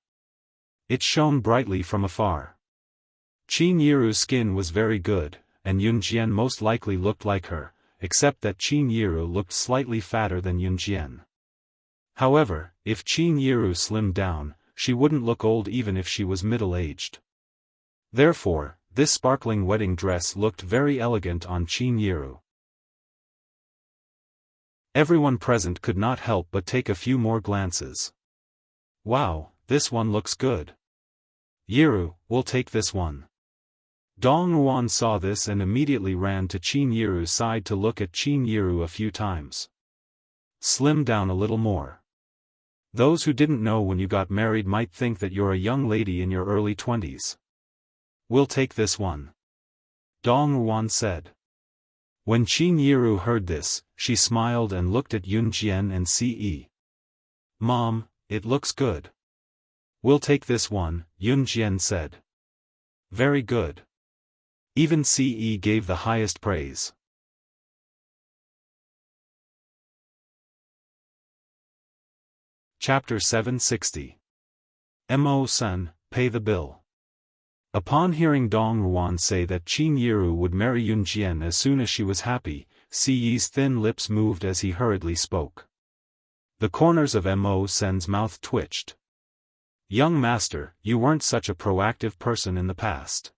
It shone brightly from afar. Qin Yiru's skin was very good, and Yun Jian most likely looked like her, except that Qin Yiru looked slightly fatter than Yun Jian. However, if Qin Yiru slimmed down, she wouldn't look old even if she was middle-aged. Therefore, this sparkling wedding dress looked very elegant on Qin Yiru. Everyone present could not help but take a few more glances. Wow, this one looks good. Yiru, we'll take this one. Dong Ruan saw this and immediately ran to Qin Yiru's side to look at Qin Yiru a few times. Slim down a little more. Those who didn't know when you got married might think that you're a young lady in your early 20s. We'll take this one. Dong Ruan said. When Qin Yiru heard this, she smiled and looked at Yun Jian and Ce. Mom, it looks good. We'll take this one, Yun Jian said. Very good. Even Ce gave the highest praise. Chapter 760. Mo-san, pay the bill. Upon hearing Dong Ruan say that Qin Yiru would marry Yun Jian as soon as she was happy, Ce's thin lips moved as he hurriedly spoke. The corners of Mo-san's mouth twitched. Young master, you weren't such a proactive person in the past.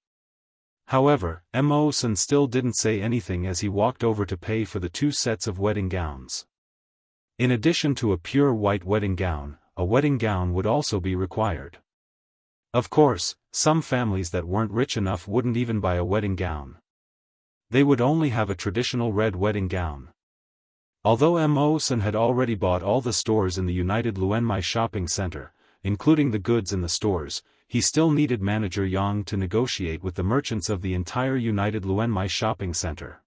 However, Mo-san still didn't say anything as he walked over to pay for the 2 sets of wedding gowns. In addition to a pure white wedding gown, a wedding gown would also be required. Of course, some families that weren't rich enough wouldn't even buy a wedding gown. They would only have a traditional red wedding gown. Although Mo-san had already bought all the stores in the United Luenmai shopping center, including the goods in the stores, he still needed Manager Yang to negotiate with the merchants of the entire United Luenmai shopping center.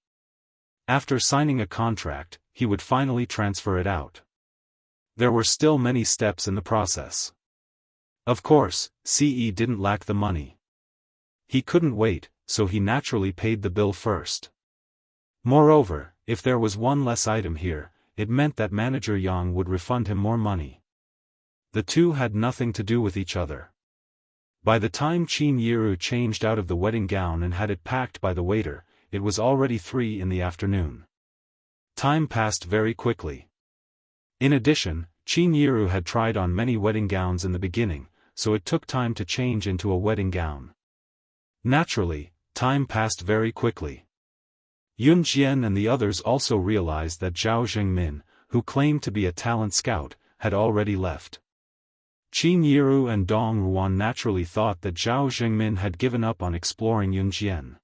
After signing a contract, he would finally transfer it out. There were still many steps in the process. Of course, Ce didn't lack the money. He couldn't wait, so he naturally paid the bill first. Moreover, if there was one less item here, it meant that Manager Yang would refund him more money. The two had nothing to do with each other. By the time Qin Yiru changed out of the wedding gown and had it packed by the waiter, it was already 3 in the afternoon. Time passed very quickly. In addition, Qin Yiru had tried on many wedding gowns in the beginning, so it took time to change into a wedding gown. Naturally, time passed very quickly. Yun Jian and the others also realized that Zhao Zhengmin, who claimed to be a talent scout, had already left. Qin Yiru and Dong Ruan naturally thought that Zhao Zhengmin had given up on exploring Yun Jian.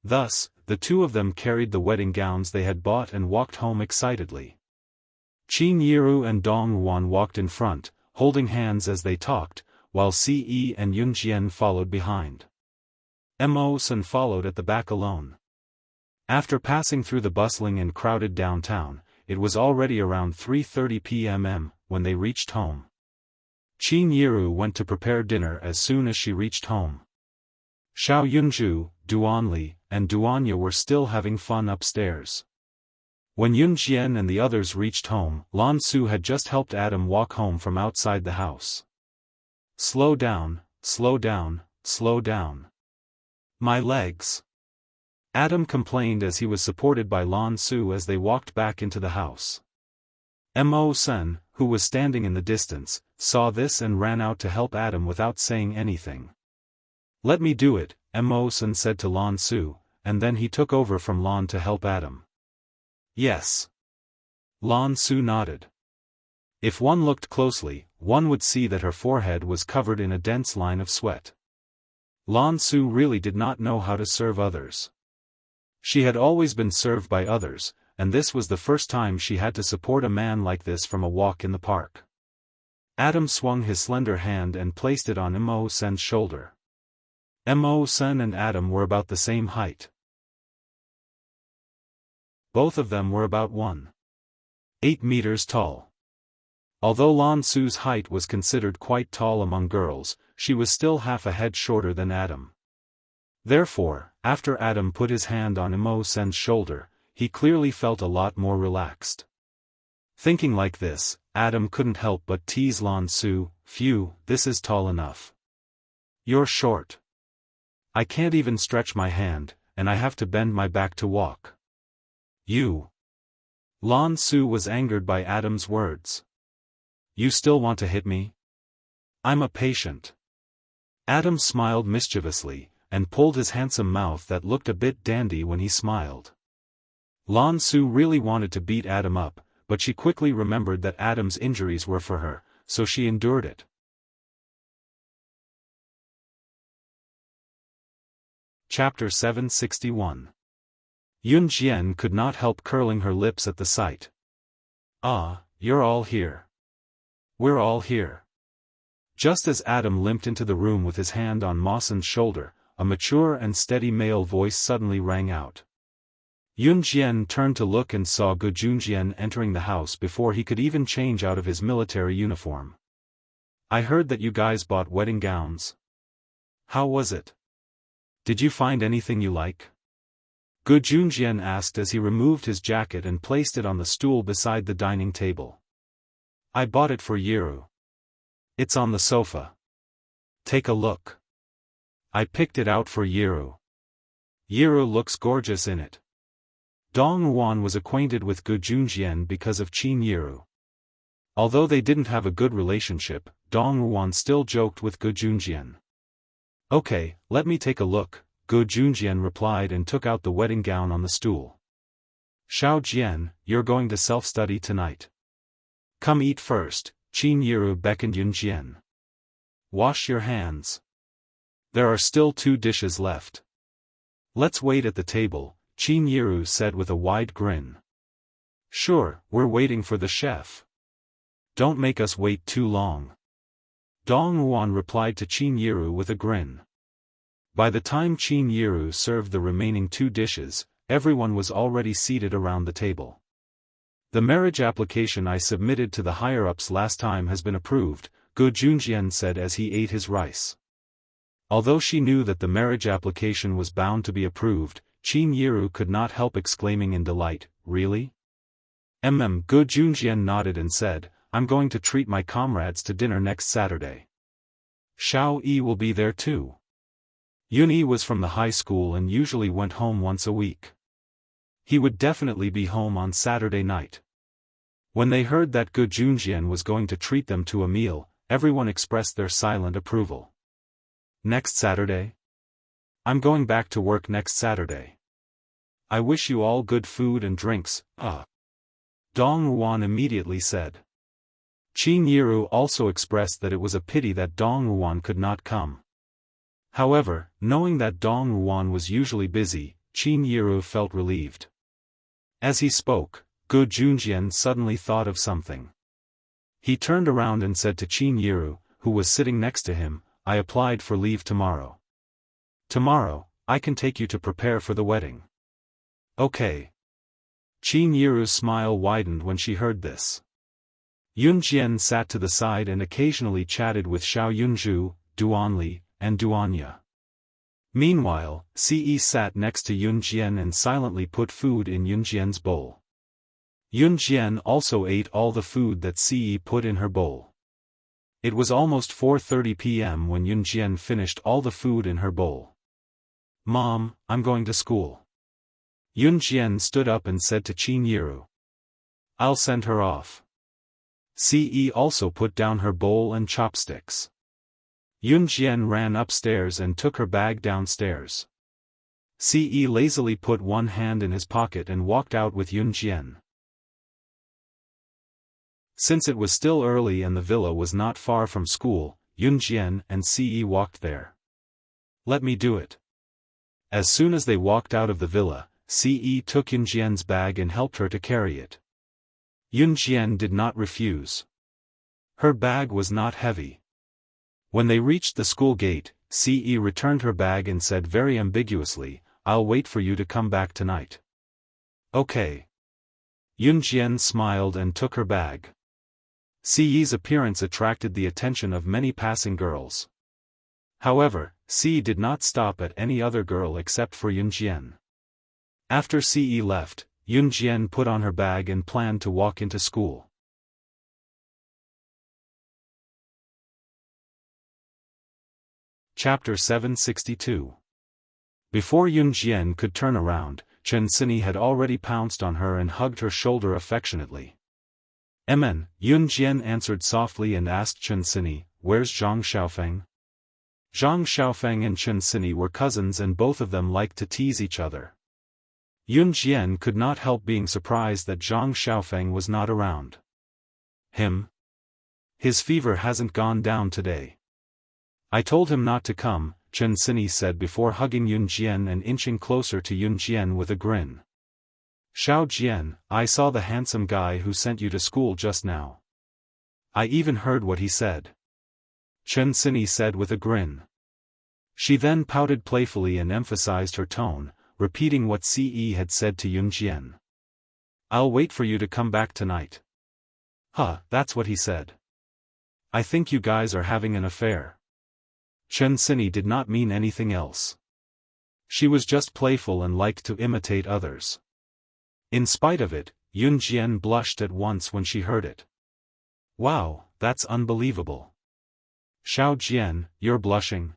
Thus, the two of them carried the wedding gowns they had bought and walked home excitedly. Qin Yiru and Dong Ruan walked in front, holding hands as they talked, while Ce and Yun Jian followed behind. Mo-san followed at the back alone. After passing through the bustling and crowded downtown, it was already around 3:30 p.m. when they reached home. Qin Yiru went to prepare dinner as soon as she reached home. Xiao Yunju, Duanli, and Duanya were still having fun upstairs. When Yun Jian and the others reached home, Lan Su had just helped Adam walk home from outside the house. "Slow down, slow down, slow down. My legs." Adam complained as he was supported by Lan Su as they walked back into the house. Mo Sen, who was standing in the distance, saw this and ran out to help Adam without saying anything. "Let me do it," Mo Sen said to Lan Su, and then he took over from Lan to help Adam. "Yes." Lan Su nodded. If one looked closely, one would see that her forehead was covered in a dense line of sweat. Lan Su really did not know how to serve others. She had always been served by others, and this was the first time she had to support a man like this from a walk in the park. Adam swung his slender hand and placed it on Mo Sen's shoulder. Mo Sen and Adam were about the same height. Both of them were about 1.8 meters tall. Although Lan Su's height was considered quite tall among girls, she was still half a head shorter than Adam. Therefore, after Adam put his hand on Mo Sen's shoulder, he clearly felt a lot more relaxed. Thinking like this, Adam couldn't help but tease Lan Su, "Phew, this is tall enough. You're short. I can't even stretch my hand, and I have to bend my back to walk. You." Lan Su was angered by Adam's words. "You still want to hit me? I'm a patient." Adam smiled mischievously, and pulled his handsome mouth that looked a bit dandy when he smiled. Lan Su really wanted to beat Adam up, but she quickly remembered that Adam's injuries were for her, so she endured it. Chapter 761. Yun Jian could not help curling her lips at the sight. "Ah, you're all here. We're all here." Just as Adam limped into the room with his hand on Mawson's shoulder, a mature and steady male voice suddenly rang out. Yun Jian turned to look and saw Gu Junjian entering the house before he could even change out of his military uniform. "I heard that you guys bought wedding gowns. How was it? Did you find anything you like?" Gu Junjian asked as he removed his jacket and placed it on the stool beside the dining table. "I bought it for Yiru. It's on the sofa. Take a look. I picked it out for Yiru. Yiru looks gorgeous in it." Dong Ruan was acquainted with Gu Junjian because of Qin Yiru. Although they didn't have a good relationship, Dong Ruan still joked with Gu Junjian. "Okay, let me take a look," Gu Junjian replied and took out the wedding gown on the stool. "Xiao Jian, you're going to self-study tonight. Come eat first," Qin Yiru beckoned Yun Jian. "Wash your hands. There are still 2 dishes left." "Let's wait at the table," Qin Yiru said with a wide grin. "Sure, we're waiting for the chef. Don't make us wait too long." Dong Ruan replied to Qin Yiru with a grin. By the time Qin Yiru served the remaining 2 dishes, everyone was already seated around the table. "The marriage application I submitted to the higher-ups last time has been approved," Gu Junjian said as he ate his rice. Although she knew that the marriage application was bound to be approved, Qin Yiru could not help exclaiming in delight, "Really?" Gu Junjian nodded and said, "I'm going to treat my comrades to dinner next Saturday. Xiao Yi will be there too." Yun Yi was from the high school and usually went home once a week. He would definitely be home on Saturday night. When they heard that Gu Junjian was going to treat them to a meal, everyone expressed their silent approval. "Next Saturday? I'm going back to work next Saturday. I wish you all good food and drinks." Dong Ruan immediately said. Qin Yiru also expressed that it was a pity that Dong Ruan could not come. However, knowing that Dong Ruan was usually busy, Qin Yiru felt relieved. As he spoke, Gu Junjian suddenly thought of something. He turned around and said to Qin Yiru, who was sitting next to him, "I applied for leave tomorrow. Tomorrow, I can take you to prepare for the wedding." "Okay." Qin Yiru's smile widened when she heard this. Yun Jian sat to the side and occasionally chatted with Xiao Yunju, Duanli, and Duanya. Meanwhile, Ce sat next to Yunjian and silently put food in Yunjian's bowl. Yunjian also ate all the food that Ce put in her bowl. It was almost 4:30 p.m. when Yunjian finished all the food in her bowl. "Mom, I'm going to school." Yunjian stood up and said to Qin Yiru. "I'll send her off." Ce also put down her bowl and chopsticks. Yunjian ran upstairs and took her bag downstairs. Ce lazily put one hand in his pocket and walked out with Yunjian. Since it was still early and the villa was not far from school, Yunjian and Ce walked there. "Let me do it." As soon as they walked out of the villa, Ce took Yunjian's bag and helped her to carry it. Yunjian did not refuse. Her bag was not heavy. When they reached the school gate, Ce returned her bag and said very ambiguously, "I'll wait for you to come back tonight." "Okay." Yunjian smiled and took her bag. Ce's appearance attracted the attention of many passing girls. However, Ce did not stop at any other girl except for Yunjian. After Ce left, Yunjian put on her bag and planned to walk into school. Chapter 762. Before Yunjian could turn around, Chen Sini had already pounced on her and hugged her shoulder affectionately. "Emen," Yunjian answered softly and asked Chen Sini, "Where's Zhang Xiaofan?" Zhang Xiaofan and Chen Sini were cousins and both of them liked to tease each other. Yunjian could not help being surprised that Zhang Xiaofan was not around. "Him? His fever hasn't gone down today. I told him not to come," Chen Sini said before hugging Yunjian and inching closer to Yunjian with a grin. "Xiao Jian, I saw the handsome guy who sent you to school just now. I even heard what he said," Chen Sini said with a grin. She then pouted playfully and emphasized her tone, repeating what Ce had said to Yunjian. "I'll wait for you to come back tonight." "Huh, that's what he said. I think you guys are having an affair." Chen Sini did not mean anything else. She was just playful and liked to imitate others. In spite of it, Yunjian blushed at once when she heard it. "Wow, that's unbelievable. Xiao Jian, you're blushing?"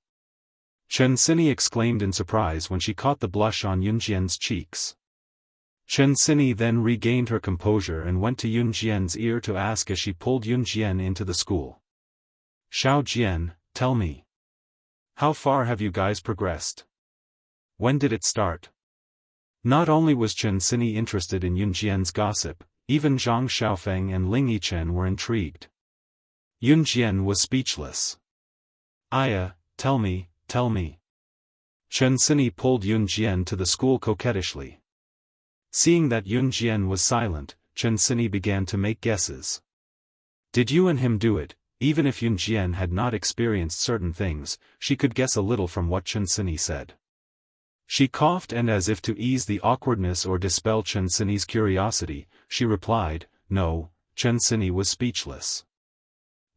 Chen Sini exclaimed in surprise when she caught the blush on Yunjian's cheeks. Chen Sini then regained her composure and went to Yunjian's ear to ask as she pulled Yunjian into the school. "Xiao Jian, tell me. How far have you guys progressed? When did it start?" Not only was Chen Sini interested in Yunjian's gossip, even Zhang Xiaofan and Ling Yichen were intrigued. Yunjian was speechless. "Aya, tell me, tell me." Chen Sini pulled Yunjian to the school coquettishly. Seeing that Yunjian was silent, Chen Sini began to make guesses. "Did you and him do it?" Even if Yunjian had not experienced certain things, she could guess a little from what Chen Sini said. She coughed and as if to ease the awkwardness or dispel Chen Sini's curiosity, she replied, "No." Chen Sini was speechless.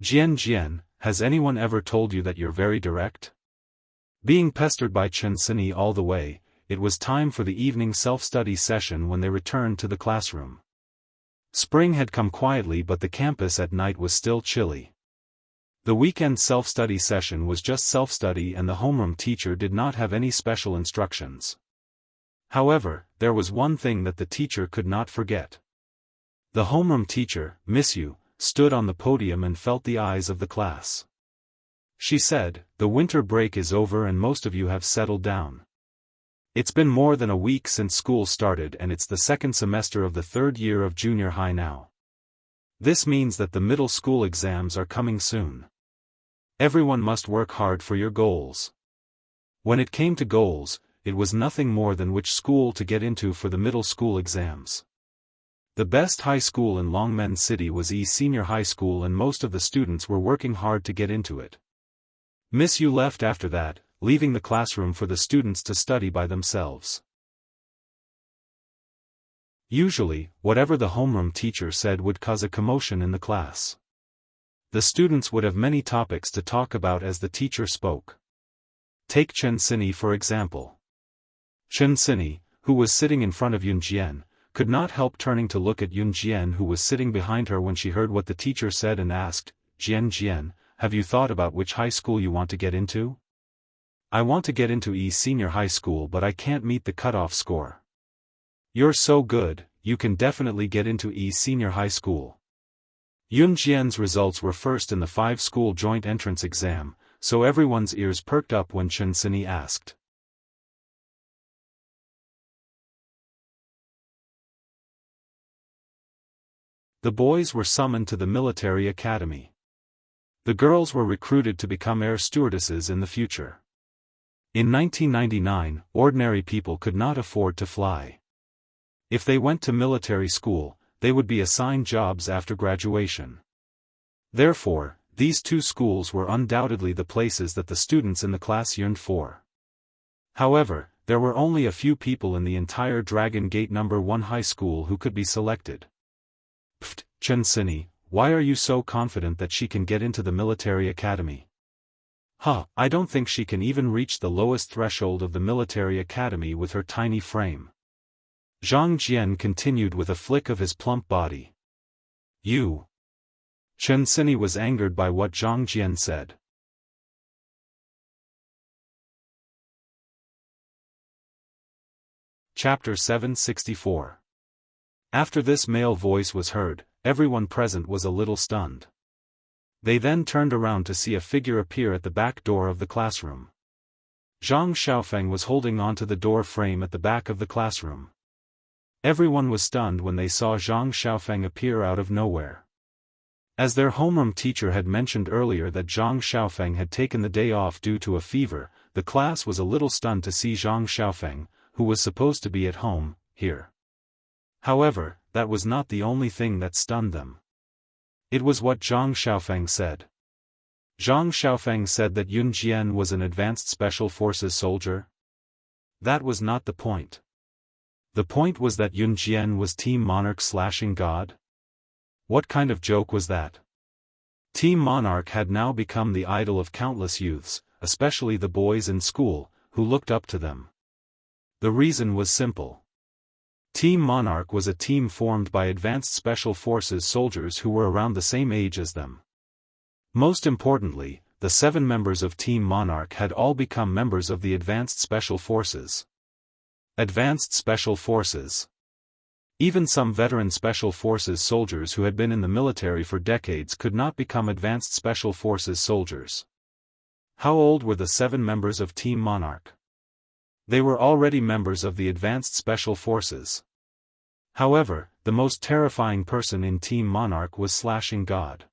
Jian, has anyone ever told you that you're very direct?" Being pestered by Chen Sini all the way, it was time for the evening self-study session when they returned to the classroom. Spring had come quietly but the campus at night was still chilly. The weekend self-study session was just self-study and the homeroom teacher did not have any special instructions. However, there was one thing that the teacher could not forget. The homeroom teacher, Miss Yu, stood on the podium and felt the eyes of the class. She said, "The winter break is over and most of you have settled down. It's been more than a week since school started and it's the second semester of the third year of junior high now. This means that the middle school exams are coming soon. Everyone must work hard for your goals." When it came to goals, it was nothing more than which school to get into for the middle school exams. The best high school in Longmen City was Senior High School and most of the students were working hard to get into it. Miss Yu left after that, leaving the classroom for the students to study by themselves. Usually, whatever the homeroom teacher said would cause a commotion in the class. The students would have many topics to talk about as the teacher spoke. Take Chen Sini for example. Chen Sini, who was sitting in front of Yun Jian, could not help turning to look at Yun Jian who was sitting behind her when she heard what the teacher said and asked, Jian, have you thought about which high school you want to get into? I want to get into E Senior High School but I can't meet the cutoff score. You're so good, you can definitely get into E Senior High School. Yun Jian's results were first in the 5-school joint entrance exam, so everyone's ears perked up when Chen Sini asked. The boys were summoned to the military academy. The girls were recruited to become air stewardesses in the future. In 1999, ordinary people could not afford to fly. If they went to military school, they would be assigned jobs after graduation. Therefore, these 2 schools were undoubtedly the places that the students in the class yearned for. However, there were only a few people in the entire Dragon Gate No. 1 high school who could be selected. Pfft, Chen Sini, why are you so confident that she can get into the military academy? I don't think she can even reach the lowest threshold of the military academy with her tiny frame. Zhang Jian continued with a flick of his plump body. You. Chen Sini was angered by what Zhang Jian said. Chapter 764. After this male voice was heard, everyone present was a little stunned. They then turned around to see a figure appear at the back door of the classroom. Zhang Xiaofan was holding onto the door frame at the back of the classroom. Everyone was stunned when they saw Zhang Xiaofan appear out of nowhere. As their homeroom teacher had mentioned earlier that Zhang Xiaofan had taken the day off due to a fever, the class was a little stunned to see Zhang Xiaofan, who was supposed to be at home, here. However, that was not the only thing that stunned them. It was what Zhang Xiaofan said. Zhang Xiaofan said that Yun Jian was an advanced special forces soldier. That was not the point. The point was that Yun Jian was Team Monarch slashing God? What kind of joke was that? Team Monarch had now become the idol of countless youths, especially the boys in school, who looked up to them. The reason was simple. Team Monarch was a team formed by advanced special forces soldiers who were around the same age as them. Most importantly, the 7 members of Team Monarch had all become members of the Advanced Special Forces. Advanced Special Forces. Even some veteran Special Forces soldiers who had been in the military for decades could not become Advanced Special Forces soldiers. How old were the 7 members of Team Monarch? They were already members of the Advanced Special Forces. However, the most terrifying person in Team Monarch was Slashing God.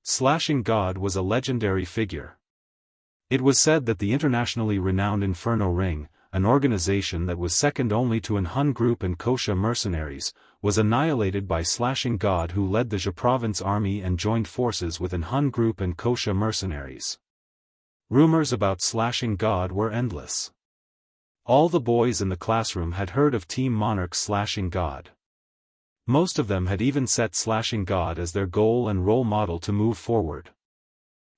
Slashing God was a legendary figure. It was said that the internationally renowned Inferno Ring, an organization that was second only to An Hun Group and Kosha mercenaries, was annihilated by Slashing God, who led the Zhe province army and joined forces with An Hun Group and Kosha mercenaries. Rumors about Slashing God were endless. All the boys in the classroom had heard of Team Monarch's Slashing God. Most of them had even set Slashing God as their goal and role model to move forward.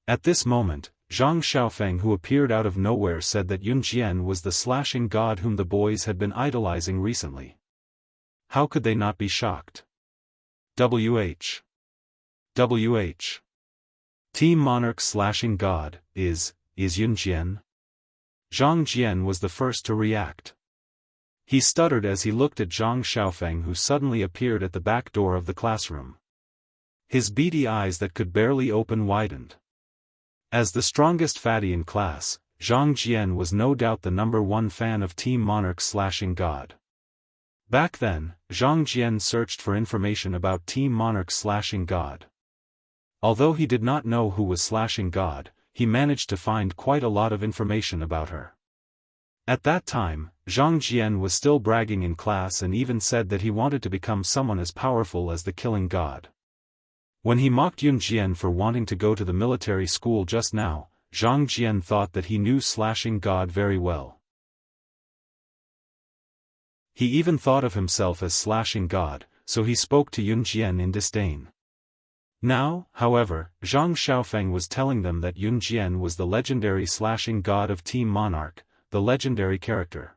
At this moment, Zhang Xiaofan, who appeared out of nowhere, said that Yun Jian was the Slashing God whom the boys had been idolizing recently. How could they not be shocked? WH. Team Monarch's Slashing God is Yun Jian? Zhang Jian was the first to react. He stuttered as he looked at Zhang Xiaofan, who suddenly appeared at the back door of the classroom. His beady eyes that could barely open widened. As the strongest fatty in class, Zhang Jian was no doubt the #1 fan of Team Monarch's Slashing God. Back then, Zhang Jian searched for information about Team Monarch's Slashing God. Although he did not know who was Slashing God, he managed to find quite a lot of information about her. At that time, Zhang Jian was still bragging in class and even said that he wanted to become someone as powerful as the Killing God. When he mocked Yun Jian for wanting to go to the military school just now, Zhang Jian thought that he knew Slashing God very well. He even thought of himself as Slashing God, so he spoke to Yun Jian in disdain. Now, however, Zhang Xiaofeng was telling them that Yun Jian was the legendary slashing god of Team Monarch, the legendary character.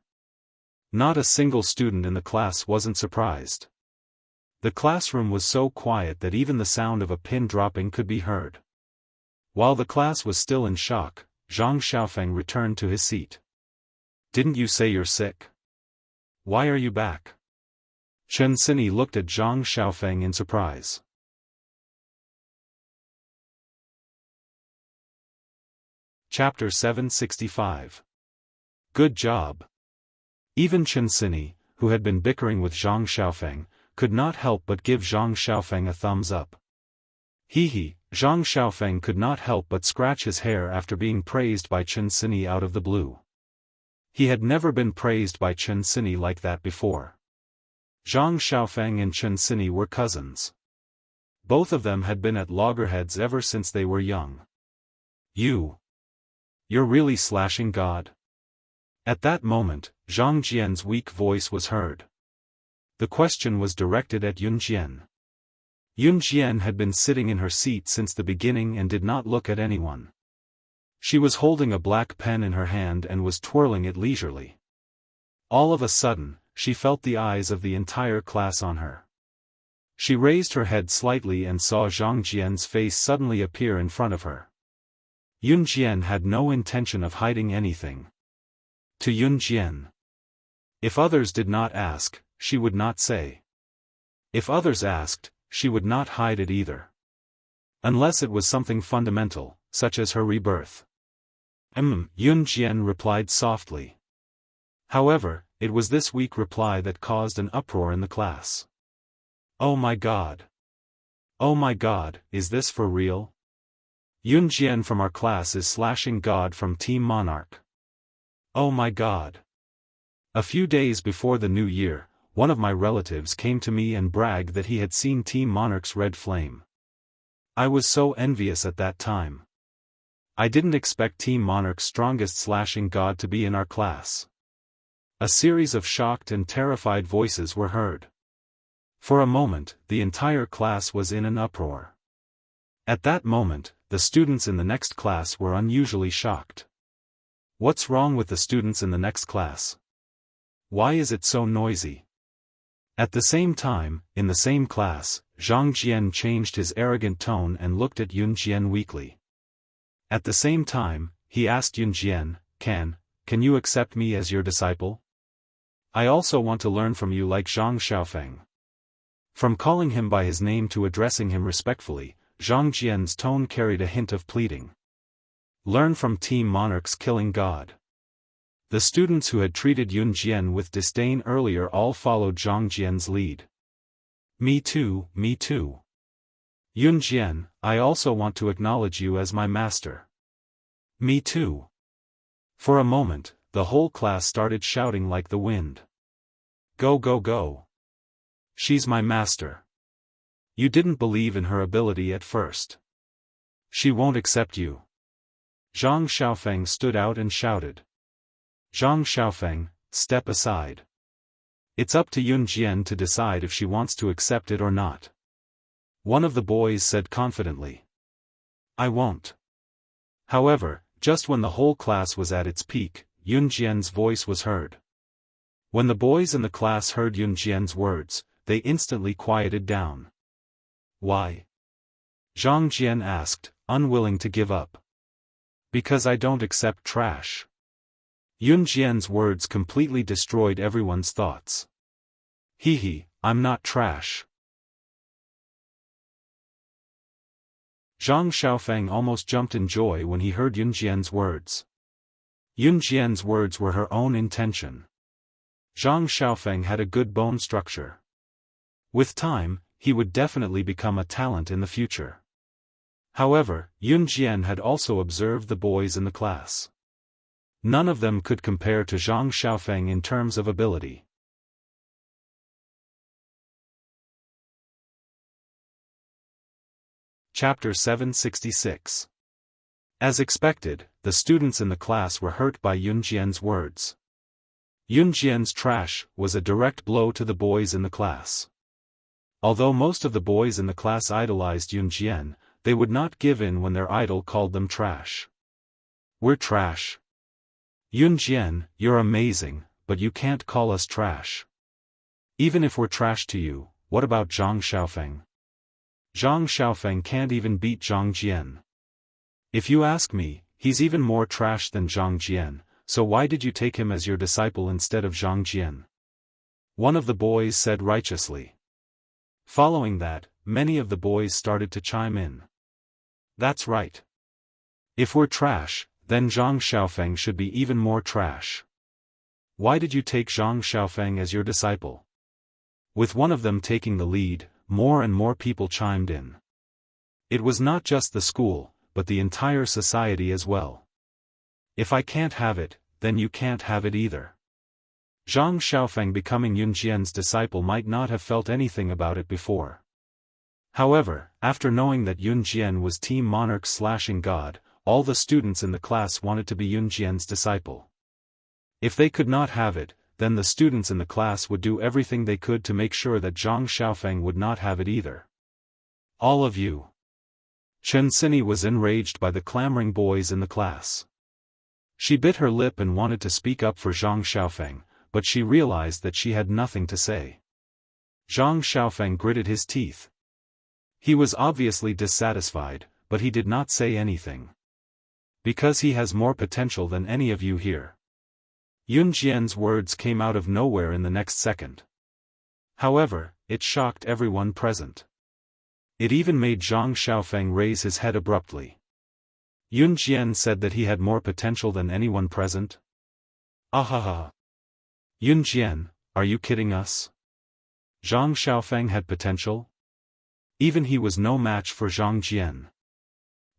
Not a single student in the class wasn't surprised. The classroom was so quiet that even the sound of a pin dropping could be heard. While the class was still in shock, Zhang Xiaofeng returned to his seat. "Didn't you say you're sick? Why are you back?" Chen Sini looked at Zhang Xiaofeng in surprise. Chapter 765. Good job. Even Chen Sini, who had been bickering with Zhang Xiaofeng, could not help but give Zhang Xiaofeng a thumbs up. Hee. Zhang Xiaofeng could not help but scratch his hair after being praised by Chen Sini out of the blue. He had never been praised by Chen Sini like that before. Zhang Xiaofeng and Chen Sini were cousins. Both of them had been at loggerheads ever since they were young. You're really slashing god? At that moment, Zhang Jian's weak voice was heard. The question was directed at Yun Jian. Yun Jian had been sitting in her seat since the beginning and did not look at anyone. She was holding a black pen in her hand and was twirling it leisurely. All of a sudden, she felt the eyes of the entire class on her. She raised her head slightly and saw Zhang Jian's face suddenly appear in front of her. Yun Jian had no intention of hiding anything. To Yun Jian. If others did not ask, she would not say. If others asked, she would not hide it either. Unless it was something fundamental, such as her rebirth. Yun Jian replied softly. However, it was this weak reply that caused an uproar in the class. Oh my god! Oh my god, is this for real? Yun Jian from our class is slashing god from Team Monarch. Oh my god! A few days before the new year, one of my relatives came to me and bragged that he had seen Team Monarch's red flame. I was so envious at that time. I didn't expect Team Monarch's strongest slashing god to be in our class. A series of shocked and terrified voices were heard. For a moment, the entire class was in an uproar. At that moment, the students in the next class were unusually shocked. What's wrong with the students in the next class? Why is it so noisy? At the same time, in the same class, Zhang Jian changed his arrogant tone and looked at Yun Jian weakly. At the same time, he asked Yun Jian, Can you accept me as your disciple? I also want to learn from you like Zhang Xiaofeng. From calling him by his name to addressing him respectfully, Zhang Jian's tone carried a hint of pleading. Learn from Team Monarch's killing god. The students who had treated Yun Jian with disdain earlier all followed Zhang Jian's lead. Me too, me too. Yun Jian, I also want to acknowledge you as my master. Me too. For a moment, the whole class started shouting like the wind. Go go go. She's my master. You didn't believe in her ability at first. She won't accept you. Zhang Xiaofeng stood out and shouted. Zhang Xiaofeng, step aside. It's up to Yun Jian to decide if she wants to accept it or not. One of the boys said confidently. I won't. However, just when the whole class was at its peak, Yun Jian's voice was heard. When the boys in the class heard Yun Jian's words, they instantly quieted down. Why? Zhang Jian asked, unwilling to give up. Because I don't accept trash. Yun Jian's words completely destroyed everyone's thoughts. I'm not trash. Zhang Xiaofeng almost jumped in joy when he heard Yun Jian's words. Yun Jian's words were her own intention. Zhang Xiaofeng had a good bone structure. With time, he would definitely become a talent in the future. However, Yun Jian had also observed the boys in the class. None of them could compare to Zhang Xiaofeng in terms of ability. Chapter 766. As expected, the students in the class were hurt by Yun Jian's words. Yun Jian's trash was a direct blow to the boys in the class. Although most of the boys in the class idolized Yun Jian, they would not give in when their idol called them trash. "We're trash. Yun Jian, you're amazing, but you can't call us trash. Even if we're trash to you, what about Zhang Xiaofeng? Zhang Xiaofeng can't even beat Zhang Jian. If you ask me, he's even more trash than Zhang Jian, so why did you take him as your disciple instead of Zhang Jian?" One of the boys said righteously. Following that, many of the boys started to chime in. "That's right. If we're trash, then Zhang Xiaofeng should be even more trash. Why did you take Zhang Xiaofeng as your disciple?" With one of them taking the lead, more and more people chimed in. It was not just the school, but the entire society as well. "If I can't have it, then you can't have it either." Zhang Xiaofeng becoming Yun Jian's disciple might not have felt anything about it before. However, after knowing that Yun Jian was Team Monarch / God, all the students in the class wanted to be Yun Jian's disciple. If they could not have it, then the students in the class would do everything they could to make sure that Zhang Xiaofeng would not have it either. "All of you." Chen Xinyi was enraged by the clamoring boys in the class. She bit her lip and wanted to speak up for Zhang Xiaofeng, but she realized that she had nothing to say. Zhang Xiaofeng gritted his teeth. He was obviously dissatisfied, but he did not say anything. "Because he has more potential than any of you here." Yun Jian's words came out of nowhere in the next second. However, it shocked everyone present. It even made Zhang Xiaofeng raise his head abruptly. Yun Jian said that he had more potential than anyone present? Ahaha. Yun Jian, are you kidding us? Zhang Xiaofeng had potential? Even he was no match for Zhang Jian.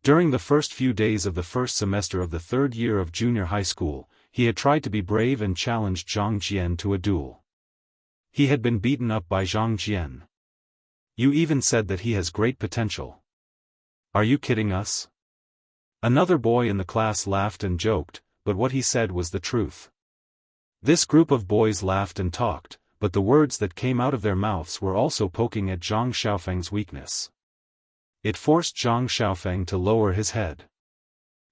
During the first few days of the first semester of the third year of junior high school, he had tried to be brave and challenged Zhang Jian to a duel. He had been beaten up by Zhang Jian. "You even said that he has great potential. Are you kidding us?" Another boy in the class laughed and joked, but what he said was the truth. This group of boys laughed and talked, but the words that came out of their mouths were also poking at Zhang Xiaofeng's weakness. It forced Zhang Xiaofeng to lower his head.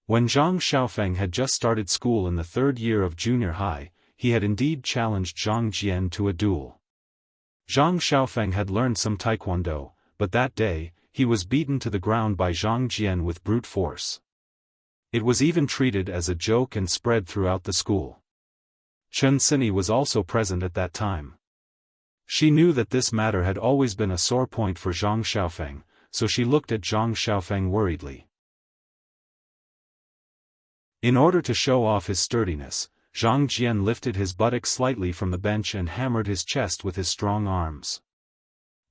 When Zhang Xiaofeng had just started school in the third year of junior high, he had indeed challenged Zhang Jian to a duel. Zhang Xiaofeng had learned some taekwondo, but that day, he was beaten to the ground by Zhang Jian with brute force. It was even treated as a joke and spread throughout the school. Chen Xinyi was also present at that time. She knew that this matter had always been a sore point for Zhang Xiaofeng, so she looked at Zhang Xiaofeng worriedly. In order to show off his sturdiness, Zhang Jian lifted his buttock slightly from the bench and hammered his chest with his strong arms.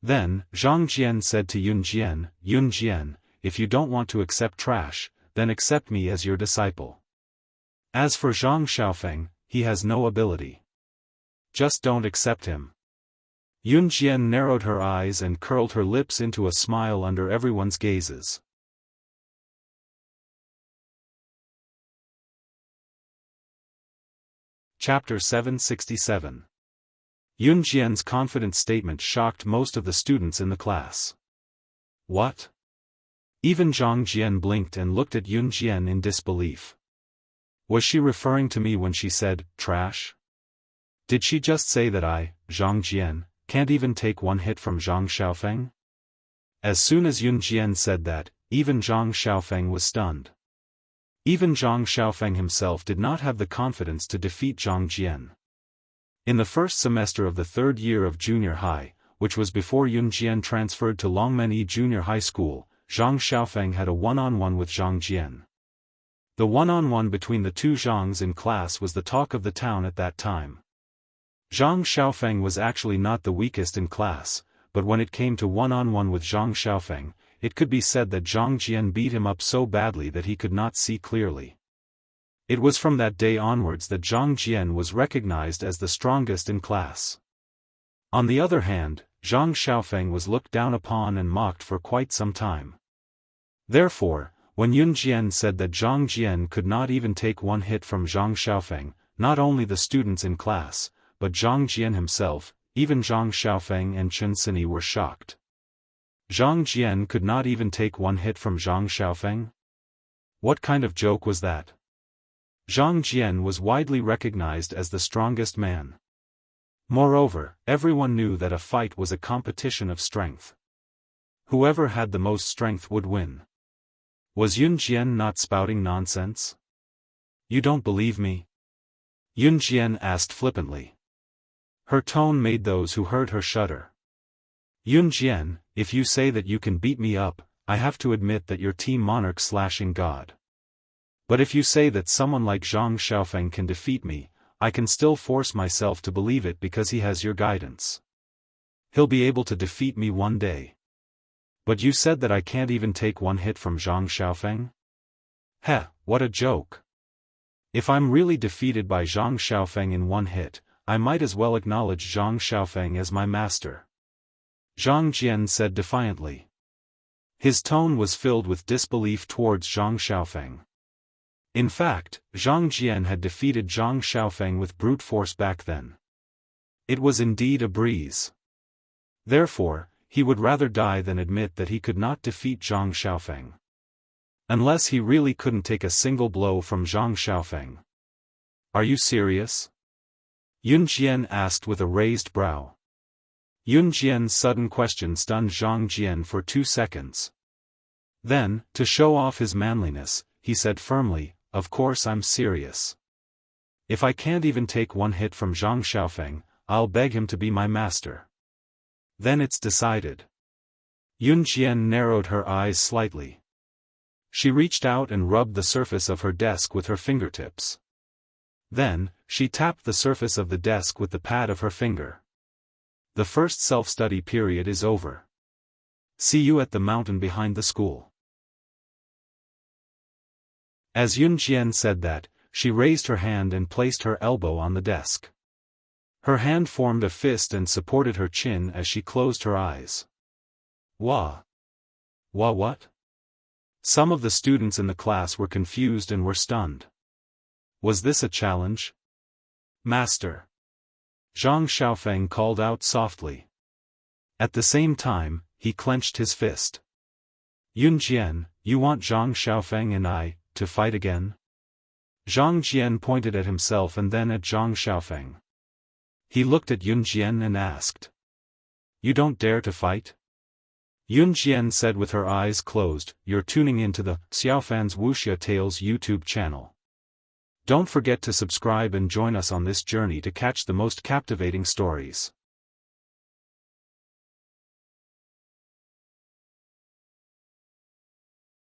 Then, Zhang Jian said to Yun Jian, "If you don't want to accept trash, then accept me as your disciple. As for Zhang Xiaofeng, he has no ability. Just don't accept him." Yun Jian narrowed her eyes and curled her lips into a smile under everyone's gazes. Chapter 767. Yun Jian's confident statement shocked most of the students in the class. What? Even Zhang Jian blinked and looked at Yun Jian in disbelief. Was she referring to me when she said, trash? Did she just say that I, Zhang Jian, can't even take one hit from Zhang Xiaofeng? As soon as Yun Jian said that, even Zhang Xiaofeng was stunned. Even Zhang Xiaofeng himself did not have the confidence to defeat Zhang Jian. In the first semester of the third year of junior high, which was before Yun Jian transferred to Longmenyi Junior High School, Zhang Xiaofeng had a one-on-one with Zhang Jian. The one-on-one between the two Zhangs in class was the talk of the town at that time. Zhang Xiaofeng was actually not the weakest in class, but when it came to one-on-one with Zhang Xiaofeng, it could be said that Zhang Jian beat him up so badly that he could not see clearly. It was from that day onwards that Zhang Jian was recognized as the strongest in class. On the other hand, Zhang Xiaofeng was looked down upon and mocked for quite some time. Therefore, when Yun Jian said that Zhang Jian could not even take one hit from Zhang Xiaofeng, not only the students in class, but Zhang Jian himself, Even Zhang Xiaofan and Chen Sini were shocked. Zhang Jian could not even take one hit from Zhang Xiaofan? What kind of joke was that? Zhang Jian was widely recognized as the strongest man. Moreover, everyone knew that a fight was a competition of strength. Whoever had the most strength would win. Was Yun Jian not spouting nonsense? You don't believe me? Yun Jian asked flippantly. Her tone made those who heard her shudder. Yun Jian, if you say that you can beat me up, I have to admit that you're Team Monarch/God. But if you say that someone like Zhang Xiaofan can defeat me, I can still force myself to believe it because he has your guidance. He'll be able to defeat me one day. But you said that I can't even take one hit from Zhang Xiaofan? Heh, what a joke. If I'm really defeated by Zhang Xiaofan in one hit, I might as well acknowledge Zhang Xiaofan as my master. Zhang Jian said defiantly. His tone was filled with disbelief towards Zhang Xiaofan. In fact, Zhang Jian had defeated Zhang Xiaofan with brute force back then. It was indeed a breeze. Therefore, he would rather die than admit that he could not defeat Zhang Xiaofan. Unless he really couldn't take a single blow from Zhang Xiaofan. Are you serious? Yun Jian asked with a raised brow. Yun Jian's sudden question stunned Zhang Jian for 2 seconds. Then, to show off his manliness, he said firmly, "Of course I'm serious. If I can't even take one hit from Zhang Xiaofan, I'll beg him to be my master. Then it's decided." Yun Jian narrowed her eyes slightly. She reached out and rubbed the surface of her desk with her fingertips. Then, she tapped the surface of the desk with the pad of her finger. The first self-study period is over. See you at the mountain behind the school. As Yun Jian said that, she raised her hand and placed her elbow on the desk. Her hand formed a fist and supported her chin as she closed her eyes. Wah! Wah what? Some of the students in the class were confused and were stunned. Was this a challenge? Master! Zhang Xiaofan called out softly. At the same time, he clenched his fist. Yun Jian, you want Zhang Xiaofan and I to fight again? Zhang Jian pointed at himself and then at Zhang Xiaofan. He looked at Yun Jian and asked. You don't dare to fight? Yun Jian said with her eyes closed, You're tuning into the Xiaofan's Wuxia Tales YouTube channel. Don't forget to subscribe and join us on this journey to catch the most captivating stories.